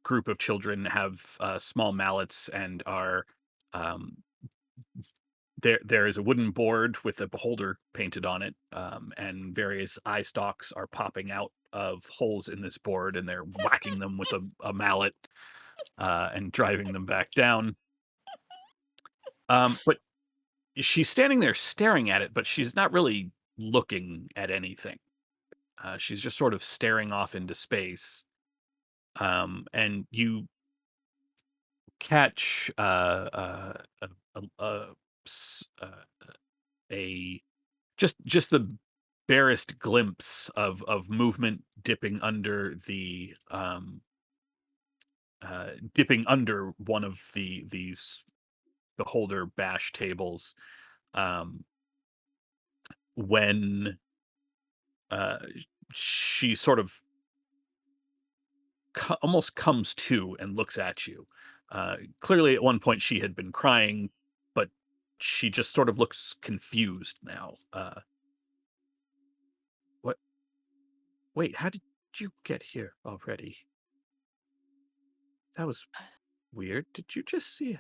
group of children have small mallets and are um, there is a wooden board with a beholder painted on it, and various eye stalks are popping out of holes in this board, and they're whacking them with a mallet and driving them back down. But she's standing there staring at it, but she's not really looking at anything. She's just sort of staring off into space. And you catch a, a, s- a just the barest glimpse of movement dipping under one of these beholder bash tables, um, when uh, she sort of almost comes to and looks at you. Clearly, at one point she had been crying, but she just sort of looks confused now. What? Wait, how did you get here already? That was weird. Did you just see it?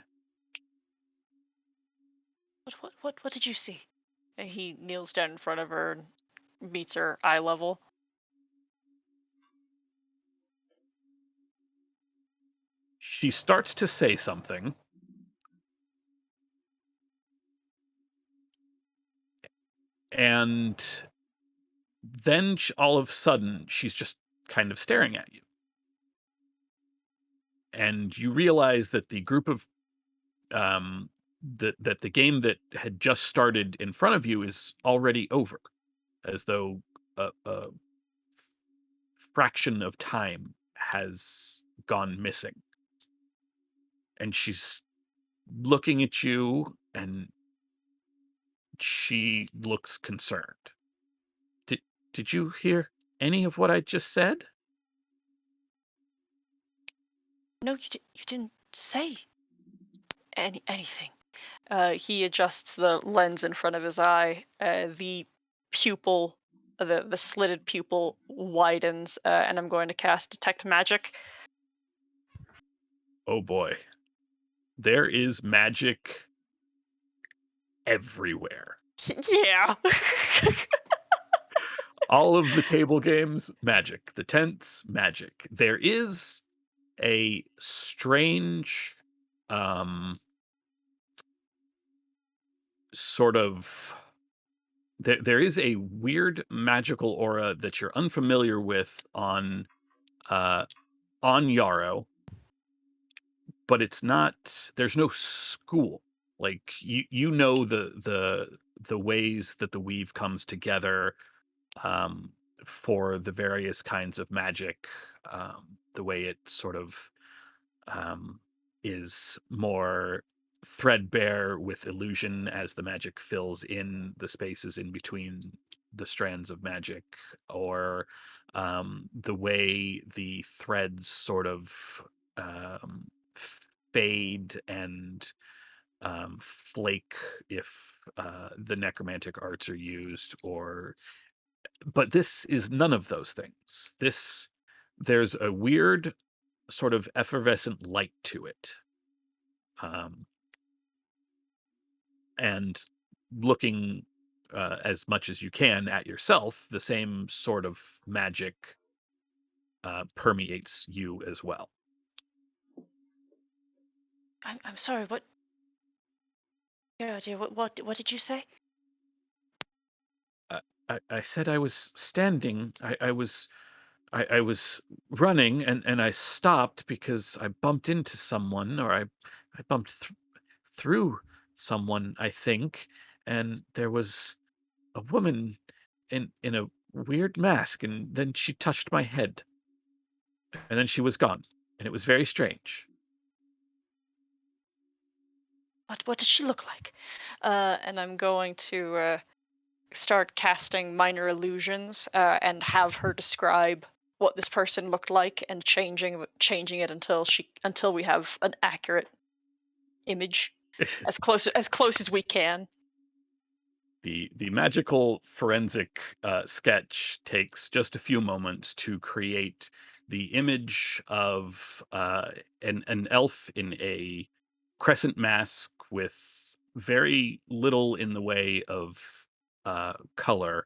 What did you see? And he kneels down in front of her and meets her eye level. She starts to say something, and then all of a sudden she's just kind of staring at you. And you realize that the group of that the game that had just started in front of you is already over, as though a fraction of time has gone missing. And she's looking at you, and she looks concerned. Did you hear any of what I just said? No, you didn't say anything. He adjusts the lens in front of his eye. The pupil, the slitted pupil widens, and I'm going to cast Detect Magic. Oh boy. There is magic everywhere. Yeah. All of the table games, magic. The tents, magic. There is a strange sort of there is a weird magical aura that you're unfamiliar with on Yarrow, but it's not, there's no school. Like you know the ways that the weave comes together, for the various kinds of magic, the way it sort of um, is more threadbare with illusion as the magic fills in the spaces in between the strands of magic, or the way the threads sort of um, fade and flake if the necromantic arts are used, or but this is none of those things. There's a weird sort of effervescent light to it. Um, and looking as much as you can at yourself, the same sort of magic permeates you as well. I'm sorry. What? Yeah, dear. What did you say? I said I was standing. I was running, and I stopped because I bumped into someone, or I bumped through someone, I think, and there was a woman in a weird mask, and then she touched my head, and then she was gone, and it was very strange. What did she look like? And I'm going to start casting minor illusions and have her describe what this person looked like and changing it until we have an accurate image as close as we can. The magical forensic sketch takes just a few moments to create the image of an elf in a crescent mask with very little in the way of color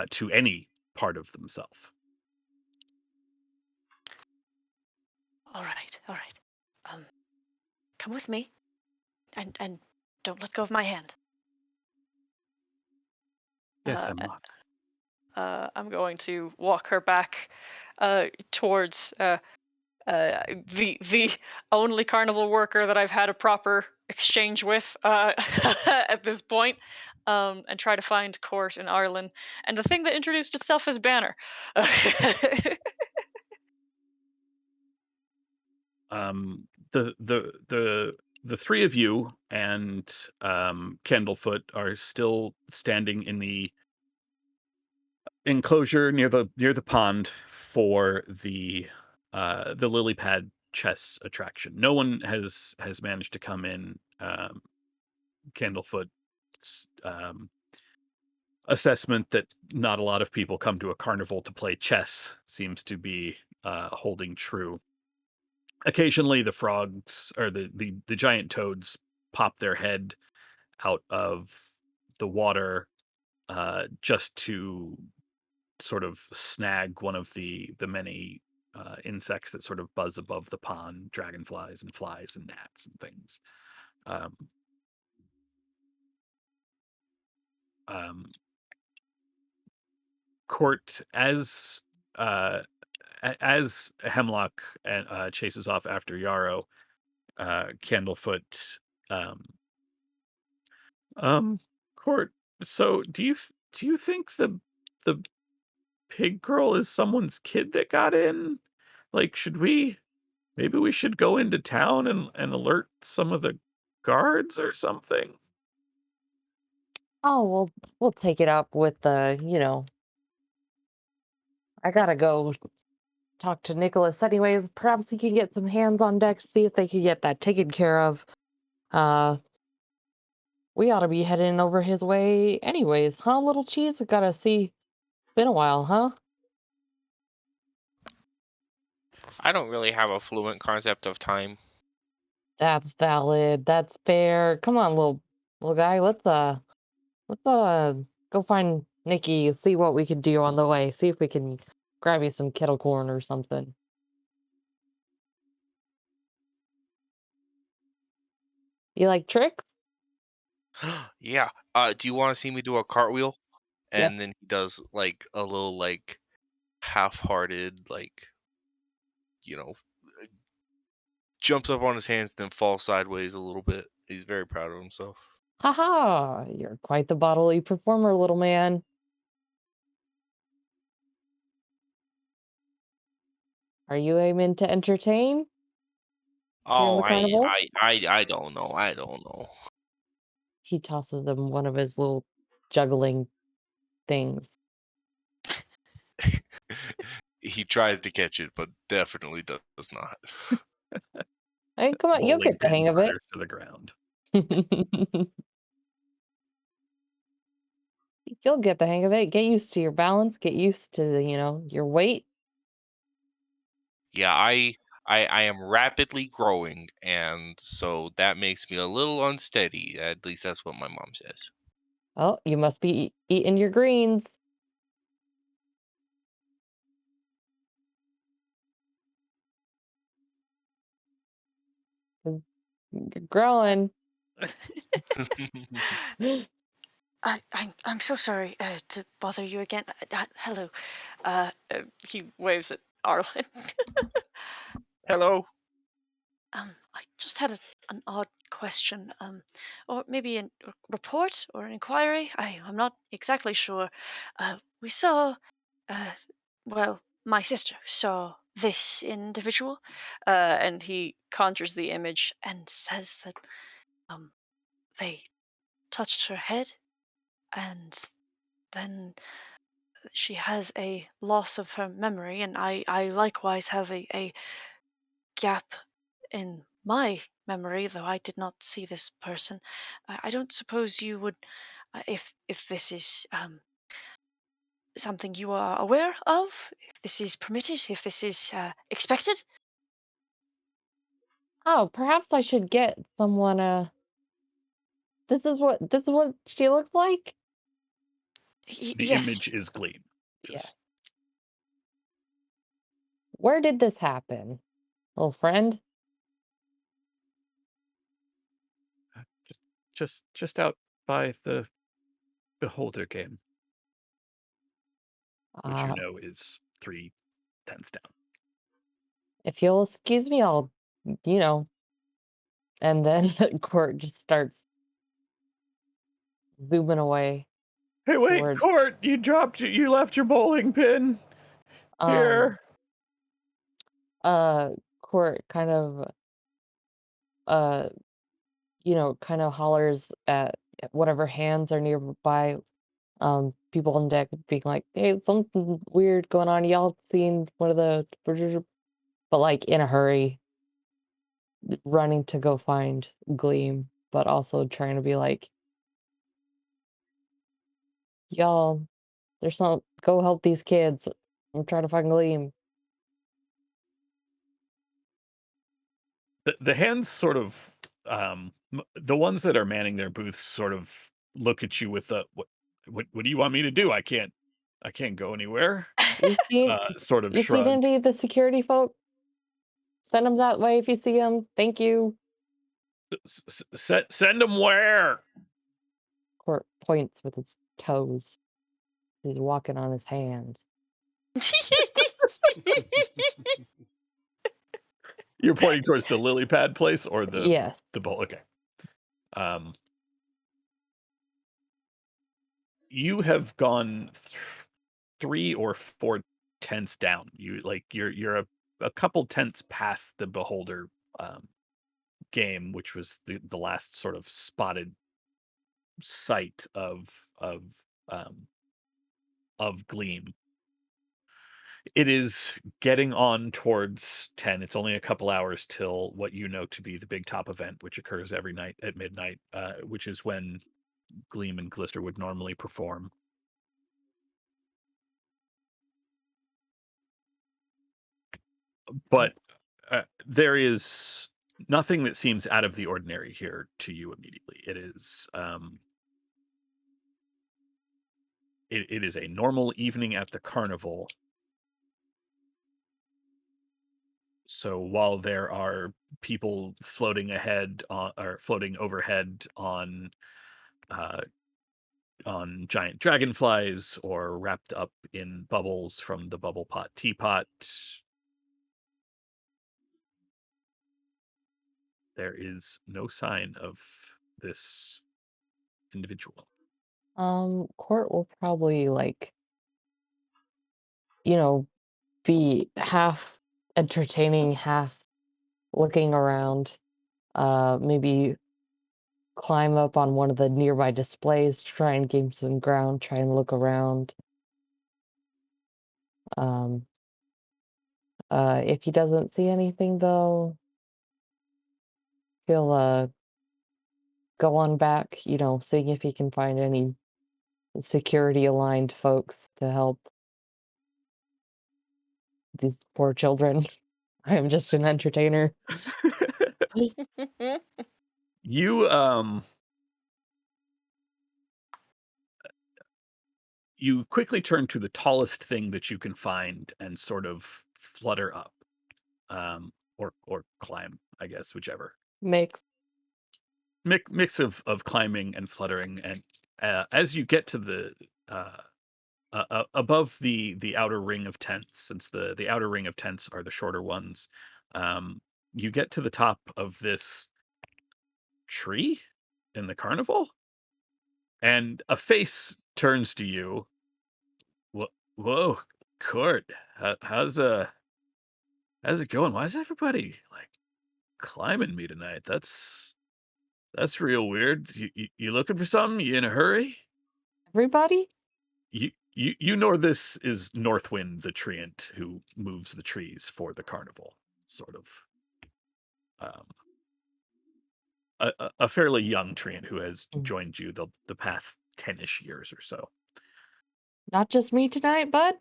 to any part of themselves. All right, all right. Um, come with me, and don't let go of my hand. Yes, Uh, Hemlock. I'm going to walk her back towards the only carnival worker that I've had a proper exchange with at this point, and try to find Court and Arlen and the thing that introduced itself as Banner. The three of you and Candlefoot are still standing in the enclosure near the pond for the lily pad chess attraction. No one has managed to come in. Candlefoot's assessment that not a lot of people come to a carnival to play chess seems to be holding true. Occasionally, the frogs or the giant toads pop their head out of the water just to sort of snag one of the many insects that sort of buzz above the pond, dragonflies and flies and gnats and things. Um, um, Court, uh, as Hemlock chases off after Yarrow, Candlefoot, um, um, Court. So, do you think the pig girl is someone's kid that got in? Like, maybe we should go into town and alert some of the guards or something? Oh, we'll take it up with the. I gotta go talk to Nicholas anyways. Perhaps he can get some hands on deck to see if they can get that taken care of. Uh, we ought to be heading over his way anyways, huh, little cheese? Gotta see. Been a while, huh? I don't really have a fluent concept of time. That's valid. That's fair. Come on, little guy. Let's go find Nikki. See what we can do on the way. See if we can grab you some kettle corn or something. You like tricks? Yeah. Do you want to see me do a cartwheel? Yep. And then he does like a little like half-hearted like you know jumps up on his hands then falls sideways a little bit. He's very proud of himself. Haha, you're quite the bodily performer, little man. Are you aiming to entertain during Oh, the carnival? I don't know. I don't know. He tosses him one of his little juggling things. He tries to catch it, but definitely does not. Hey, come on, you'll Bowling get the pin hang of it. clatters to the ground. You'll get the hang of it. Get used to your balance. Get used to your weight. Yeah, I am rapidly growing, and so that makes me a little unsteady. At least that's what my mom says. Oh, you must be eating your greens. You're growing. I'm so sorry to bother you again. Hello. He waves at Arlen. Hello. I just had an odd question, or maybe a report or an inquiry. I'm not exactly sure. We saw, uh, well, my sister saw this individual. And he conjures the image. And says that um, they touched her head, and then she has a loss of her memory, and I likewise have a gap in my memory, though I did not see this person. I don't suppose you would, if this is something you are aware of, if this is permitted, if this is expected. Oh, perhaps I should get someone. This is what she looks like. The Yes. image is Gleam. Yeah. Just Where did this happen, little friend? just out by the Beholder game, which Uh, is 3 tents down. if you'll excuse me, I'll, you know, and then Court just starts zooming away Hey, wait, towards Court! You left your bowling pin um here. uh Court kind of uh kind of hollers at whatever hands are nearby, people on deck being like, hey, something weird going on. Y'all seen one of the but like in a hurry, running to go find Gleam, but also trying to be like, y'all, there's some go help these kids. I'm trying to find Gleam. The hands sort of, the ones that are manning their booths sort of look at you with the what do you want me to do? I can't go anywhere. You see Sort of you seen shrug. any of the security folk? Send them that way if you see them. Thank you. Send them where? Court points with his toes. He's walking on his hands. You're pointing towards the lily pad place or Yes. the bowl. Okay. You have gone 3 or 4 tents down. You're a couple tents past the Beholder um, game, which was the last sort of spotted site um, of Gleam. It is getting on towards 10. It's only a couple hours till what you know to be the big top event, which occurs every night at midnight, which is when Gleam and Glister would normally perform. But there is nothing that seems out of the ordinary here to you immediately. It is a normal evening at the carnival. So while there are people floating ahead or floating overhead uh, on giant dragonflies or wrapped up in bubbles from the bubble pot teapot, there is no sign of this individual. Court will probably like, you know, be half entertaining, half looking around. Maybe climb up on one of the nearby displays to try and gain some ground, try and look around. Um, if he doesn't see anything, though, he'll go on back, seeing if he can find any security aligned folks to help these poor children. I am just an entertainer. You you quickly turn to the tallest thing that you can find and sort of flutter up, or climb, I guess, whichever. Mix. Mix of climbing and fluttering, and as you get to the above the outer ring of tents, since the outer ring of tents are the shorter ones, um, you get to the top of this tree in the carnival, and a face turns to you. Whoa, Court, how's it going? Why is everybody like climbing me tonight? That's real weird. You looking for something? You in a hurry? Everybody? You know this is Northwind the treant who moves the trees for the carnival, sort of. Um, a fairly young treant who has Mm. joined you the past 10-ish years or so. Not just me tonight, bud?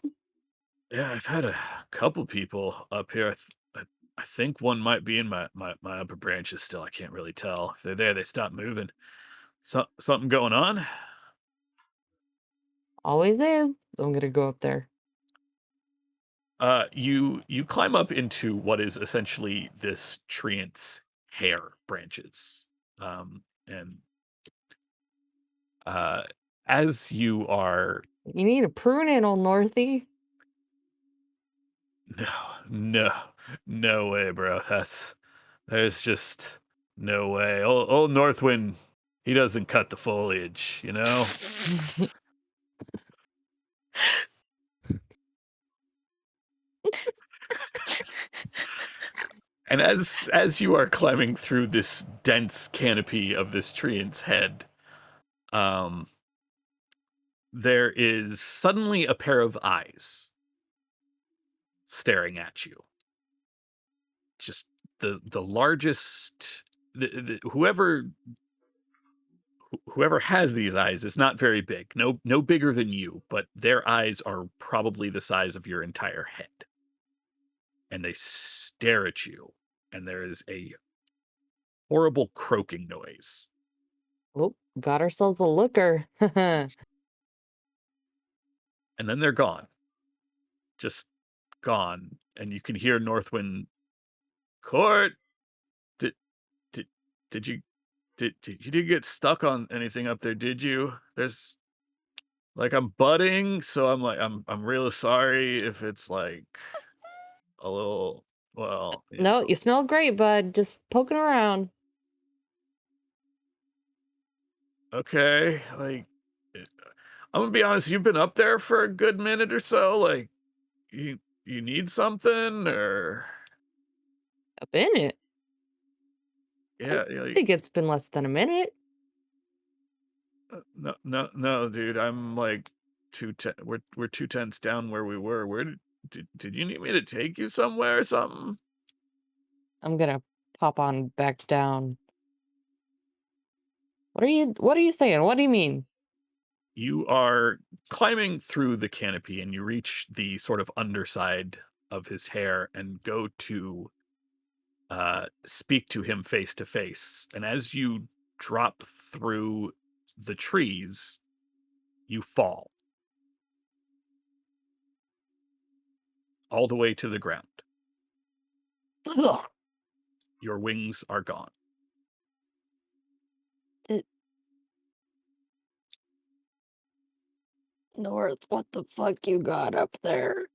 Yeah, I've had a couple people up here. I think one might be in my upper branches still. I can't really tell. If they're there, they stop moving. Something going on? Always is. I'm gonna go up there. You climb up into what is essentially this treant's hair branches. And as you are You need a pruning, old Northy. no, no, no way, bro. There's just no way. Old Northwind, he doesn't cut the foliage, you know? And as you are climbing through this dense canopy of this treant's head, um, there is suddenly a pair of eyes staring at you. Just the largest, whoever has these eyes is not very big. No bigger than you, but their eyes are probably the size of your entire head. And they stare at you, and there is a horrible croaking noise. Oh, got ourselves a looker. And then they're gone. Just gone. And you can hear Northwind, Court, did did did you you didn't get stuck on anything up there, did you? There's like I'm budding, so I'm really sorry if it's like a little, well, No, you smell great, bud. Just poking around. okay, like I'm gonna be honest, you've been up there for a good minute or so, like you need something, or A minute. yeah, I like, think it's been less than a minute. no, dude, I'm like we're 2 tents down where we were. Where did you need me to take you somewhere or something? I'm gonna pop on back down. What are you saying? What do you mean? You are climbing through the canopy and you reach the sort of underside of his hair and go to speak to him face to face. And as you drop through the trees, you fall all the way to the ground. Ugh. Your wings are gone. North, what the fuck you got up there?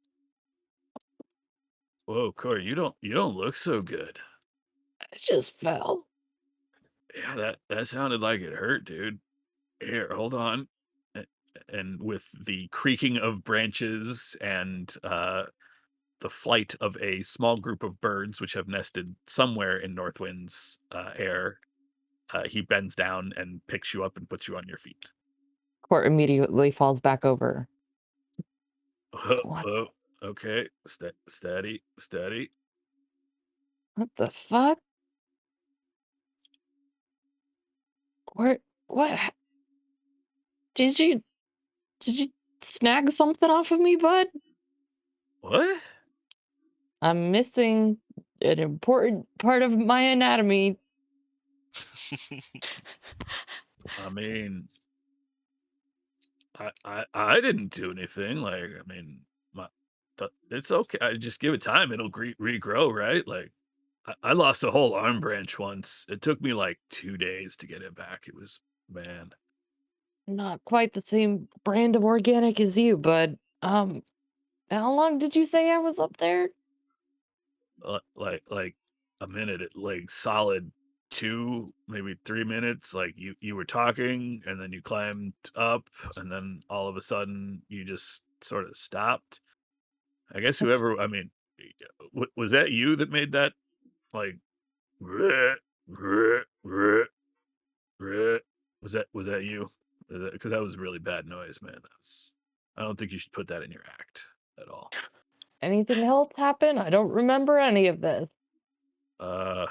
Whoa, Corey, you don't look so good. I just fell. Yeah, that sounded like it hurt, dude. Here, hold on. And with the creaking of branches and the flight of a small group of birds which have nested somewhere in Northwind's air, he bends down and picks you up and puts you on your feet. Court immediately falls back over. Oh, What? oh, okay, steady, steady. What the fuck? Where? What? Did you? Did you snag something off of me, bud? What? I'm missing an important part of my anatomy. I mean, I didn't do anything. Like, I mean, it's okay. I just give it time. It'll regrow, right? Like, I lost a whole arm branch once. It took me like 2 days to get it back. It was man, Not quite the same brand of organic as you, bud. How long did you say I was up there? like a minute, like solid 2, maybe 3 minutes. Like you were talking, and then you climbed up, and then all of a sudden you just sort of stopped. I guess That's whoever, I mean, was that you that made that like "Rrrt, rrrt, rrrt, rrrt"? Was that you? Because that was a really bad noise, man. I don't think you should put that in your act at all. anything else happen? I don't remember any of this. Uh,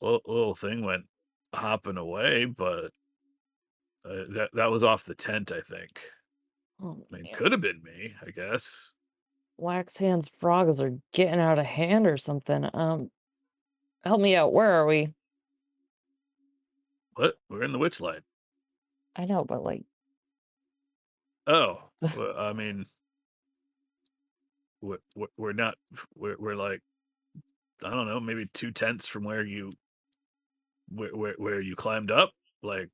little thing went hopping away, but that was off the tent, I think. Oh I mean, man. could have been me, I guess. Wax hands frogs are getting out of hand or something. Help me out. Where are we? What? We're in the Witchlight. I know, but like, Oh, well, I mean, we're not. We're like, I don't know, maybe 2 tents from where you climbed up. Like,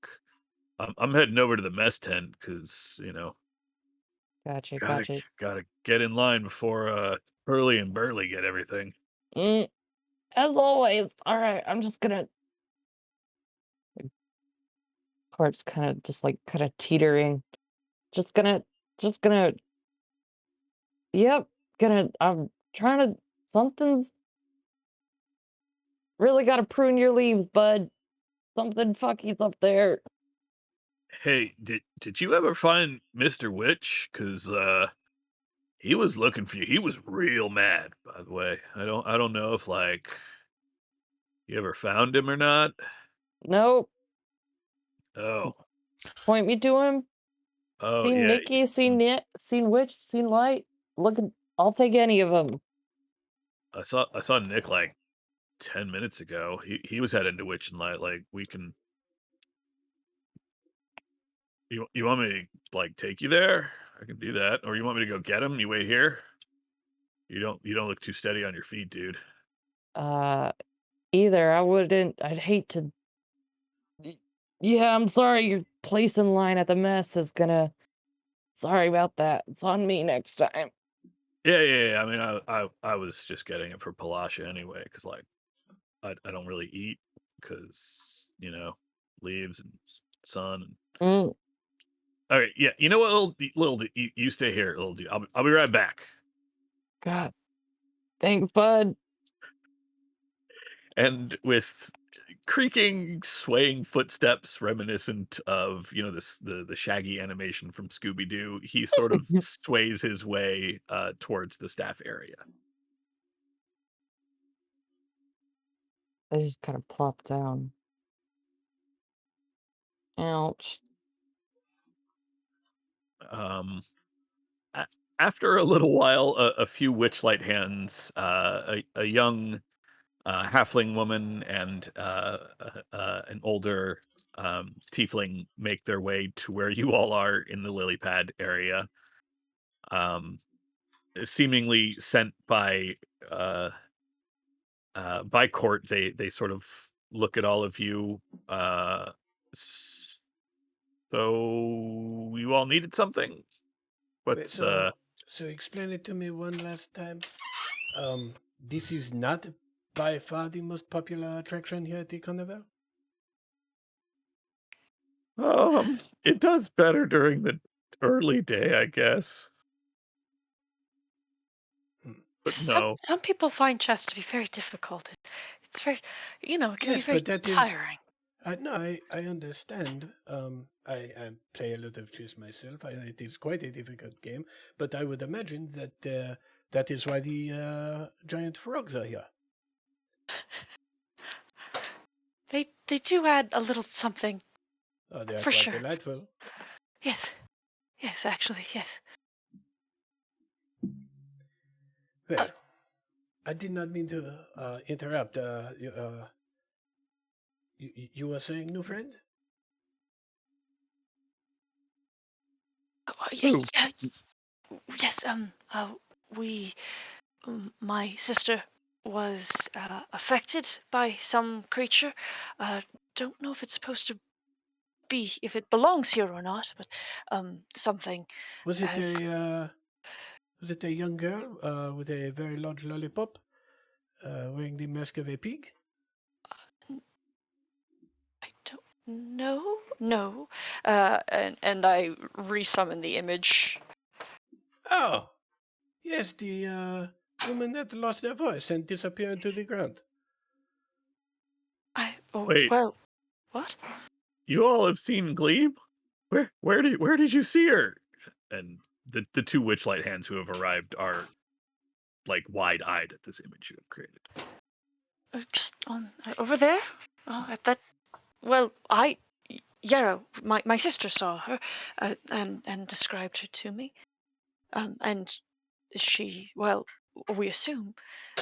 I'm heading over to the mess tent because gotcha, gotta gotcha. gotta get in line before Hurley and Burley get everything. Mm, as always. All right, I'm just gonna. Court's kind of just like kind of teetering. Just gonna, just gonna. Yep, gonna. I'm trying to. Something's really got to prune your leaves, bud. Something fucky's up there. Hey, did you ever find Mr. Witch? Cause he was looking for you. He was real mad, by the way. I don't know if like you ever found him or not. Nope. Oh. Point me to him. Oh Seen yeah. Nikki, seen mm, Nit, seen Witch, seen Light. Look at, I'll take any of them. I saw Nick like 10 minutes ago. He was heading to Witch and Light. Like we can you want me to like take you there? I can do that. Or you want me to go get him? You wait here? You don't look too steady on your feet, dude. Uh, Either I wouldn't. I'd hate to. Yeah, I'm sorry. Your place in line at the mess is gonna. Sorry about that. It's on me next time. Yeah. I mean, I was just getting it for Palasha anyway, because like I don't really eat because leaves and sun. Mm, All right, yeah. You know what, little you stay here, little dude. I'll be right back. God, thanks, bud. And with creaking, swaying footsteps reminiscent of this the shaggy animation from Scooby Doo, he sort of sways his way towards the staff area. I just kind of plop down. Ouch. Um, a- After a little while, a few witchlight hands, a young halfling woman and an older tiefling make their way to where you all are in the lily pad area. Um, Seemingly sent uh, by court, they sort of look at all of you. So you all needed something. Wait, What's so explain it to me one last time. This is not by far the most popular attraction here at the carnival. it does better during the early day, I guess. But no. Some people find chess to be very difficult. It's very, it can be Yes, very but that is. tiring. No, I understand. I play a lot of chess myself. It is quite a difficult game, but I would imagine that that is why the giant frogs are here. They do add a little something Oh, they are for quite sure. delightful. Yes, actually, yes. Well, I did not mean to interrupt. You were saying, new friend? Who? Yes. We, my sister was affected by some creature. Don't know if it's supposed to be, if it belongs here or not, but something Was it has. a young girl with a very large lollipop wearing the mask of a pig? I don't know. No. And I resummon the image. Oh, yes, the woman that lost her voice and disappeared into the ground. Wait. Well, what? You all have seen Glebe? Where did you see her? And the two Witchlight hands who have arrived are like wide-eyed at this image you have created. Just on over there. At that. Well, Yarrow, my sister saw her, and described her to me. And she, well, we assume,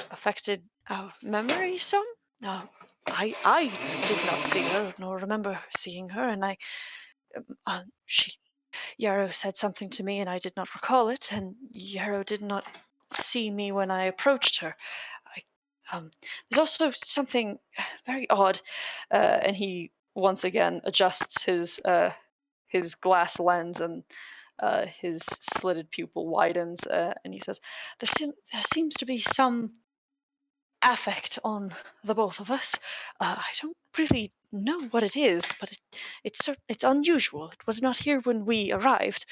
affected our memory some. I did not see her, nor remember seeing her, and Yarrow said something to me, and I did not recall it, and Yarrow did not see me when I approached her. There's also something very odd, and he once again adjusts his glass lens, and his slitted pupil widens, and he says, there seems to be some affect on the both of us. I don't really know what it is, but it's unusual. It was not here when we arrived.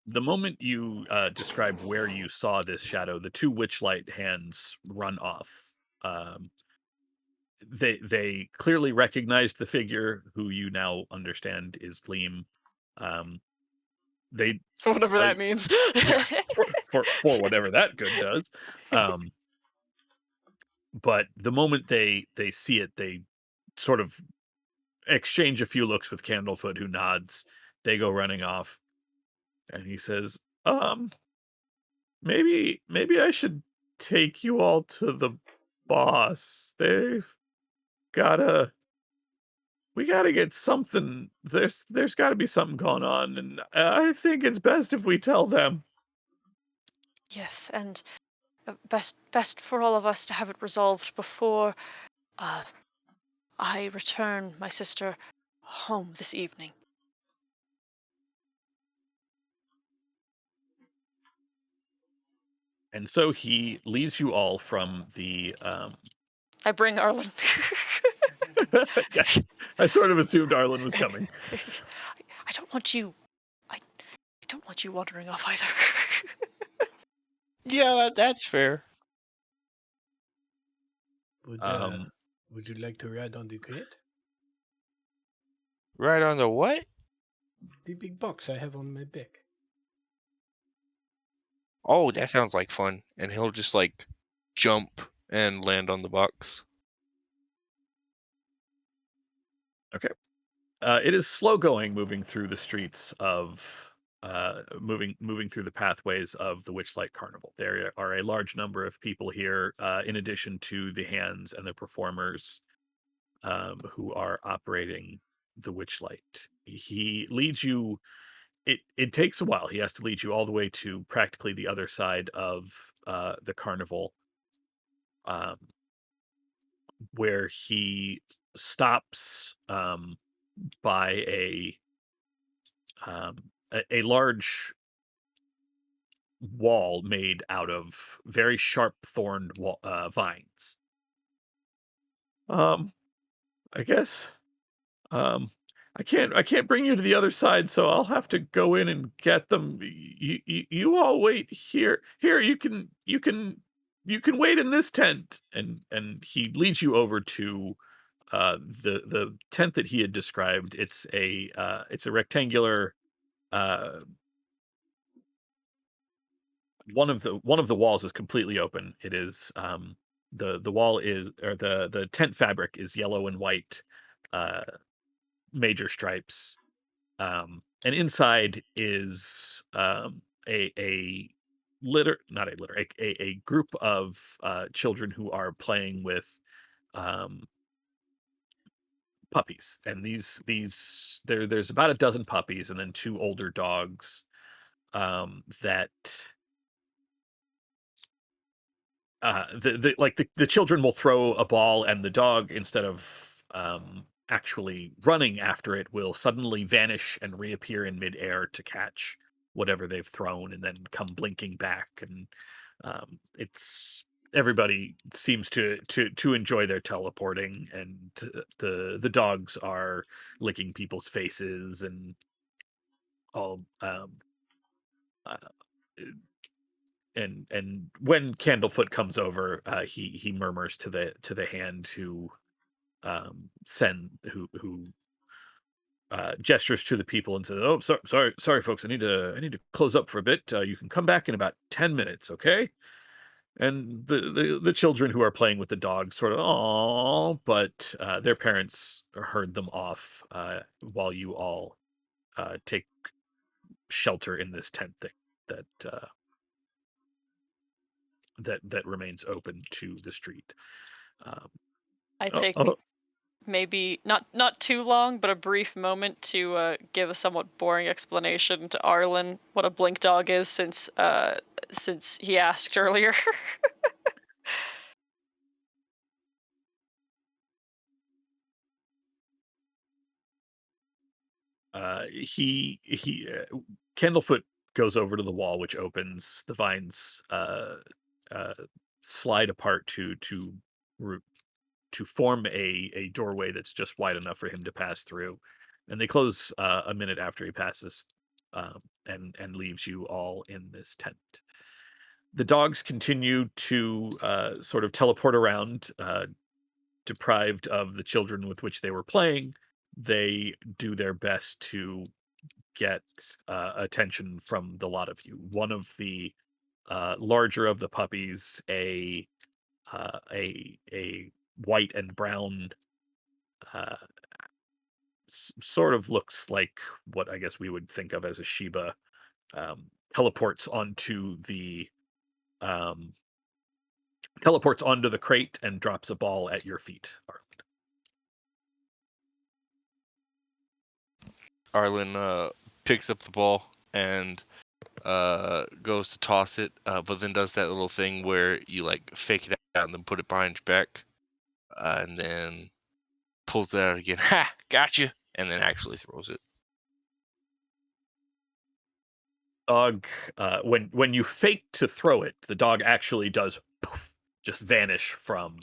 The moment you describe where you saw this shadow, the two Witchlight hands run off. They clearly recognized the figure who you now understand is Gleam. They Whatever tell that you, means. for whatever that good does. But the moment they see it, they sort of exchange a few looks with Candlefoot, who nods. They go running off, and he says, maybe I should take you all to the boss. We gotta get something. There's got to be something going on, and I think it's best if we tell them. Yes, and best for all of us to have it resolved before I return my sister home this evening. And so he leads you all from the. I bring Arlen. Yeah, I sort of assumed Arlen was coming. I don't want you. I don't want you wandering off either. Yeah, that's fair. Would you like to ride on the crate? Right on the what? The big box I have on my back. Oh, that sounds like fun. And he'll just like jump and land on the box. Okay. It is slow going, moving through the streets of moving through the pathways of the Witchlight Carnival. There are a large number of people here, in addition to the hands and the performers who are operating the Witchlight. He leads you. It takes a while. He has to lead you all the way to practically the other side of the carnival, um, where he stops by a large wall made out of very sharp thorned vines. I guess I can't bring you to the other side, so I'll have to go in and get them. You all wait here. Here, you can wait in this tent." And he leads you over to the tent that he had described. It's a rectangular. Uh, one of the walls is completely open. It is the wall is or the tent fabric is yellow and white, uh, major stripes. And inside is a litter, not a litter, a group of children who are playing with um, puppies. And there's about a dozen puppies, and then two older dogs that the children will throw a ball, and the dog, instead of actually running after it, will suddenly vanish and reappear in midair to catch whatever they've thrown, and then come blinking back. And it's everybody seems to enjoy their teleporting, and the dogs are licking people's faces and all. Uh, and when Candlefoot comes over, he murmurs to the hand who send who gestures to the people and says, "Oh, sorry, folks. I need to close up for a bit. You can come back in about 10 minutes, okay?" And the children who are playing with the dog sort of, "Oh," but their parents herd them off while you all take shelter in this tent that that remains open to the street. Um, I oh, take oh, maybe not too long, but a brief moment to give a somewhat boring explanation to Arlen what a blink dog is, since he asked earlier. Candlefoot goes over to the wall, which opens. The vines uh, slide apart ru- to form a doorway that's just wide enough for him to pass through, and they close a minute after he passes, and leaves you all in this tent. The dogs continue to sort of teleport around, deprived of the children with which they were playing. They do their best to get attention from the lot of you. One of the larger of the puppies, a white and brown, uh, sort of looks like what I guess we would think of as a Shiba, teleports um, onto the crate and drops a ball at your feet, Arlen. Arlen picks up the ball and goes to toss it, but then does that little thing where you like fake it out and then put it behind your back, and then pulls it out again. Ha! Gotcha! And then actually throws it. Dog, when you fake to throw it, the dog actually does poof, just vanish from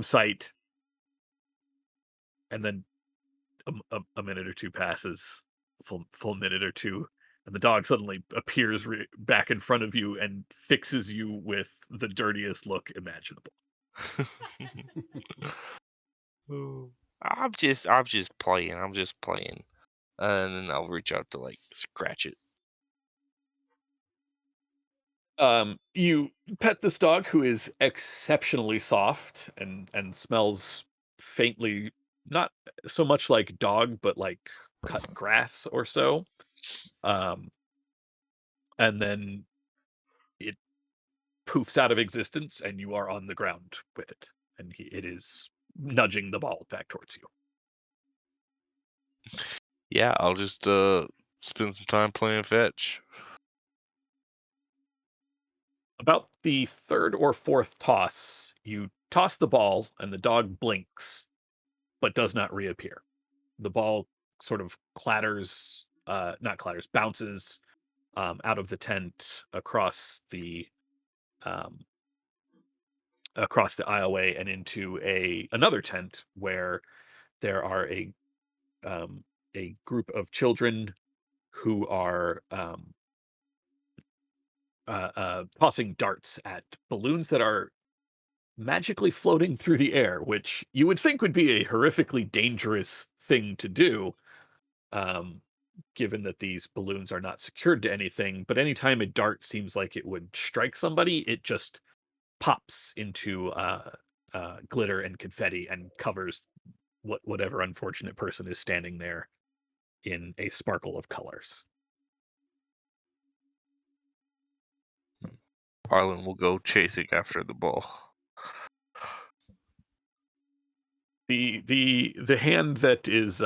sight, and then a minute or two passes, full minute or two, and the dog suddenly appears back in front of you and fixes you with the dirtiest look imaginable. Oh, I'm just playing. I'm just playing. And then I'll reach out to like scratch it. You pet this dog, who is exceptionally soft and smells faintly, not so much like dog, but like cut grass or so. Um, and then it poofs out of existence, and you are on the ground with it, and it is nudging the ball back towards you. Yeah, I'll just spend some time playing fetch. About the third or fourth toss, you toss the ball, and the dog blinks, but does not reappear. The ball sort of clatters, not clatters, bounces out of the tent um, across the aisleway and into another tent where there are a group of children who are tossing darts at balloons that are magically floating through the air, which you would think would be a horrifically dangerous thing to do, um, given that these balloons are not secured to anything. But anytime a dart seems like it would strike somebody, it just pops into glitter and confetti and covers whatever unfortunate person is standing there in a sparkle of colors. Arlen will go chasing after the ball. The hand that is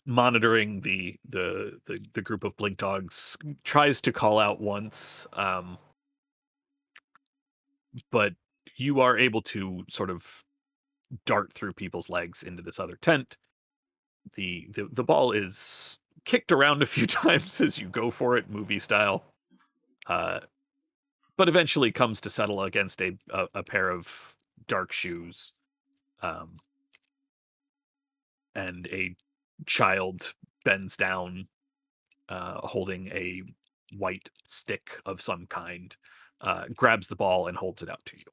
monitoring the group of blink dogs tries to call out once, but you are able to sort of dart through people's legs into this other tent. The ball is kicked around a few times as you go for it, movie style, but eventually comes to settle against a pair of dark shoes, and a child bends down, holding a white stick of some kind, grabs the ball and holds it out to you.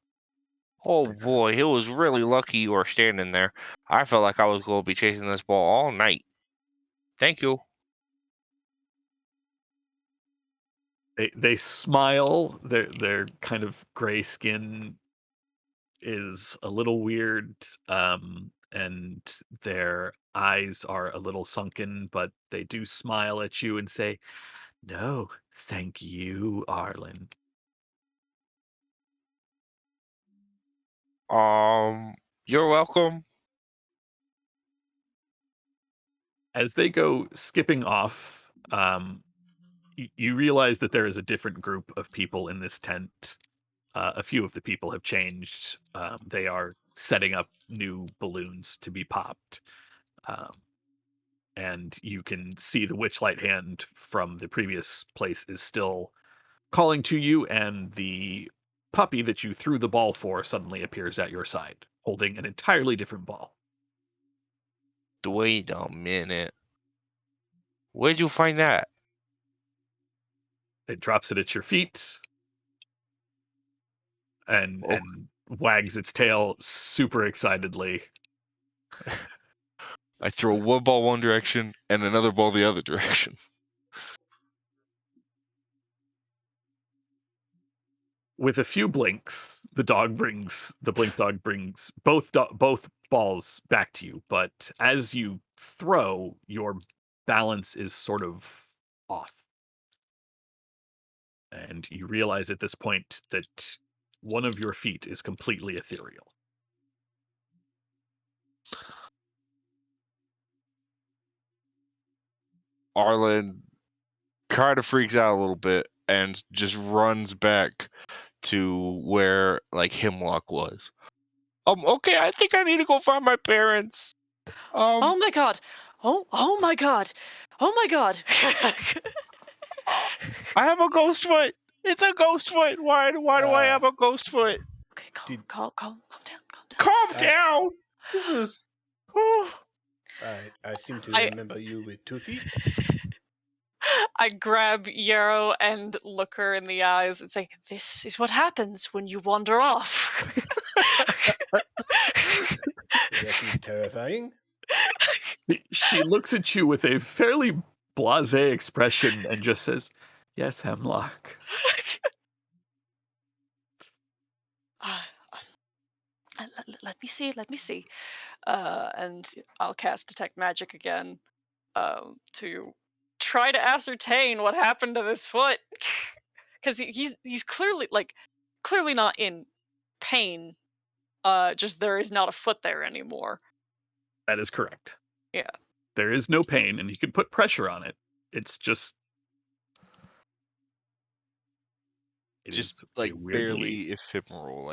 Oh boy, it was really lucky you were standing there. I felt like I was going to be chasing this ball all night. Thank you. They smile. Their kind of gray skin is a little weird, and their eyes are a little sunken, but they do smile at you and say, "No, thank you, Arlen." You're welcome. As they go skipping off, you realize that there is a different group of people in this tent. A few of the people have changed. They are setting up new balloons to be popped. Um, and you can see the Witchlight hand from the previous place is still calling to you, and the puppy that you threw the ball for suddenly appears at your side, holding an entirely different ball. Wait a minute. Where'd you find that? It drops it at your feet and Oh. and wags its tail super excitedly. I throw one ball one direction and another ball the other direction. With a few blinks, the blink dog brings both balls back to you. But as you throw, your balance is sort of off, and you realize at this point that one of your feet is completely ethereal. Arlen kind of freaks out a little bit and just runs back to where like Hemlock was. Okay, I think I need to go find my parents. Oh my god! Oh my god! Oh my god! I have a ghost foot. It's a ghost foot. Why do I have a ghost foot? Okay, Did- calm down, calm down. Calm down. This is. I seem to I- remember you with 2 feet. I grab Yarrow and look her in the eyes and say, "This is what happens when you wander off." That is terrifying. She looks at you with a fairly blasé expression and just says, "Yes, Hemlock." uh, let me see, and I'll cast detect magic again, to try to ascertain what happened to this foot, because he's clearly not in pain. Just there is not a foot there anymore. That is correct. Yeah. There is no pain, and you can put pressure on it. It's just it Just is like a weirdly barely ephemeral,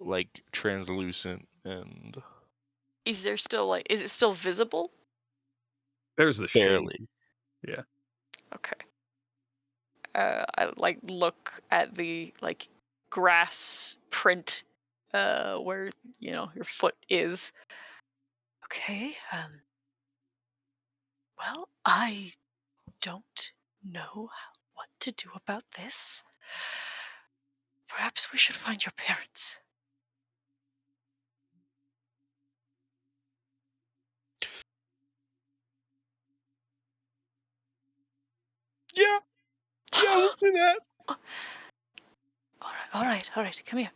like translucent and Is there still is it still visible? there's a shade. barely. Yeah. Okay. I look at the grass print where your foot is. Okay. Well, I don't know what to do about this. Perhaps we should find your parents. Yeah, yeah, we'll do that. All right, come here.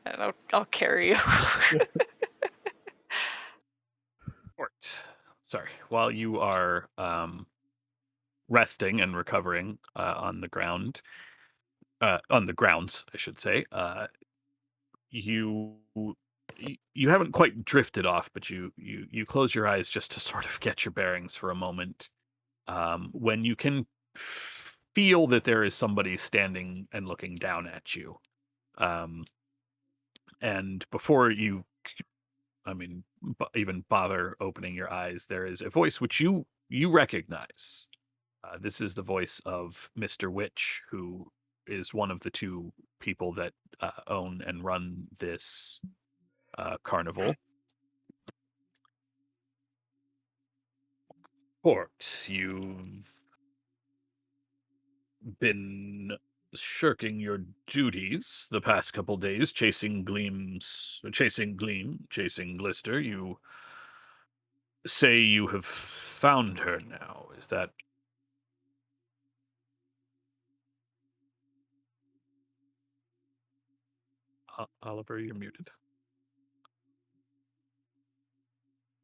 And I'll carry you. Court. Sorry. While you are resting and recovering on the ground, on the grounds, I should say, you you haven't quite drifted off, but you close your eyes just to sort of get your bearings for a moment. When you can feel that there is somebody standing and looking down at you. Um, and before you, I mean, even bother opening your eyes, there is a voice which you recognize. This is the voice of Mr. Witch, who is one of the two people that own and run this carnival. Court, you've been shirking your duties the past couple days, chasing Glister. You say you have found her now. Is that Oliver? You're muted.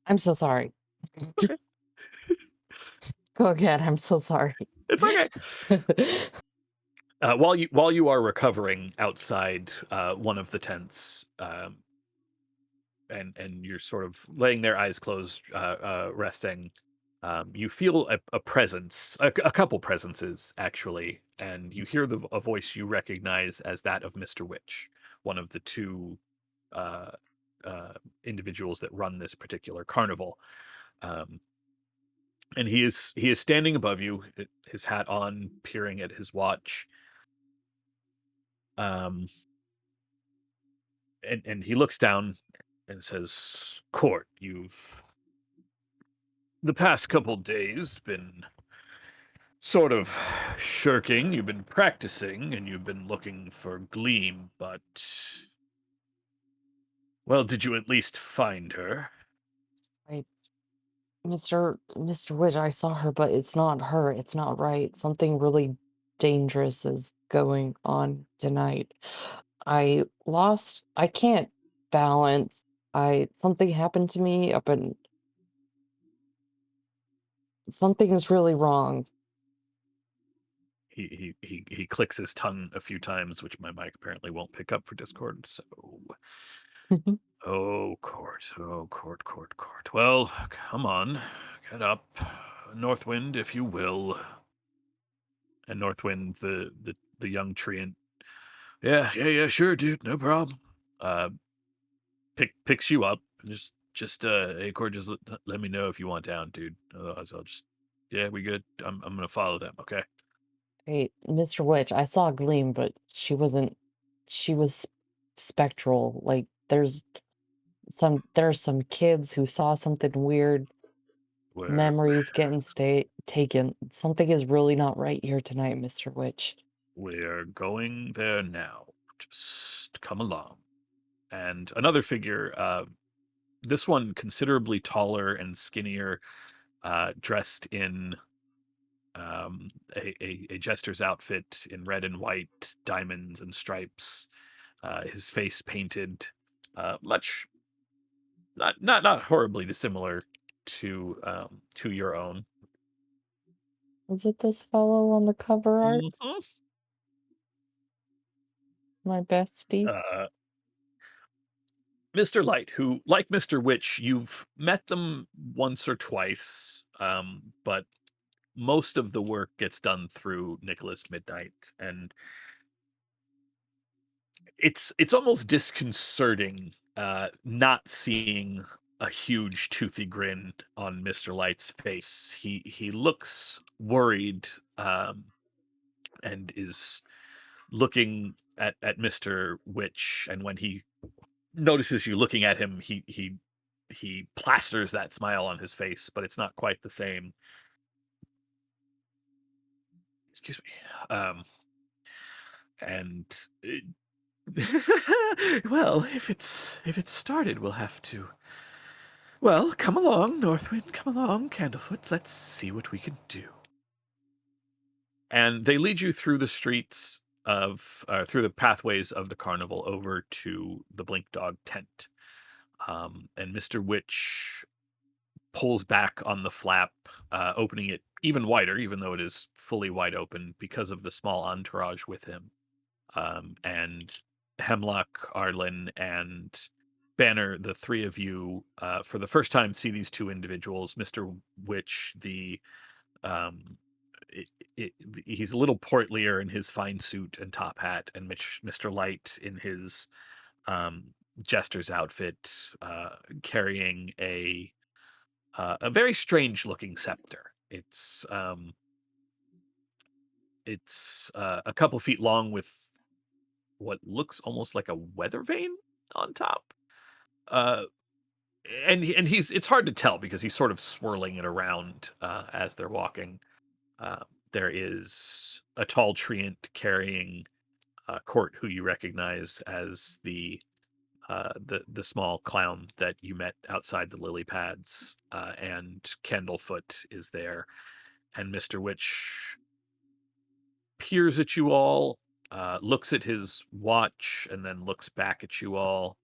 I'm so sorry. Okay, Go again. I'm so sorry. it's okay. While you are recovering outside one of the tents, and you're sort of laying there, eyes closed, resting, you feel a presence, a couple presences actually, and you hear a voice you recognize as that of Mr. Witch, one of the two uh, uh, individuals that run this particular carnival. Um, and he is standing above you, his hat on, peering at his watch. Um, and he looks down and says, "Court, you've the past couple days been sort of shirking. You've been practicing and you've been looking for Gleam, but well, did you at least find her?" I, Mr. Witch, I saw her, but it's not her. It's not right. Something really dangerous is going on tonight. I can't balance. Something happened to me up in, something is really wrong. He clicks his tongue a few times, which my mic apparently won't pick up for Discord. So, oh, Court, oh, Court. Well, come on, get up, Northwind, if you will. And Northwind, the young treant, yeah, sure, dude, no problem. Uh, picks you up. Just hey, Court, just let me know if you want down, dude. Otherwise, I'll just yeah, we good. I'm gonna follow them. Okay. Hey, Mr. Witch, I saw a gleam, but she was spectral. Like there's some kids who saw something weird, Where memories getting taken. Something is really not right here tonight, Mr. Witch. we're going there now. Just come along. And another figure, this one considerably taller and skinnier, dressed in a jester's outfit in red and white, diamonds and stripes. His face painted, much not horribly dissimilar to your own. Is it this fellow on the cover art? Mhm. My bestie? Mr. Light, who, like Mr. Witch, you've met them once or twice, but most of the work gets done through Nicholas Midnight, and it's almost disconcerting not seeing a huge toothy grin on Mr. Light's face. He looks worried, and is looking at Mr. Witch, and when he notices you looking at him, he plasters that smile on his face, but it's not quite the same. Excuse me. And well, if it's started, we'll have to. Well, come along, Northwind. Come along, Candlefoot. Let's see what we can do. And they lead you through the streets through the pathways of the carnival over to the Blink Dog tent. And Mr. Witch pulls back on the flap, opening it even wider, even though it is fully wide open because of the small entourage with him. And Hemlock, Arlen, and Banner, the three of you, for the first time, see these two individuals. Mr. Witch, um, he's a little portlier in his fine suit and top hat, and Mr. Light in his jester's outfit, carrying a very strange looking scepter. It's a couple feet long with what looks almost like a weather vane on top. Uh, and he's it's hard to tell because he's sort of swirling it around as they're walking. Uh, there is a tall treant carrying Court, who you recognize as the small clown that you met outside the lily pads, and Candlefoot is there, and Mr. Witch peers at you all, looks at his watch, and then looks back at you all.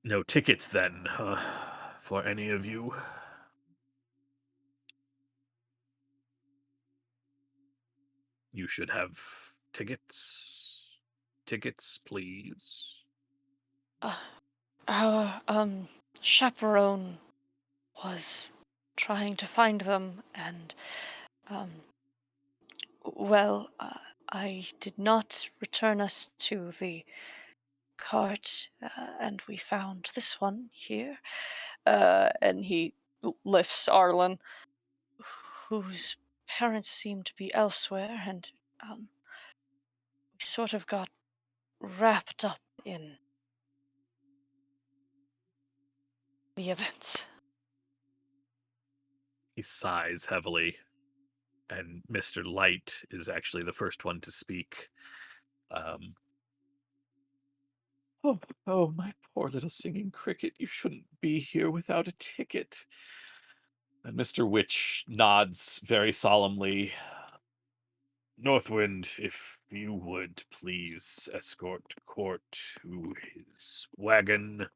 No tickets then, for any of you? You should have tickets. Tickets, please. Our chaperone was trying to find them, and um, well, I did not return us to the cart, and we found this one here. And he lifts Arlen, whose parents seem to be elsewhere, and we sort of got wrapped up in the events. He sighs heavily, and Mr. Light is actually the first one to speak. Oh, oh, my poor little singing cricket, you shouldn't be here without a ticket. And Mr. Witch nods very solemnly. Northwind, if you would please escort Court to his wagon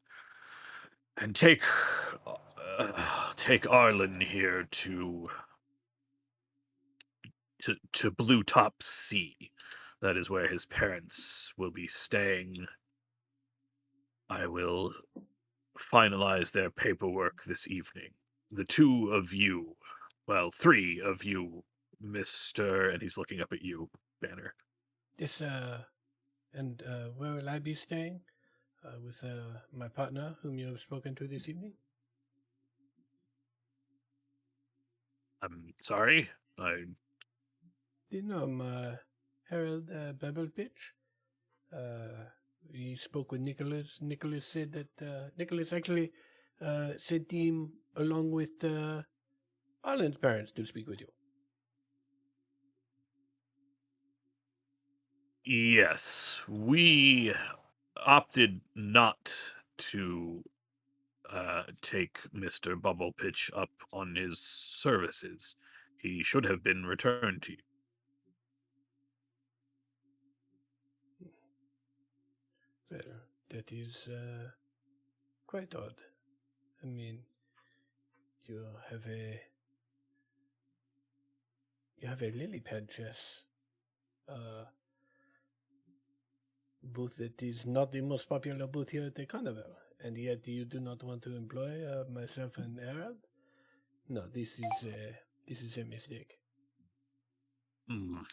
and take Arlen here to Blue Top Sea. That is where his parents will be staying. I will finalize their paperwork this evening. The two of you, well, three of you, Mr. And he's looking up at you, Banner. And where will I be staying? With my partner, whom you have spoken to this evening? I'm sorry. Do you know him, Harold Bebblepitch? We spoke with Nicholas. Nicholas said that Nicholas actually sent him along with Arlen's parents to speak with you. Yes, we opted not to take Mr. Bubblepitch up on his services. He should have been returned to you. Well, that is quite odd. I mean, you have a lily pad chess booth that is not the most popular booth here at the carnival, and yet you do not want to employ myself and Harold. No, this is a mistake. Mm.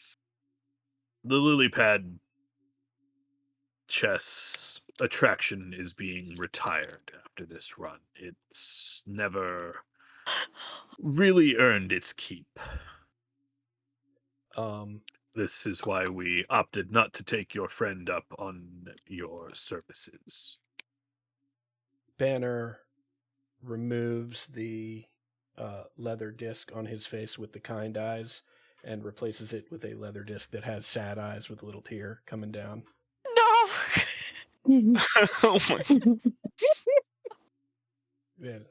The lily pad chess attraction is being retired after this run. It's never really earned its keep. Um, This is why we opted not to take your friend up on your services. Banner removes the leather disc on his face with the kind eyes and replaces it with a leather disc that has sad eyes with a little tear coming down. No. Oh my! Well,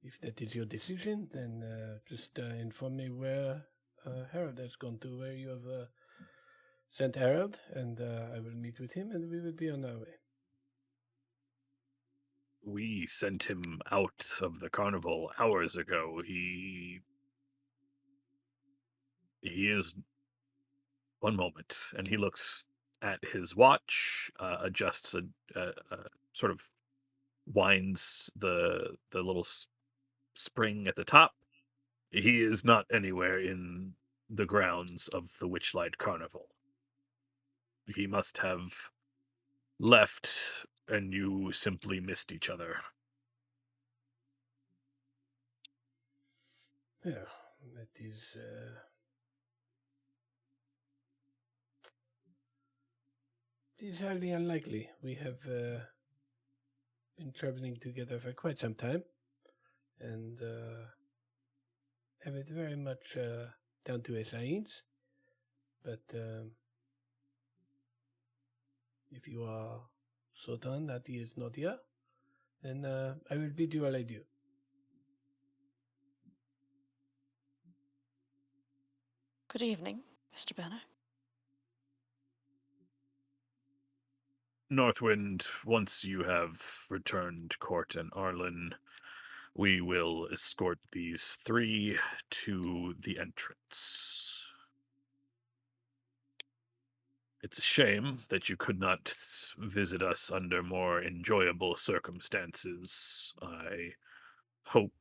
if that is your decision, then just inform me where Harold has gone to, where you have sent Harold, and I will meet with him, and we will be on our way. We sent him out of the carnival hours ago. He is. One moment, and he looks at his watch, adjusts sort of winds the little spring at the top. He is not anywhere in the grounds of the Witchlight Carnival. He must have left, and you simply missed each other. Yeah, that is. It is highly unlikely. We have been traveling together for quite some time, and have it very much down to a science. But if you are certain that he is not here, then I will bid you all adieu. Good evening, Mr. Banner. Northwind, once you have returned Court and Arlen, we will escort these three to the entrance. It's a shame that you could not visit us under more enjoyable circumstances. I hope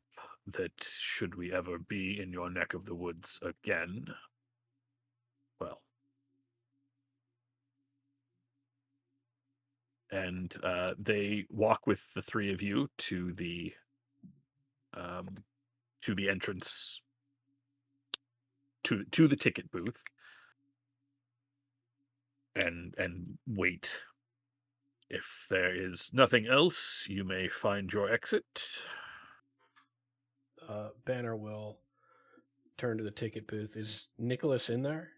that should we ever be in your neck of the woods again, well. And they walk with the three of you to the entrance to the ticket booth and wait. If there is nothing else, you may find your exit. Banner will turn to the ticket booth. Is Nicholas in there?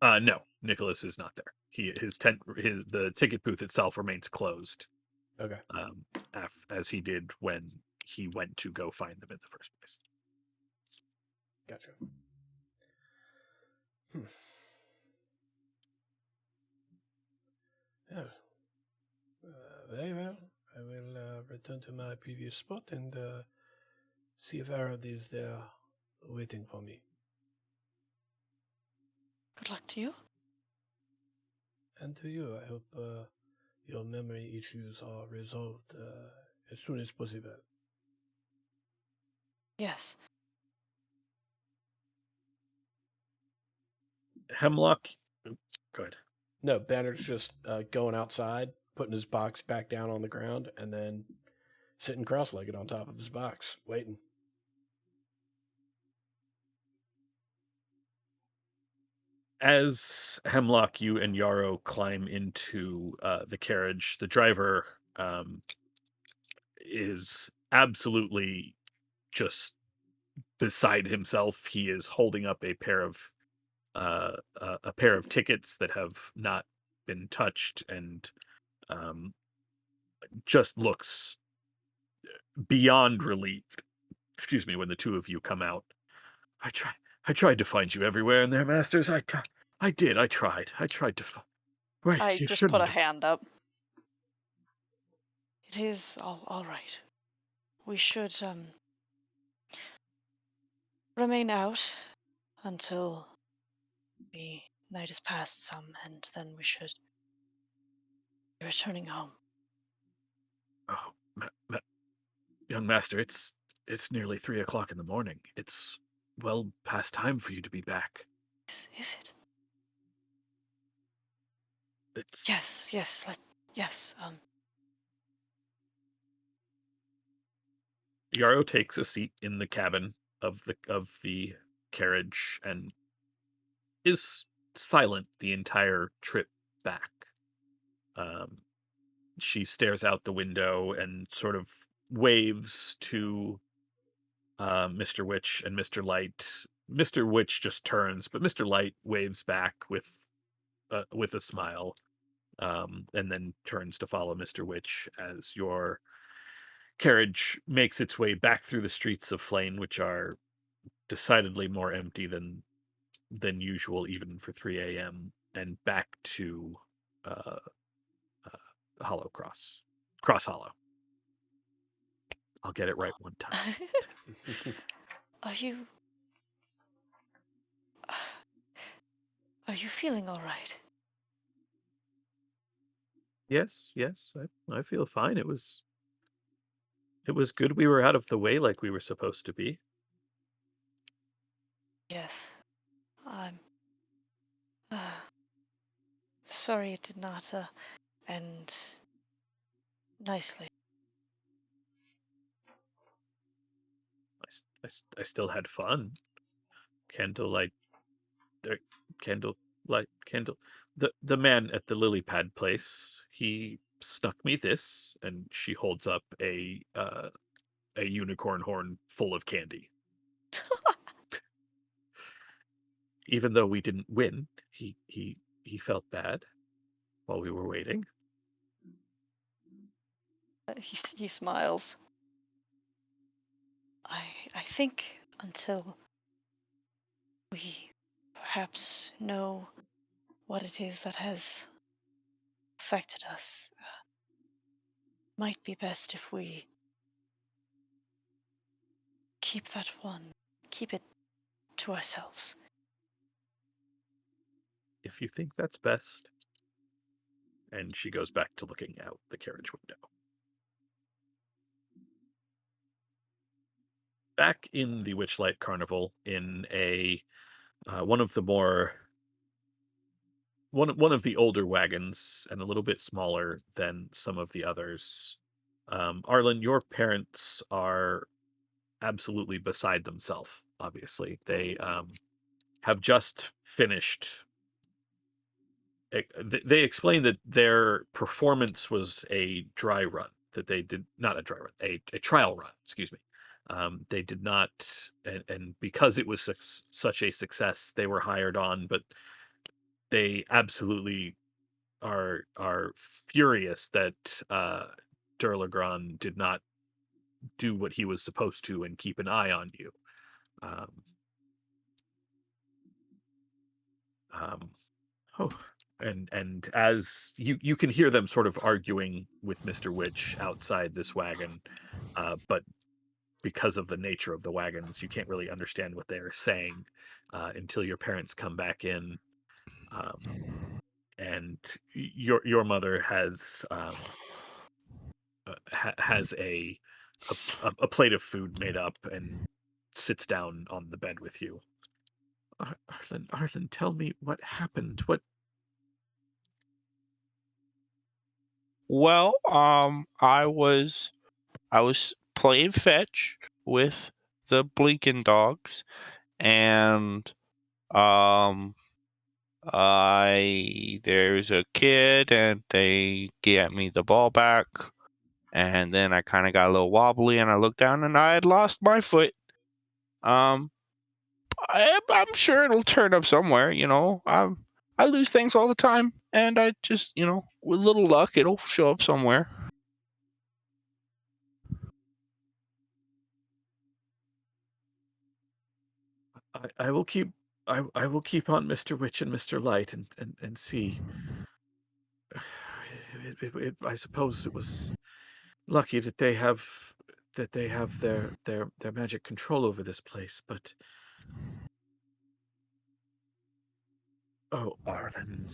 No, Nicholas is not there. The ticket booth itself remains closed. Okay. As he did when he went to go find them in the first place. Gotcha. Yeah. Very well. I will return to my previous spot and see if Harold is there waiting for me. Good luck to you. And to you, I hope your memory issues are resolved as soon as possible. Yes. Hemlock, go ahead. No, Banner's just going outside, putting his box back down on the ground, and then sitting cross-legged on top of his box, waiting. As Hemlock, you and Yarrow climb into the carriage, the driver is absolutely just beside himself. He is holding up a pair of tickets that have not been touched, and just looks beyond relieved. Excuse me, when the two of you come out. I tried to find you everywhere in there, Masters. I did. I tried to. Right, I you just put a shouldn't. hand up. It is all right. We should remain out until the night has passed some, and then we should be returning home. Oh, young master, it's nearly 3 o'clock in the morning. It's well past time for you to be back. Is it? It's Yes. Yes. Yarrow takes a seat in the cabin of the carriage and is silent the entire trip back. Um, she stares out the window and sort of waves to Mr. Witch and Mr. Light. Mr. Witch just turns, but Mr. Light waves back with a smile, and then turns to follow Mr. Witch as your carriage makes its way back through the streets of Flane, which are decidedly more empty than usual, even for 3 a.m., and back to uh, Hollow Cross Hollow. I'll get it right one time. Are you are you feeling all right? Yes, I feel fine. It was good we were out of the way like we were supposed to be. Yes. I'm sorry it did not end nicely. I still had fun. Candlelight, er, candle. The man at the lily pad place, he snuck me this, and she holds up a unicorn horn full of candy. Even though we didn't win, he felt bad while we were waiting. He smiles. I think until we perhaps know what it is that has affected us, might be best if we keep keep it to ourselves. If you think that's best. And she goes back to looking out the carriage window. Back in the Witchlight Carnival, in one of the older wagons, and a little bit smaller than some of the others. Arlen, your parents are absolutely beside themselves. Obviously, they have just finished. They explained that their performance was a dry run. That they did not a dry run, a trial run. Excuse me. They did not, and because it was such a success, they were hired on. But they absolutely are furious that Durlagron did not do what he was supposed to and keep an eye on you. Um, oh, and as you can hear them sort of arguing with Mr. Witch outside this wagon, but because of the nature of the wagons, you can't really understand what they're saying until your parents come back in. And your mother has has a plate of food made up and sits down on the bed with you. Arlen, tell me what happened. What? Well, I was playing fetch with the Blinking dogs, and um, there's a kid, and they get me the ball back, and then I kind of got a little wobbly, and I looked down, and I had lost my foot. Um, I'm sure it'll turn up somewhere. I lose things all the time, and I just, with a little luck, it'll show up somewhere. I will keep. I will keep on Mr. Witch and Mr. Light and see. I suppose it was lucky that they have their magic control over this place, but oh, Arlen.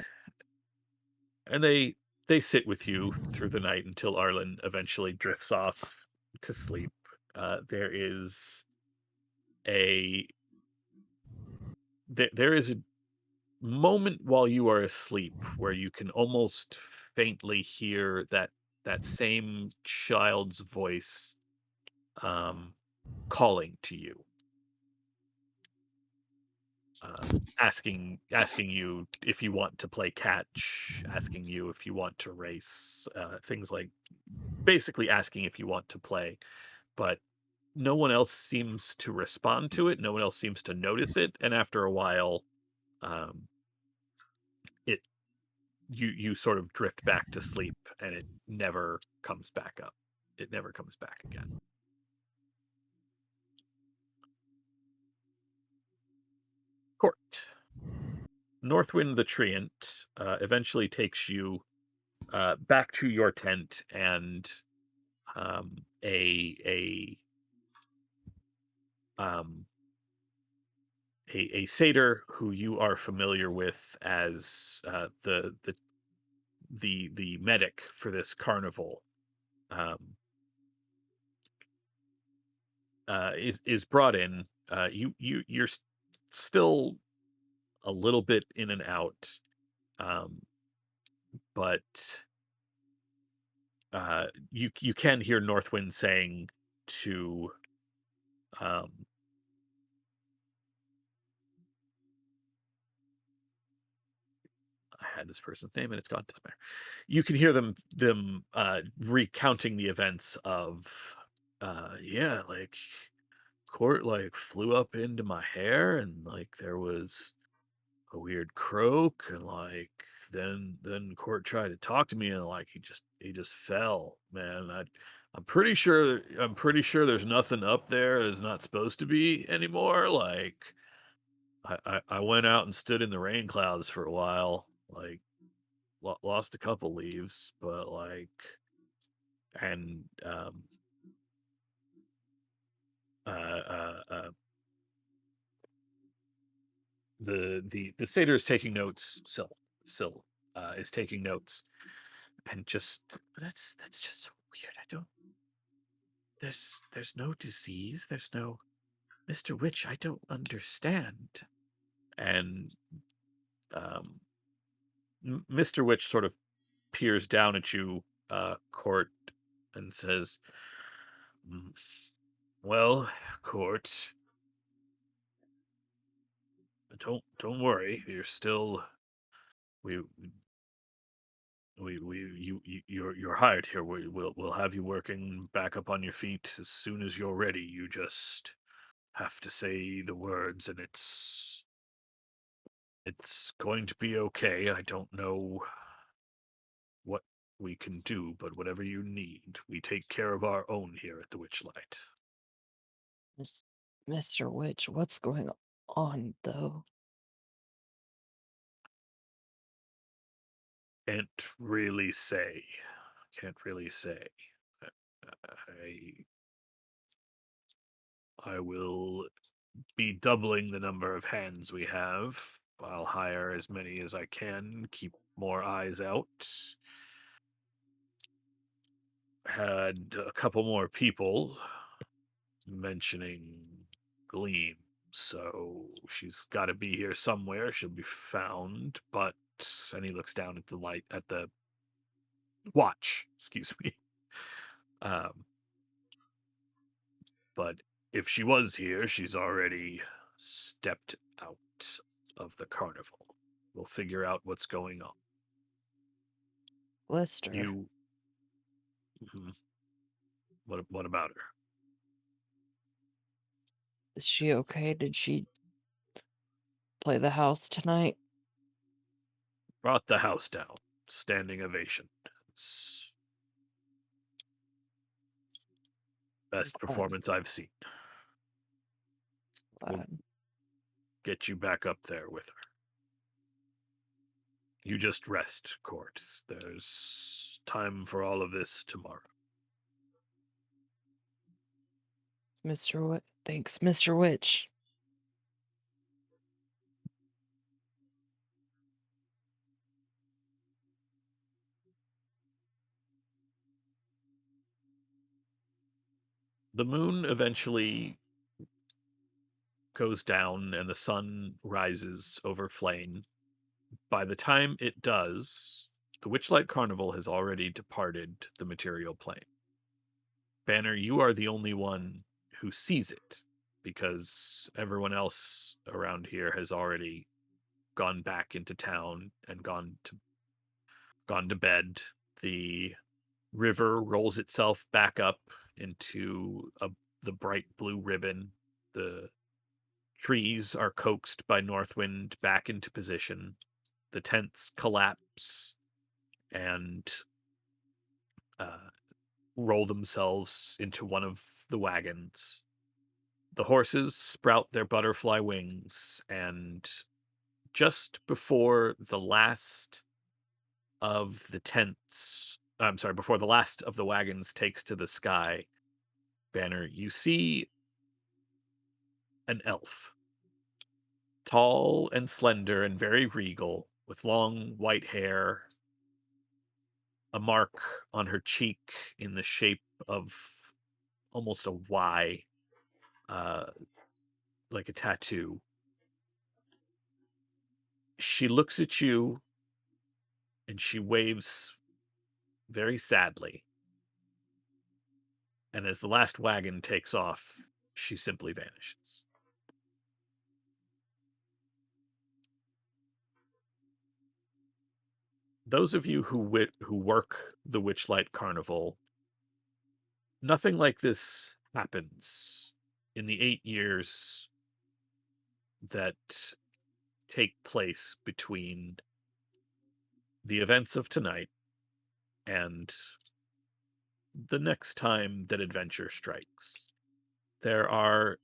And they sit with you through the night until Arlen eventually drifts off to sleep. There is a there is a moment while you are asleep where you can almost faintly hear that same child's voice calling to you, asking you if you want to play catch, asking you if you want to race, things like basically asking if you want to play, but no one else seems to respond to it. No one else seems to notice it, and after a while, um, it you sort of drift back to sleep, and it never comes back up. It never comes back again. Court. Northwind the Treant eventually takes you back to your tent, and a um, a satyr who you are familiar with as the medic for this carnival um, is brought in. You're still a little bit in and out, um, but you can hear Northwind saying to um, I had this person's name and it's gone to spare. You can hear them recounting the events of yeah, like Court like flew up into my hair, and like there was a weird croak, and like then Court tried to talk to me, and like he just fell, man. I'm pretty sure there's nothing up there that's not supposed to be anymore. Like I went out and stood in the rain clouds for a while, like lost a couple leaves, but like and uh uh, uh the satyr is taking notes. Sil is taking notes, and just that's just so weird. I don't. There's no disease. There's no Mr. Witch. I don't understand. And um, Mr. Witch sort of peers down at you, Court, and says, "Mm, well, Court, don't worry. You're still we you're hired here. We'll have you working back up on your feet as soon as you're ready. You just have to say the words, and it's going to be okay. I don't know what we can do, but whatever you need, we take care of our own here at the Witchlight." Mis- Mr. Witch, what's going on, though? Can't really say. Can't really say. I I will be doubling the number of hands we have. I'll hire as many as I can, keep more eyes out. Had a couple more people mentioning Gleam, so she's got to be here somewhere. She'll be found, but and he looks down at the light at the watch. Excuse me. Um, but if she was here, she's already stepped out of the carnival. We'll figure out what's going on. Lister, You, mhm. What about her? is she okay? Did she play the house tonight? Brought the house down. Standing ovation. It's best Glad, performance I've seen. We'll glad. get you back up there with her. You just rest, Court. There's time for all of this tomorrow. Mr. Witch, thanks, Mr. Witch. The moon eventually goes down and the sun rises over Flame. By the time it does, the Witchlight Carnival has already departed the material plane. Banner, you are the only one who sees it because everyone else around here has already gone back into town and gone to bed. The river rolls itself back up into the bright blue ribbon. The trees are coaxed by Northwind back into position. The tents collapse and roll themselves into one of the wagons. The horses sprout their butterfly wings, and just before the last of the tents, I'm sorry, before the last of the wagons takes to the sky, Banner, you see an elf, tall and slender and very regal, with long white hair, a mark on her cheek in the shape of almost a Y, uh, like a tattoo. She looks at you and she waves very sadly. And as the last wagon takes off, she simply vanishes. Those of you who work the Witchlight Carnival, nothing like this happens in the 8 years that take place between the events of tonight and the next time that adventure strikes. There are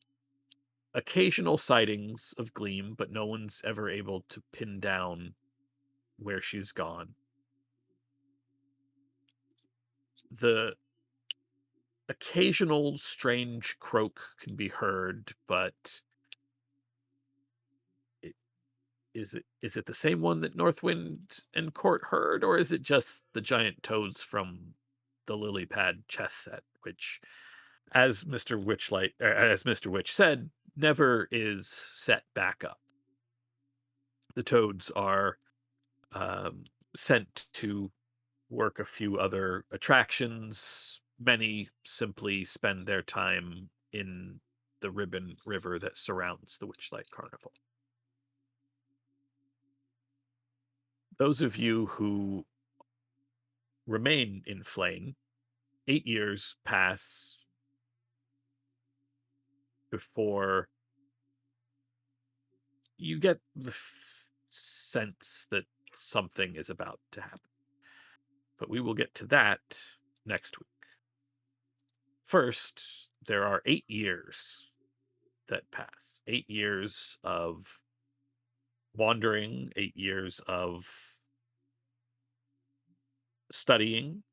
occasional sightings of Gleam, but no one's ever able to pin down where she's gone. The occasional strange croak can be heard, but is it the same one that Northwind and Court heard, or is it just the giant toads from the lily pad chess set, which, as Mr. Witch said, never is set back up. The toads are sent to work a few other attractions. Many simply spend their time in the ribbon river that surrounds the Witchlight Carnival. Those of you who remain in Flame, 8 years pass before you get the sense that something is about to happen. But we will get to that next week. First, there are 8 years that pass. 8 years of wandering, 8 years of studying,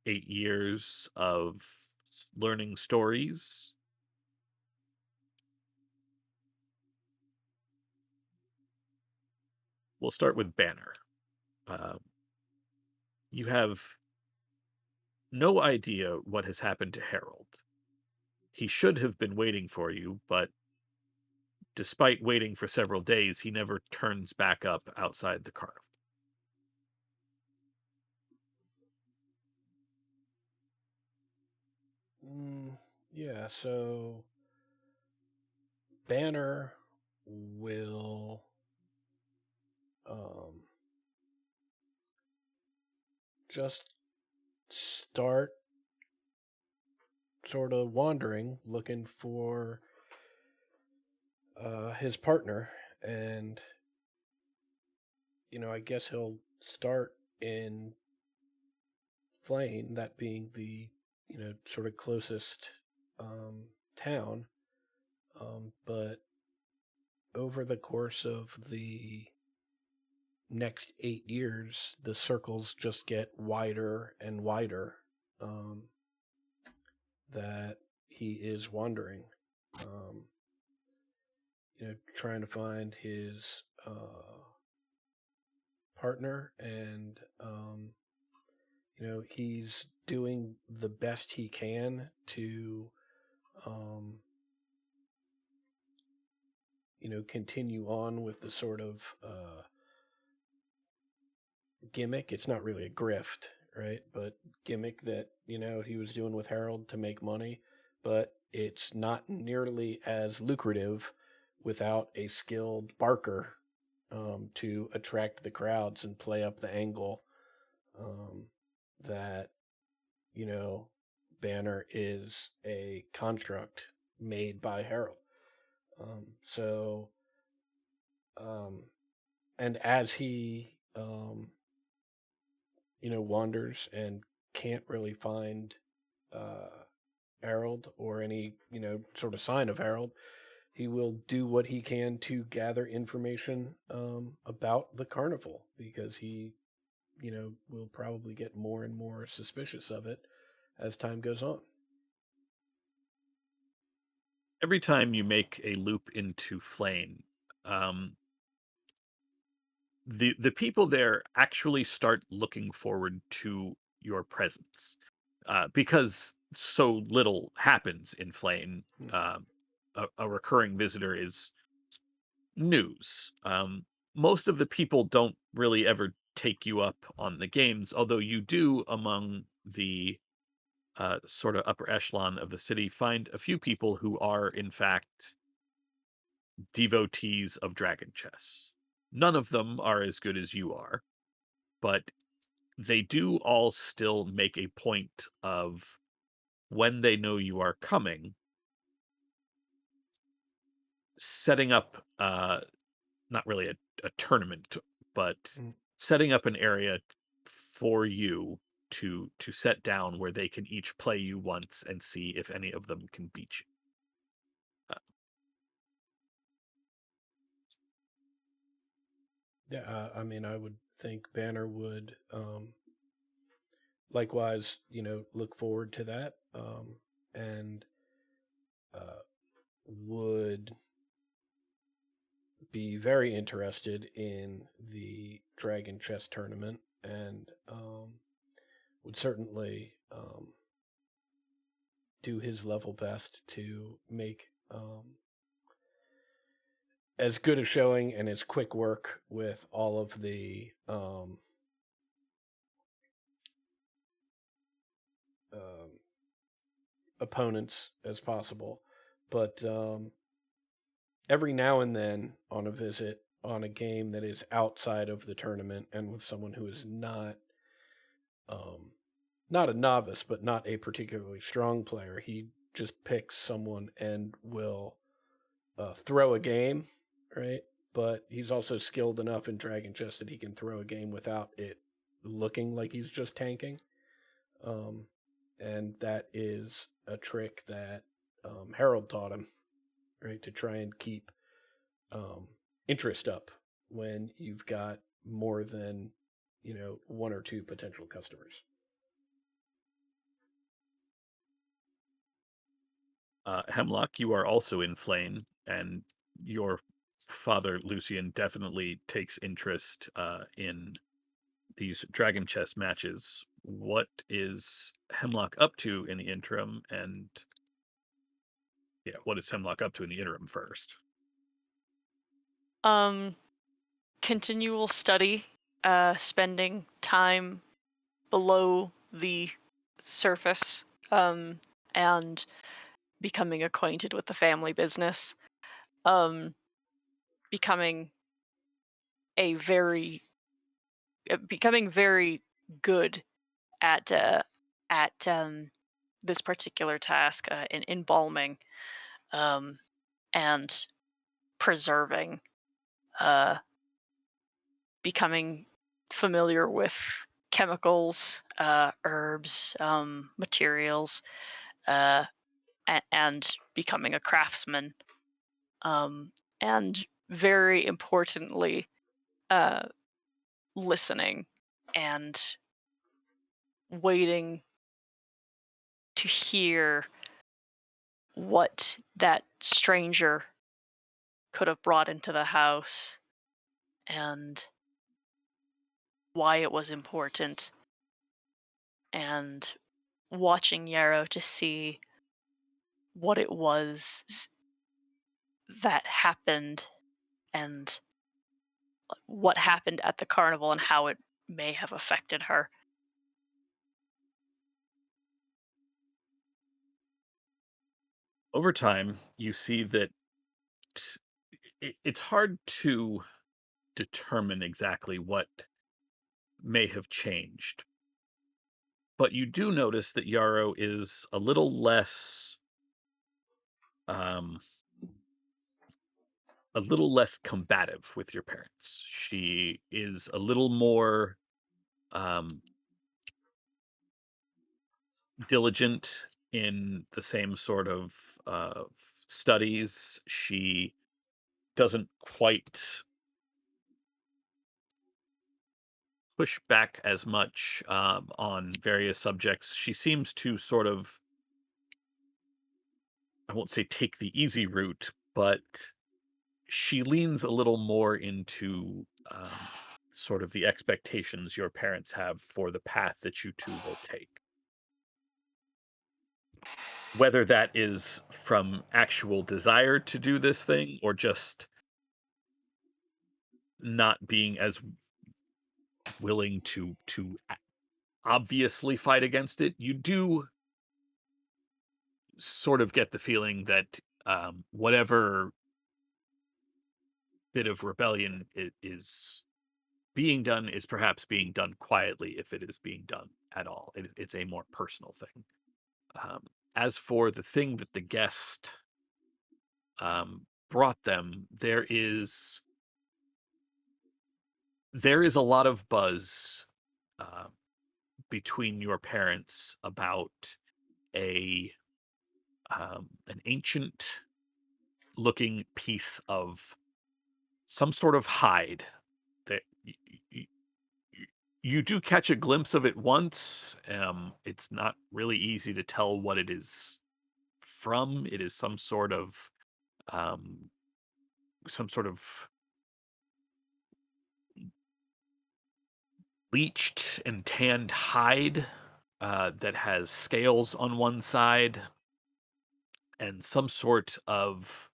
8 years of learning stories. We'll start with Banner. You have no idea what has happened to Harold. He should have been waiting for you, but despite waiting for several days, he never turns back up outside the carnival. Yeah, so Banner will just start sort of wandering, looking for his partner, and I guess he'll start in Flame, that being the sort of closest town, but over the course of the next 8 years, the circles just get wider and wider, that he is wandering, trying to find his partner, and he's doing the best he can to continue on with the sort of gimmick. It's not really a grift, right? But gimmick that, he was doing with Harold to make money, but it's not nearly as lucrative without a skilled barker to attract the crowds and play up the angle that, you know, Banner is a construct made by Harold. So, um, and as he, wanders and can't really find Harold or any, sort of sign of Harold, he will do what he can to gather information about the carnival because he, will probably get more and more suspicious of it as time goes on. Every time you make a loop into Flame, um, the people there actually start looking forward to your presence because so little happens in Flame. Hmm. A recurring visitor is news. Most of the people don't really ever take you up on the games, although you do among the sort of upper echelon of the city find a few people who are in fact devotees of Dragon Chess. None of them are as good as you are, but they do all still make a point of when they know you are coming, setting up not really a tournament, but Mm. setting up an area for you to set down where they can each play you once and see if any of them can beat you. Yeah, I mean, I would think Banner would likewise, look forward to that and uh, would be very interested in the Dragon Chess tournament and would certainly do his level best to make as good a showing and as quick work with all of the um, opponents as possible. But every now and then on a visit on a game that is outside of the tournament and with someone who is um, not a novice, but not a particularly strong player, he just picks someone and will throw a game, right? But he's also skilled enough in Dragon Chess that he can throw a game without it looking like he's just tanking. Um, and that is a trick that Harold taught him, right? To try and keep interest up when you've got more than, one or two potential customers. Hemlock, you are also in Flame, and your father, Lucian, definitely takes interest in these Dragon Chess matches. What is Hemlock up to in the interim? And yeah, what is Hemlock up to in the interim first? Continual study, spending time below the surface, and becoming acquainted with the family business, um, becoming a very becoming very good at this particular task, in embalming, um, and preserving, uh, becoming familiar with chemicals, herbs, materials, uh, and becoming a craftsman, um, and very importantly, uh, listening and waiting to hear what that stranger could have brought into the house and why it was important, and watching Yarrow to see what it was that happened and what happened at the carnival and how it may have affected her. Over time, you see that it's hard to determine exactly what may have changed, but you do notice that Yarrow is um, a little less combative with your parents. She is a little more um, diligent in the same sort of studies. She doesn't quite push back as much on various subjects. She seems to sort of, I won't say take the easy route, but she leans a little more into sort of the expectations your parents have for the path that you two will take. Whether that is from actual desire to do this thing or just not being as willing to obviously fight against it, you do sort of get the feeling that whatever bit of rebellion is being done is perhaps being done quietly, if it is being done at all. It's a more personal thing. Um, as for the thing that the guest brought them, there is a lot of buzz uh, between your parents about a an ancient looking piece of some sort of hide that you do catch a glimpse of it once. It's not really easy to tell what it is from. It is um, some sort of bleached and tanned hide that has scales on one side and some sort of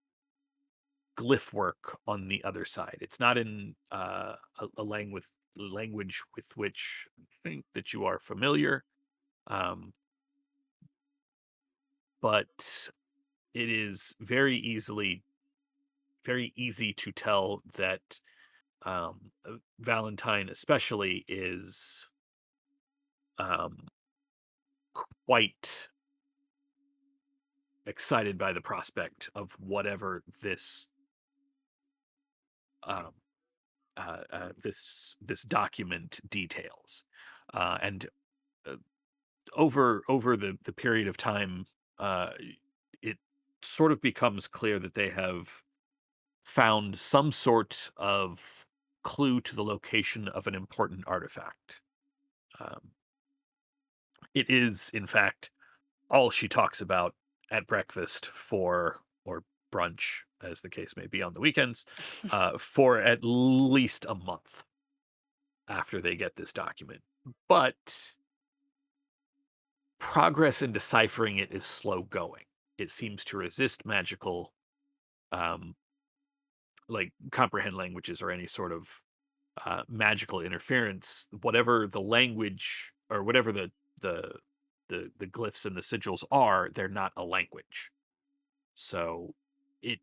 glyph work on the other side. It's not in a language with which I think that you are familiar, um, but it is very easy to tell that Valentine, especially, is um, quite excited by the prospect of whatever um, this document details, and uh, over the period of time, uh, it sort of becomes clear that they have found some sort of clue to the location of an important artifact. Um, it is, in fact, all she talks about at breakfast for or brunch, as the case may be on the weekends, for at least a month after they get this document. But progress in deciphering it is slow going. It seems to resist magical, um, like comprehend languages or any sort of magical interference. Whatever the language or whatever the the glyphs and the sigils are, they're not a language. So it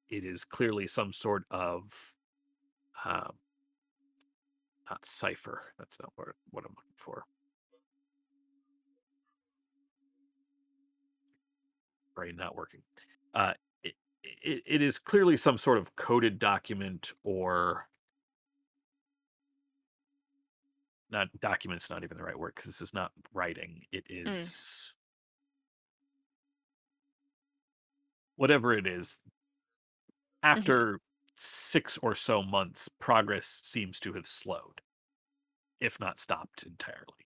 it is clearly some sort of um, not cipher. That's not what I'm looking for. Brain not working. Uh, it is clearly some sort of coded document, or not documents. Not even the right word, because this is not writing. It Mm. is whatever it is. Mhm. After 6 or so months, progress seems to have slowed, if not stopped entirely.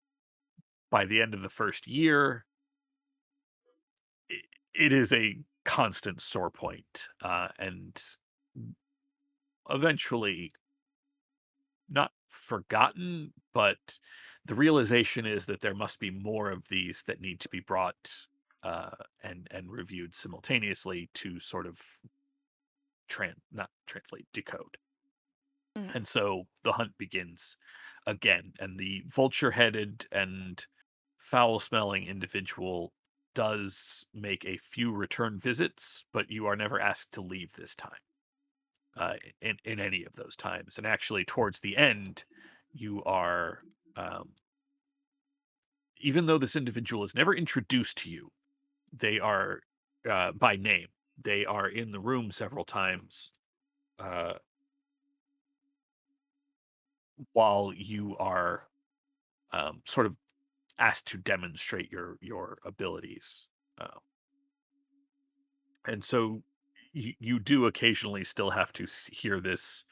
By the end of the first year, it is a constant sore point, and eventually not forgotten, but the realization is that there must be more of these that need to be brought and reviewed simultaneously to sort of not translate, decode. Mm. And so the hunt begins again, and the vulture-headed and foul-smelling individual does make a few return visits, but you are never asked to leave this time, in any of those times. And actually, towards the end, you are, um, even though this individual is never introduced to you, they are, by name. They are in the room several times, uh, while you are, sort of asked to demonstrate your abilities. Uh, and so you do occasionally still have to hear this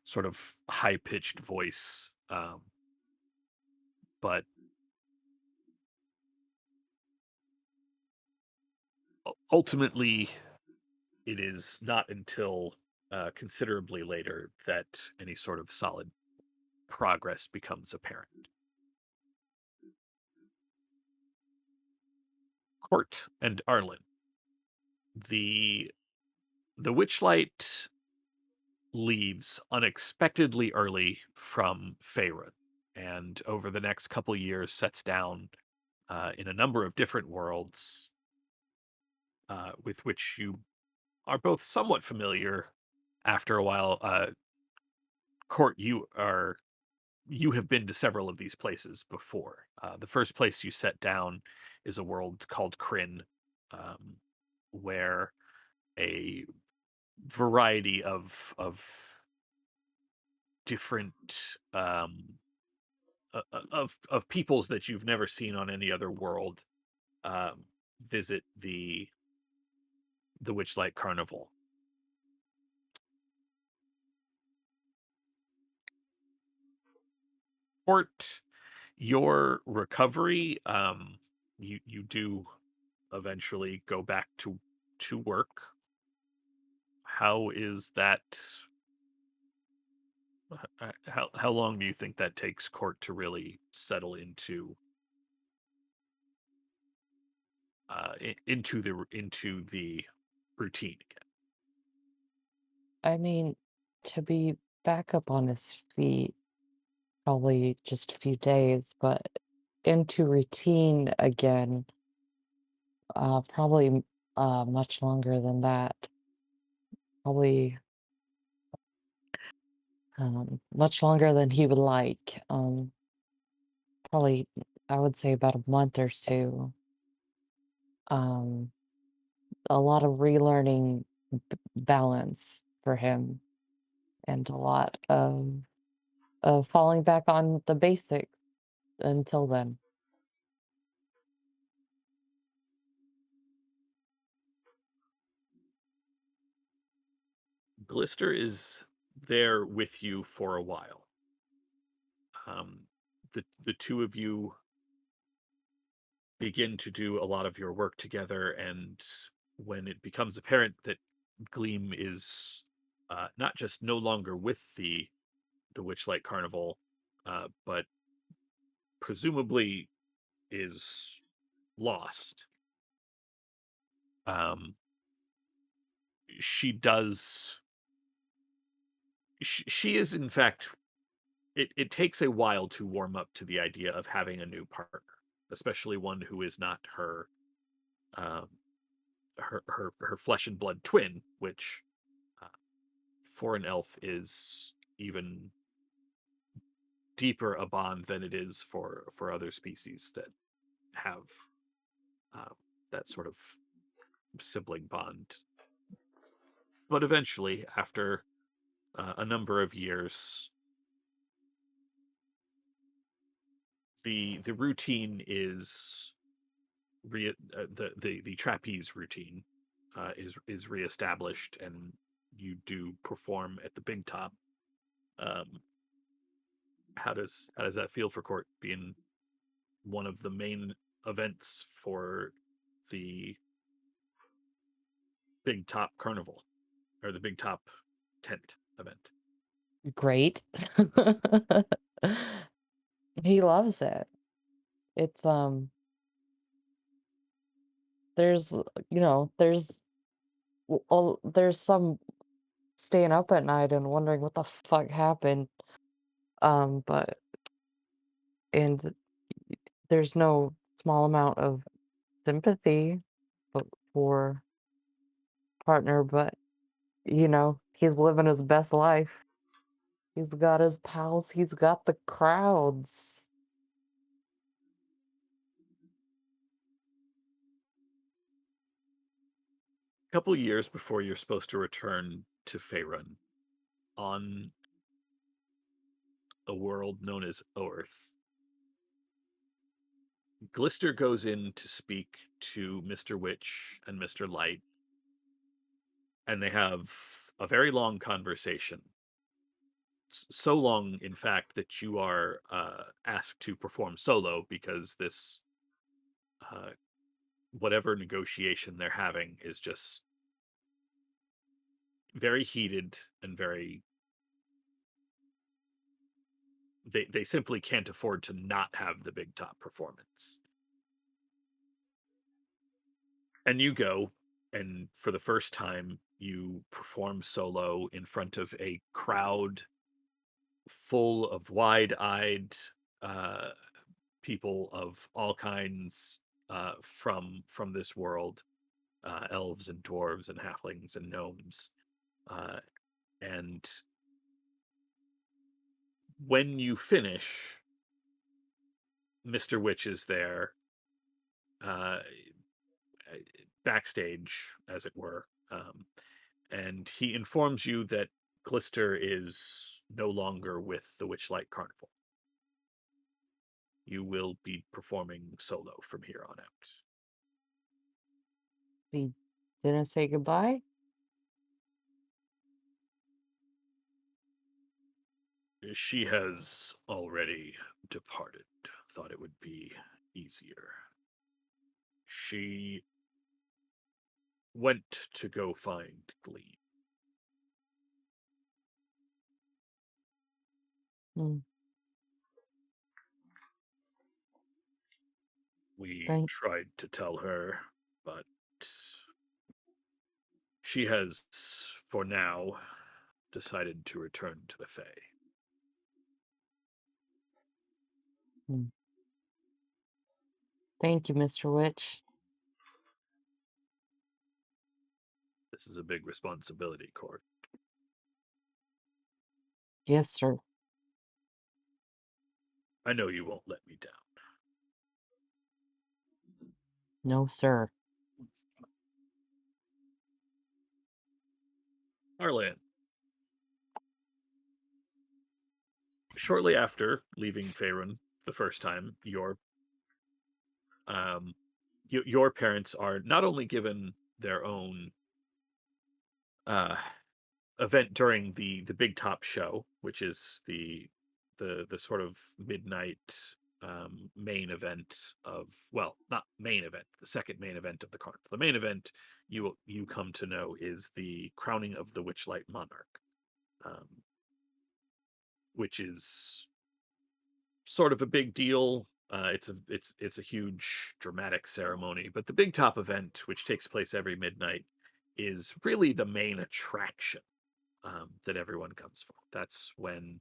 sort of high pitched voice, but ultimately, it is not until considerably later that any sort of solid progress becomes apparent. Court and Arlen, the the Witchlight leaves unexpectedly early from Faerun, and over the next couple years sets down in a number of different worlds, with which you are both somewhat familiar. After a while, Court, you have been to several of these places before. The first place you set down is a world called Kryn, um, where a variety of different, of peoples that you've never seen on any other world, um, visit the Witchlight Carnival. Port, your recovery, you do eventually go back to work. How is that? How long do you think that takes Court to really settle into the routine again? I mean, to be back up on his feet, probably just a few days, but into routine again, probably much longer than that. Probably much longer than he would like. Probably, I would say about a month or two. Um, a lot of relearning balance for him, and a lot of falling back on the basics until then. Blister is there with you for a while. The two of you begin to do a lot of your work together, and when it becomes apparent that Gleam is, not just no longer with the Witchlight Carnival, but presumably is lost. Um, she does. She is, in fact. It takes a while to warm up to the idea of having a new partner, especially one who is not um, her flesh and blood twin, which, uh, for an elf, is even deeper a bond than it is for other species that have, uh, that sort of sibling bond. But eventually, after a number of years, the routine is the trapeze routine is reestablished, and you do perform at the big top. Um, how does that feel for Court, being one of the main events for the big top carnival, or the big top tent event? Great. He loves it. It's there's there's there's some staying up at night and wondering what the fuck happened. But and there's no small amount of sympathy for partner, but he's living his best life. He's got his pals, he's got the crowds. A couple years before you're supposed to return to Faerun, on a world known as Oerth, Glister goes in to speak to Mr. Witch and Mr. Light, and they have a very long conversation. So long, in fact, that you are asked to perform solo because this uh, whatever negotiation they're having is just very heated and very. They simply can't afford to not have the big top performance. And you go, and for the first time, you perform solo in front of a crowd full of wide-eyed uh, people of all kinds from this world, elves and dwarves and halflings and gnomes. And when you finish, Mr. Witch is there, uh, backstage, as it were, and he informs you that Glister is no longer with the Witchlight Carnival. You will be performing solo from here on out. He didn't say goodbye? She has already departed. Thought it would be easier. She went to go find Glee. Hmm. We Thank tried to tell her, but she has, for now, decided to return to the Fae. Thank you, Mr. Witch. This is a big responsibility, Court. Yes, sir. I know you won't let me down. No, sir. Arlan. Shortly after leaving Faerun the first time, your parents are not only given their own event during the big top show, which is the sort of midnight main event of, well, not main event, the second main event of the carnival. The main event you come to know is the crowning of the Witchlight Monarch, which is sort of a big deal. It's a huge dramatic ceremony, but the big top event, which takes place every midnight, is really the main attraction that everyone comes for. That's when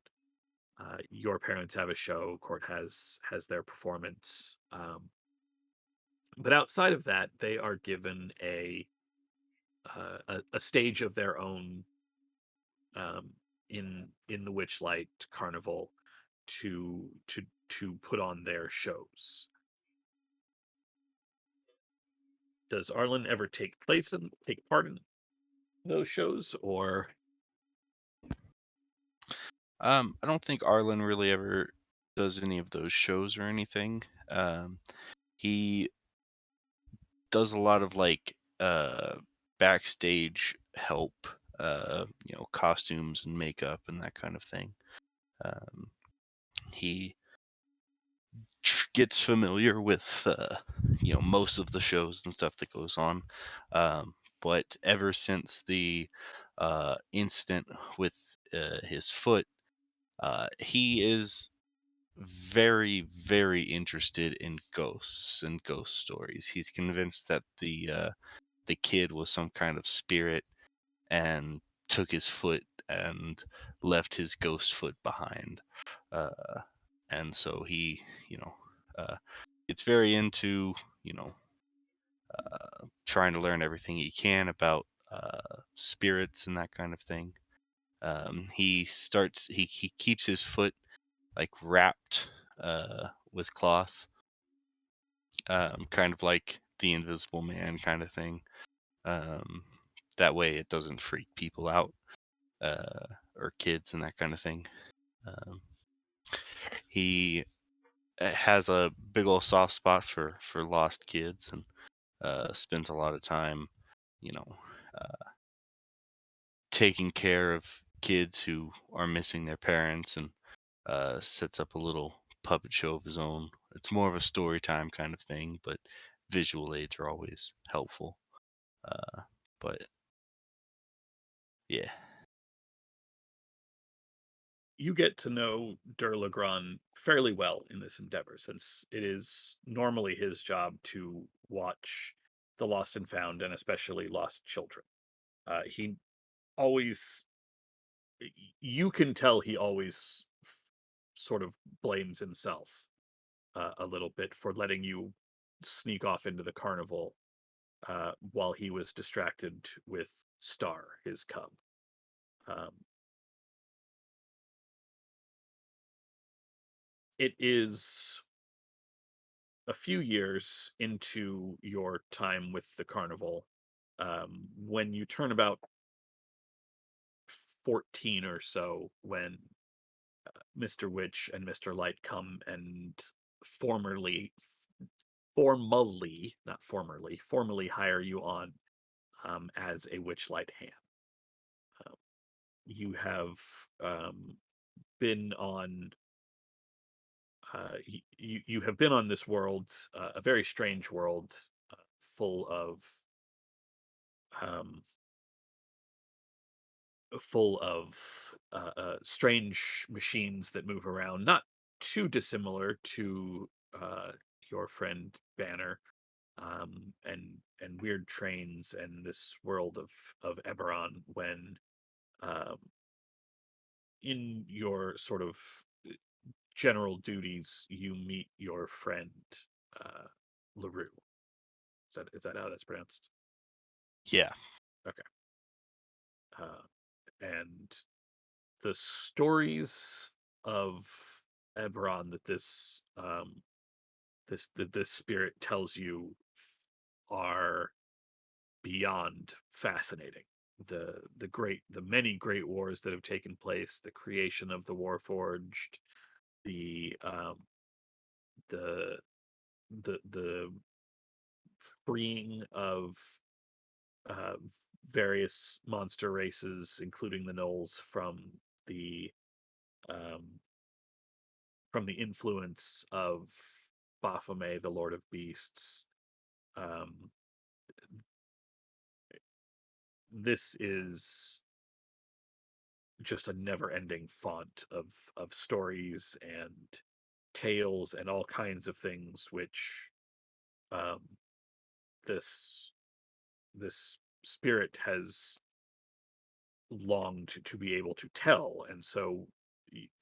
your parents have a show, Court has their performance. But outside of that, they are given a stage of their own in the Witchlight Carnival to put on their shows. Does Arlen ever take part in those shows, or? I don't think Arlen really ever does any of those shows or anything. He does a lot of like backstage help, costumes and makeup and that kind of thing. He gets familiar with most of the shows and stuff that goes on, but ever since the incident with his foot, he is very, very interested in ghosts and ghost stories. He's convinced that the kid was some kind of spirit and took his foot and left his ghost foot behind. And so he, gets very into, trying to learn everything he can about spirits and that kind of thing. He keeps his foot like wrapped with cloth, kind of like the Invisible Man kind of thing. That way it doesn't freak people out, or kids and that kind of thing. He has a big old soft spot for lost kids, and spends a lot of time, you know, taking care of kids who are missing their parents, and sets up a little puppet show of his own. It's more of a story time kind of thing, but visual aids are always helpful. But yeah. You get to know Durlagron fairly well in this endeavor, since it is normally his job to watch the lost and found, and especially lost children. He always, you can tell he always sort of blames himself a little bit for letting you sneak off into the carnival while he was distracted with Star, his cub. Um, it is a few years into your time with the carnival, when you turn about 14 or so, when Mr. Witch and Mr. Light come and formally hire you on as a Witchlight hand. You have been on you have been on this world, a very strange world, full of um, strange machines that move around, not too dissimilar to your friend Banner, and weird trains, and this world of Eberron. When um, in your sort of general duties, you meet your friend uh, Larue. Is that how that's pronounced? Yeah. Okay. And the stories of Eberron that this spirit tells you are beyond fascinating. The many great wars that have taken place, the creation of the Warforged, the the the freeing of uh, various monster races, including the Gnolls, the um, from the influence of Baphomet, the Lord of Beasts. Um, this is just a never-ending font of stories and tales and all kinds of things, which um, this this spirit has longed to be able to tell. And so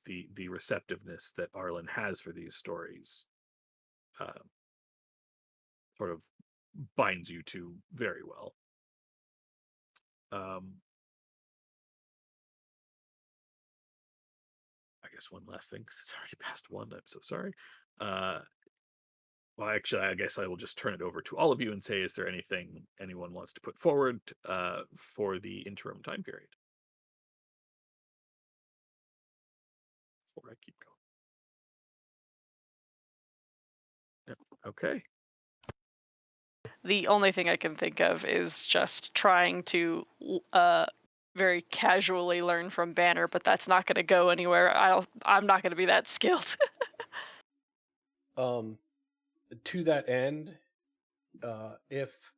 the receptiveness that Arlen has for these stories uh, sort of binds you to very well. I guess one last thing, because it's already past one. I'm so sorry. Well, actually, I guess I will just turn it over to all of you and say, is there anything anyone wants to put forward for the interim time period before I keep going? Yep. Okay. The only thing I can think of is just trying to very casually learn from Banner, but that's not going to go anywhere. I'm not going to be that skilled. To that end, if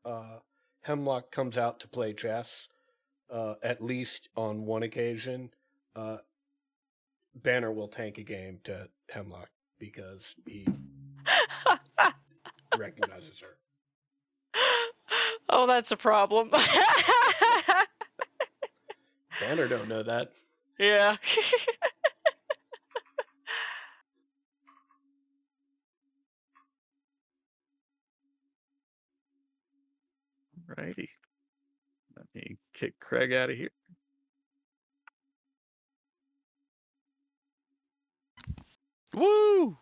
Hemlock comes out to play chess, at least on one occasion, Banner will tank a game to Hemlock because he recognizes her. Oh, that's a problem. Banner don't know that. Yeah. righty. Let me kick Craig out of here. Woo!